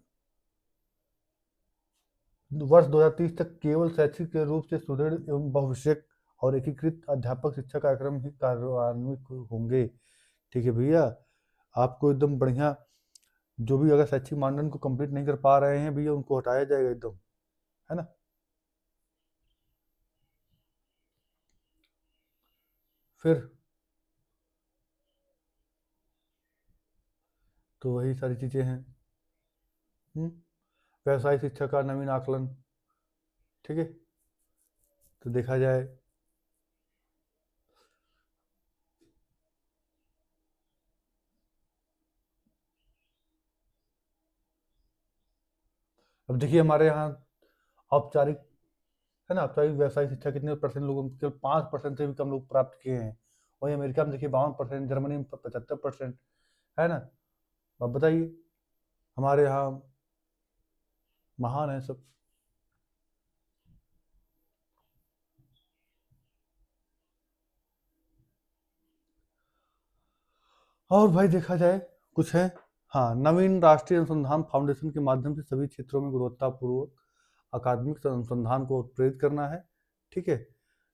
वर्ष 2030 तक केवल शैक्षिक के रूप से सुदृढ़ एवं बहुविषयक और एकीकृत अध्यापक शिक्षा कार्यक्रम ही कार्यान्वित होंगे, ठीक है भैया। आपको एकदम बढ़िया, जो भी अगर शैक्षिक मानदंड को कंप्लीट नहीं कर पा रहे हैं भैया उनको हटाया जाएगा एकदम, है ना। फिर तो वही सारी चीज़ें हैं। हम्म, व्यवसायिक शिक्षा का नवीन आकलन, ठीक है। तो देखा जाए अब देखिए हमारे यहाँ औपचारिक है ना, औपचारिक व्यवसायिक शिक्षा कितने परसेंट लोगों केवल 5% से भी कम लोग प्राप्त किए हैं। वहीं अमेरिका में देखिए 52%, जर्मनी में 75%, है ना। अब बताइए हमारे यहाँ महान है सब। और भाई देखा जाए कुछ है, हाँ, नवीन राष्ट्रीय अनुसंधान फाउंडेशन के माध्यम से सभी क्षेत्रों में गुणवत्तापूर्वक अकादमिक अनुसंधान को प्रेरित करना है, ठीक है।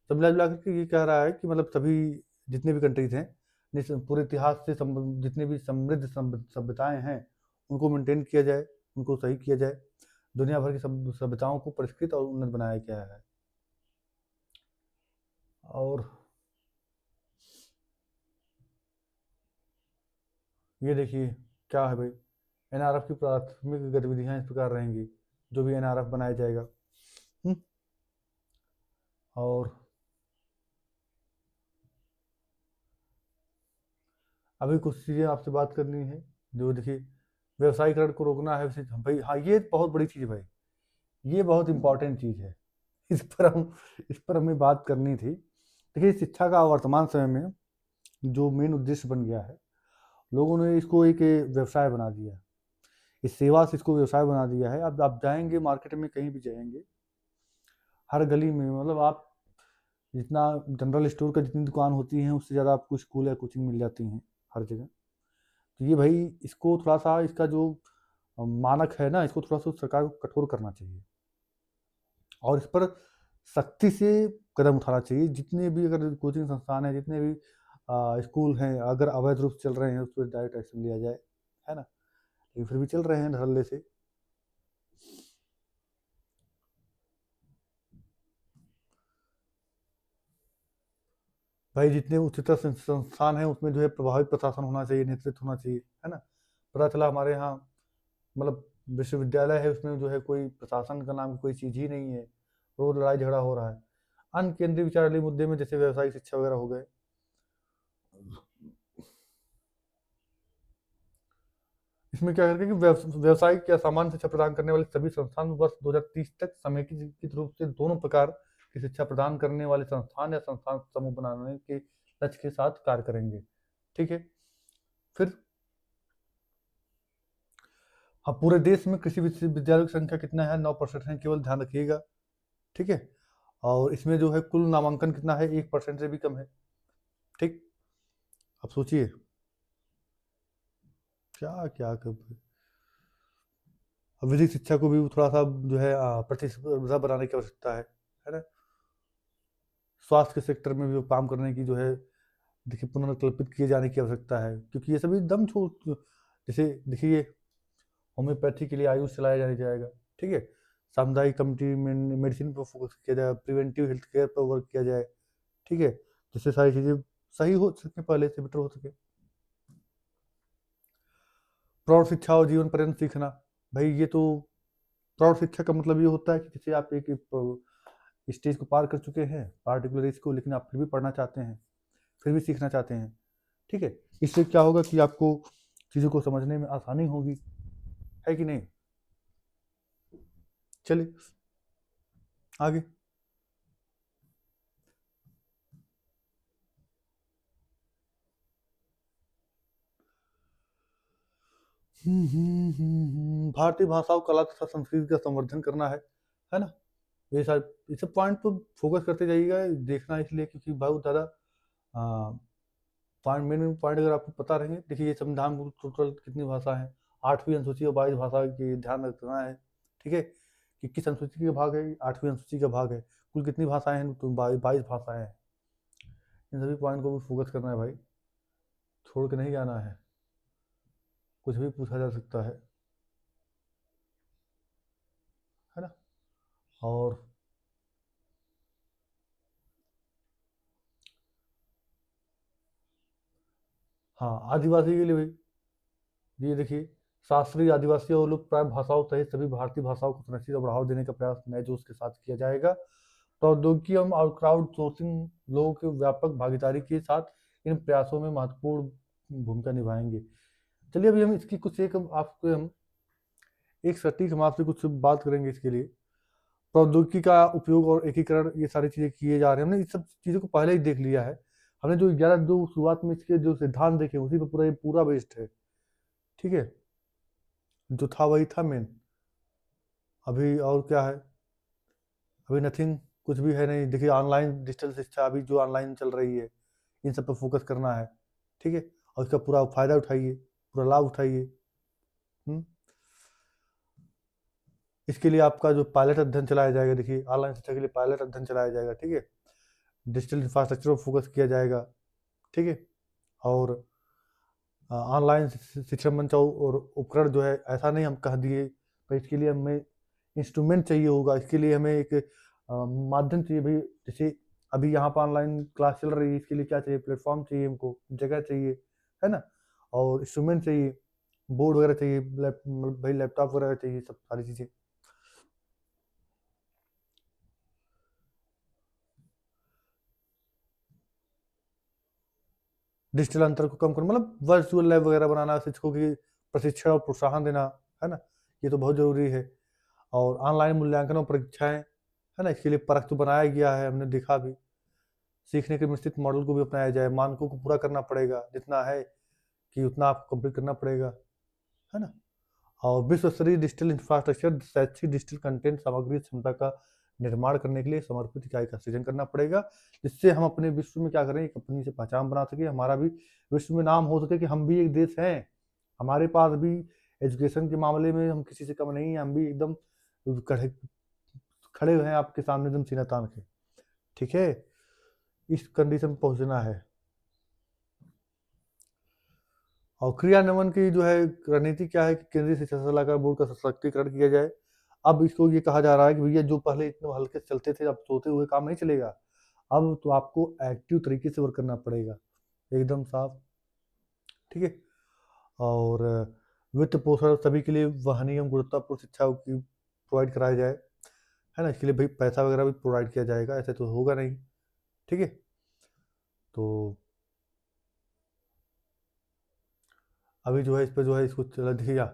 तो मिला जुला करके ये कह रहा है कि मतलब सभी जितने भी कंट्रीज हैं, पूरे इतिहास से जितने भी समृद्ध सभ्यताएं हैं उनको मेंटेन किया जाए, उनको सही किया जाए, दुनिया भर की सब सभ्यताओं को परिष्कृत और उन्नत बनाया गया है। और ये देखिए क्या है भाई, एनआरएफ की प्राथमिक गतिविधियां इस प्रकार रहेंगी, जो भी एनआरएफ बनाया जाएगा। और अभी कुछ चीज़ें आपसे बात करनी है, जो देखिए व्यवसायीकरण को रोकना है भाई। हाँ, ये बहुत बड़ी चीज़ है भाई, ये बहुत इंपॉर्टेंट चीज़ है। इस पर हमें बात करनी थी। देखिए शिक्षा का वर्तमान समय में जो मेन उद्देश्य बन गया है, लोगों ने इसको एक व्यवसाय बना दिया, इस सेवा से इसको व्यवसाय बना दिया है। अब आप जाएंगे मार्केट में, कहीं भी जाएंगे, हर गली में, मतलब आप जितना जनरल स्टोर का जितनी दुकान होती हैं उससे ज़्यादा आपको स्कूल या कोचिंग मिल जाती हैं हर जगह। तो ये भाई इसको थोड़ा सा, इसका जो मानक है ना, इसको थोड़ा सा सरकार को कठोर करना चाहिए और इस पर सख्ती से कदम उठाना चाहिए। जितने भी अगर कोचिंग संस्थान है, जितने भी स्कूल हैं, अगर अवैध रूप से चल रहे हैं उस पर डायरेक्ट एक्शन लिया जाए, है ना। लेकिन फिर भी चल रहे हैं धड़ल्ले से। भाई जितने उच्चतर संस्थान हैं उसमें जो है प्रभावी प्रशासन होना चाहिए, नेतृत्व होना चाहिए, है ना। पता चला हमारे यहाँ मतलब विश्वविद्यालय है, उसमें जो है कोई प्रशासन का नाम की कोई चीज़ ही नहीं है, रोज लड़ाई झगड़ा हो रहा है अन्य केंद्रीय विचाराधीन मुद्दे में, जैसे व्यवसायिक शिक्षा वगैरह हो गए। इसमें क्या करके कि व्यवसायिक या सामान्य शिक्षा प्रदान करने वाले सभी संस्थान वर्ष 2030 तक समेकित रूप से दोनों प्रकार की शिक्षा प्रदान करने वाले संस्थान या संस्थान समूह बनाने के लक्ष्य के साथ कार्य करेंगे, ठीक है। फिर हाँ, पूरे देश में कृषि विश्वविद्यालयों की संख्या कितना है, 9% है केवल, ध्यान रखिएगा, ठीक है। और इसमें जो है कुल नामांकन कितना है, 1% से भी कम है, ठीक। अब सोचिए क्या क्या कर, अब विधिक शिक्षा को भी थोड़ा सा जो है प्रतिस्पर्धा बनाने की आवश्यकता है ना। स्वास्थ्य के सेक्टर में भी काम करने की जो है देखिए पुनर्कल्पित किए जाने की आवश्यकता है, क्योंकि ये सभी दम छो, जैसे देखिए होम्योपैथी के लिए आयुष चलाया जाने जाएगा, ठीक है। सामुदायिक कम्युनिटी मेडिसिन पर फोकस किया जाए, प्रिवेंटिव हेल्थ केयर पर वर्क किया जाए, ठीक है, जिससे सारी चीज़ें सही हो सके, पहले से बेटर हो सके। प्रौढ़ शिक्षा और जीवन पर्यंत सीखना, भाई ये तो प्रौढ़ शिक्षा का मतलब ये होता है कि जैसे आप एक स्टेज को पार कर चुके हैं पार्टिकुलर एज को, लेकिन आप फिर भी पढ़ना चाहते हैं, फिर भी सीखना चाहते हैं, ठीक है। इससे क्या होगा कि आपको चीज़ों को समझने में आसानी होगी, है कि नहीं। चलिए आगे। भारतीय भाषाओं कला तथा संस्कृति का संवर्धन करना है ना। ये सब पॉइंट पर फोकस करते जाइएगा, देखना इसलिए क्योंकि बहुत ज़्यादा पॉइंट, मेन पॉइंट अगर आपको पता रहेंगे। देखिए ये संविधान में टोटल कितनी भाषा है, 8वीं अनुसूची और 22 भाषा की ध्यान रखना है, ठीक है, कि किस अनुसूची का भाग है, 8वीं अनुसूची का भाग है, कुल कितनी भाषाएं हैं, तो 22 भाषाएं हैं। इन सभी पॉइंट को भी फोकस करना है भाई, छोड़ के नहीं जाना है, कुछ भी पूछा जा सकता है ना। और हाँ, आदिवासी के लिए भाई ये देखिए शास्त्रीय, आदिवासी और लुप्त प्राय भाषाओं सहित सभी भारतीय भाषाओं को संरक्षित और बढ़ावा देने का प्रयास नए जोश के साथ किया जाएगा। प्रौद्योगिकी और क्राउड सोर्सिंग लोगों की व्यापक भागीदारी के साथ इन प्रयासों में महत्वपूर्ण भूमिका निभाएंगे। चलिए अभी हम इसकी कुछ हम सटीक हम आपसे कुछ बात करेंगे इसके लिए। प्रौद्योगिकी का उपयोग और एकीकरण, ये सारी चीज़ें किए जा रहे हैं। हमने इस सब चीज़ों को पहले ही देख लिया है। हमने जो शुरुआत में इसके जो सिद्धांत देखे उसी पर पूरा बेस्ड है। ठीक है, जो था वही था मेन। अभी और क्या है, अभी नथिंग, कुछ भी है नहीं। देखिए ऑनलाइन डिजिटल शिक्षा अभी जो ऑनलाइन चल रही है, इन सब पर फोकस करना है। ठीक है, और इसका पूरा फायदा उठाइए, पूरा लाभ उठाइए। इसके लिए आपका जो पायलट अध्ययन चलाया जाएगा, देखिए ऑनलाइन शिक्षा के लिए पायलट अध्ययन चलाया जाएगा। ठीक है, डिजिटल इंफ्रास्ट्रक्चर पर फोकस किया जाएगा। ठीक है, और ऑनलाइन शिक्षा मंच और उपकरण जो है, ऐसा नहीं हम कह दिए, पर इसके लिए हमें इंस्ट्रूमेंट चाहिए होगा। इसके लिए हमें एक माध्यम चाहिए भाई। जैसे अभी यहाँ पर ऑनलाइन क्लास चल रही है, इसके लिए क्या चाहिए, प्लेटफॉर्म चाहिए, हमको जगह चाहिए, है ना, और इंस्ट्रूमेंट चाहिए, बोर्ड वगैरह चाहिए, भाई लैपटॉप वगैरह चाहिए, सब सारी चीज़ें। डिजिटल अंतर को कम करना मतलब वर्चुअल लैब वगैरह बनाना, शिक्षकों की प्रशिक्षण और प्रोत्साहन देना, है ना, ये तो बहुत ज़रूरी है। और ऑनलाइन मूल्यांकन और परीक्षाएं, है ना, इसके लिए परख तो बनाया गया है, हमने देखा भी। सीखने के विस्तृत मॉडल को भी अपनाया जाए, मानकों को पूरा करना पड़ेगा, जितना है कि उतना आपको कंप्लीट करना पड़ेगा, है ना। और विश्व स्तरीय डिजिटल इंफ्रास्ट्रक्चर, शैक्षिक डिजिटल कंटेंट सामग्री क्षमता का निर्माण करने के लिए समर्पित इकाई का सृजन करना पड़ेगा, जिससे हम अपने विश्व में क्या करें, एक अपनी से पहचान बना सके, हमारा भी विश्व में नाम हो सके कि हम भी एक देश हैं। हमारे पास भी एजुकेशन के मामले में हम किसी से कम नहीं हैं, हम भी एकदम खड़े खड़े हैं आपके सामने एकदम सीना तान के। ठीक है, इस कंडीशन में पहुंचना है। और क्रियान्वयन की जो है रणनीति क्या है कि केंद्रीय शिक्षा सलाहकार बोर्ड का सशक्तिकरण किया जाए। अब इसको ये कहा जा रहा है कि भैया जो पहले इतने हल्के से चलते थे, अब सोते हुए काम नहीं चलेगा, अब तो आपको एक्टिव तरीके से वर्क करना पड़ेगा, एकदम साफ। ठीक है, और वित्त पोषण सभी के लिए वहनीय एवं गुणवत्तापूर्ण शिक्षा की प्रोवाइड कराया जाए, है ना। इसके लिए भाई पैसा वगैरह भी प्रोवाइड किया जाएगा, ऐसे तो होगा नहीं। ठीक है, तो अभी जो है इस पर जो है इसको चला देखिएगा।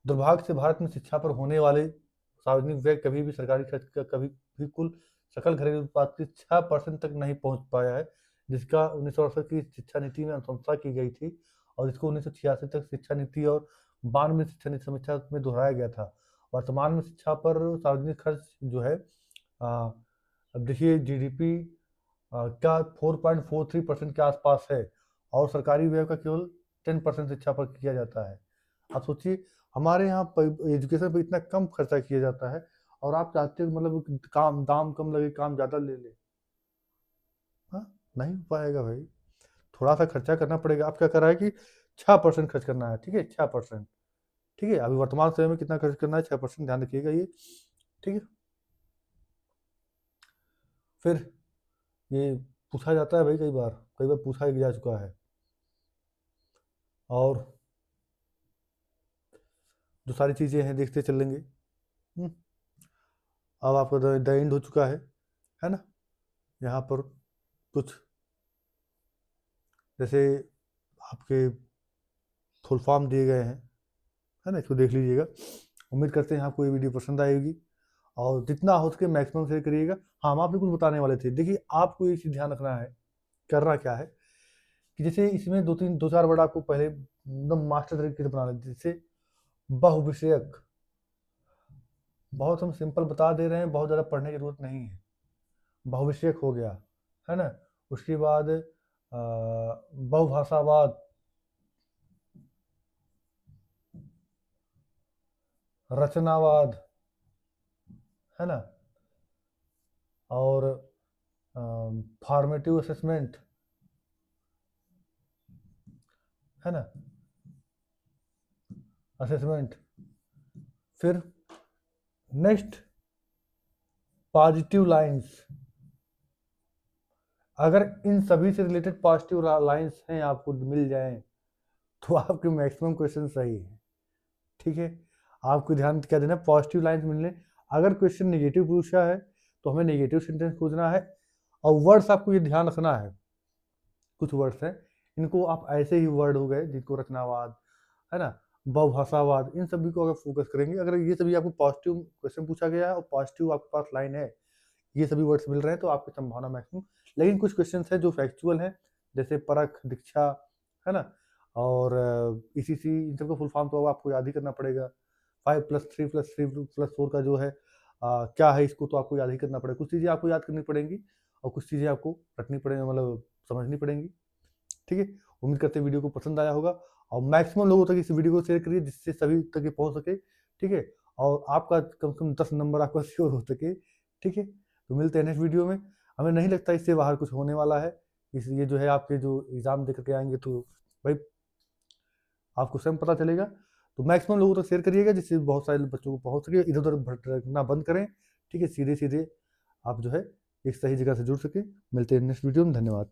दुर्भाग्य से भारत में शिक्षा पर होने वाले सार्वजनिक व्यय कभी भी सरकारी खर्च का कभी भी कुल सकल घरेलू उत्पाद के 6% तक नहीं पहुंच पाया है, जिसका 1968 की शिक्षा नीति में अनुशंसा की गई थी, और इसको 1986 तक शिक्षा नीति और 92 शिक्षा नीति समीक्षा में दोहराया गया था। वर्तमान में शिक्षा पर सार्वजनिक खर्च जो है, अब देखिए जीडीपी का 4.43% के आसपास है, और सरकारी व्यय का केवल 10% शिक्षा पर किया जाता है। आप सोचिए, हमारे यहाँ एजुकेशन पे इतना कम खर्चा किया जाता है, और आप चाहते हो मतलब काम दाम कम लगे, काम ज़्यादा ले ले। हाँ, नहीं हो पाएगा भाई, थोड़ा सा खर्चा करना पड़ेगा। आप क्या कर रहा है कि 6% खर्च करना है। ठीक है, 6%। ठीक है, अभी वर्तमान समय में कितना खर्च करना है, 6%, ध्यान रखिएगा ये। ठीक है, फिर ये पूछा जाता है भाई, कई बार पूछा जा चुका है। और जो सारी चीज़ें हैं देखते चलेंगे। अब आपका द एंड हो चुका है ना। यहाँ पर कुछ जैसे आपके फुल फॉर्म दिए गए हैं, है ना, इसको देख लीजिएगा। उम्मीद करते हैं आपको ये वीडियो पसंद आएगी, और जितना हो सके मैक्सिमम शेयर करिएगा। हाँ, हम आपको कुछ बताने वाले थे। देखिए आपको ये चीज़ ध्यान रखना है, करना क्या है कि जैसे इसमें दो चार वर्ड आपको पहले एकदम मास्टर तरीके से बनाना है। जैसे बहुविषयक, बहुत हम सिंपल बता दे रहे हैं, बहुत ज़्यादा पढ़ने की जरूरत नहीं है। बहुविषयक हो गया, है ना। उसके बाद बहुभाषावाद, रचनावाद, है ना, और फॉर्मेटिव असेसमेंट, है ना, असेसमेंट। फिर नेक्स्ट, पॉजिटिव लाइंस। अगर इन सभी से रिलेटेड पॉजिटिव लाइंस हैं आपको मिल जाएं, तो आपके मैक्सिमम क्वेश्चन सही हैं। ठीक है, आपको ध्यान क्या देना है, पॉजिटिव लाइन्स मिलने। अगर क्वेश्चन नेगेटिव पूछा है तो हमें नेगेटिव सेंटेंस खोजना है, और वर्ड्स आपको ये ध्यान रखना है, कुछ वर्ड्स हैं इनको आप ऐसे ही वर्ड हो गए जिनको रचनावाद है ना, बहुभाषावाद, इन सभी को अगर फोकस करेंगे, अगर ये सभी आपको पॉजिटिव क्वेश्चन पूछा गया है और पॉजिटिव आपके पास लाइन है, ये सभी वर्ड्स मिल रहे हैं, तो आपकी संभावना मैक्सिमम। लेकिन कुछ क्वेश्चन है जो फैक्चुअल हैं, जैसे परख, दीक्षा, है ना, और ईसीसी, इन सबका फुल फॉर्म तो आपको याद ही करना पड़ेगा। 5+3+3+4 का जो है क्या है, इसको तो आपको याद ही करना पड़ेगा। कुछ चीज़ें आपको याद करनी पड़ेंगी और कुछ चीज़ें आपको रटनी पड़ेंगी, मतलब समझनी पड़ेंगी। ठीक है, उम्मीद करते हैं वीडियो को पसंद आया होगा, और मैक्सिमम लोगों तक इस वीडियो को शेयर करिए जिससे सभी तक ये पहुंच सके। ठीक है, और आपका कम से कम 10 नंबर आपका श्योर हो सके। ठीक है, तो मिलते हैं नेक्स्ट वीडियो में। हमें नहीं लगता इससे बाहर कुछ होने वाला है, इसलिए जो है आपके जो एग्ज़ाम दे करके आएंगे तो भाई आपको स्वयं पता चलेगा। तो मैक्सिमम लोगों तक शेयर करिएगा जिससे बहुत सारे बच्चों को पहुंच सके, इधर उधर भटकना बंद करें। ठीक है, सीधे सीधे आप जो है एक सही जगह से जुड़ सके। मिलते हैं नेक्स्ट वीडियो में, धन्यवाद।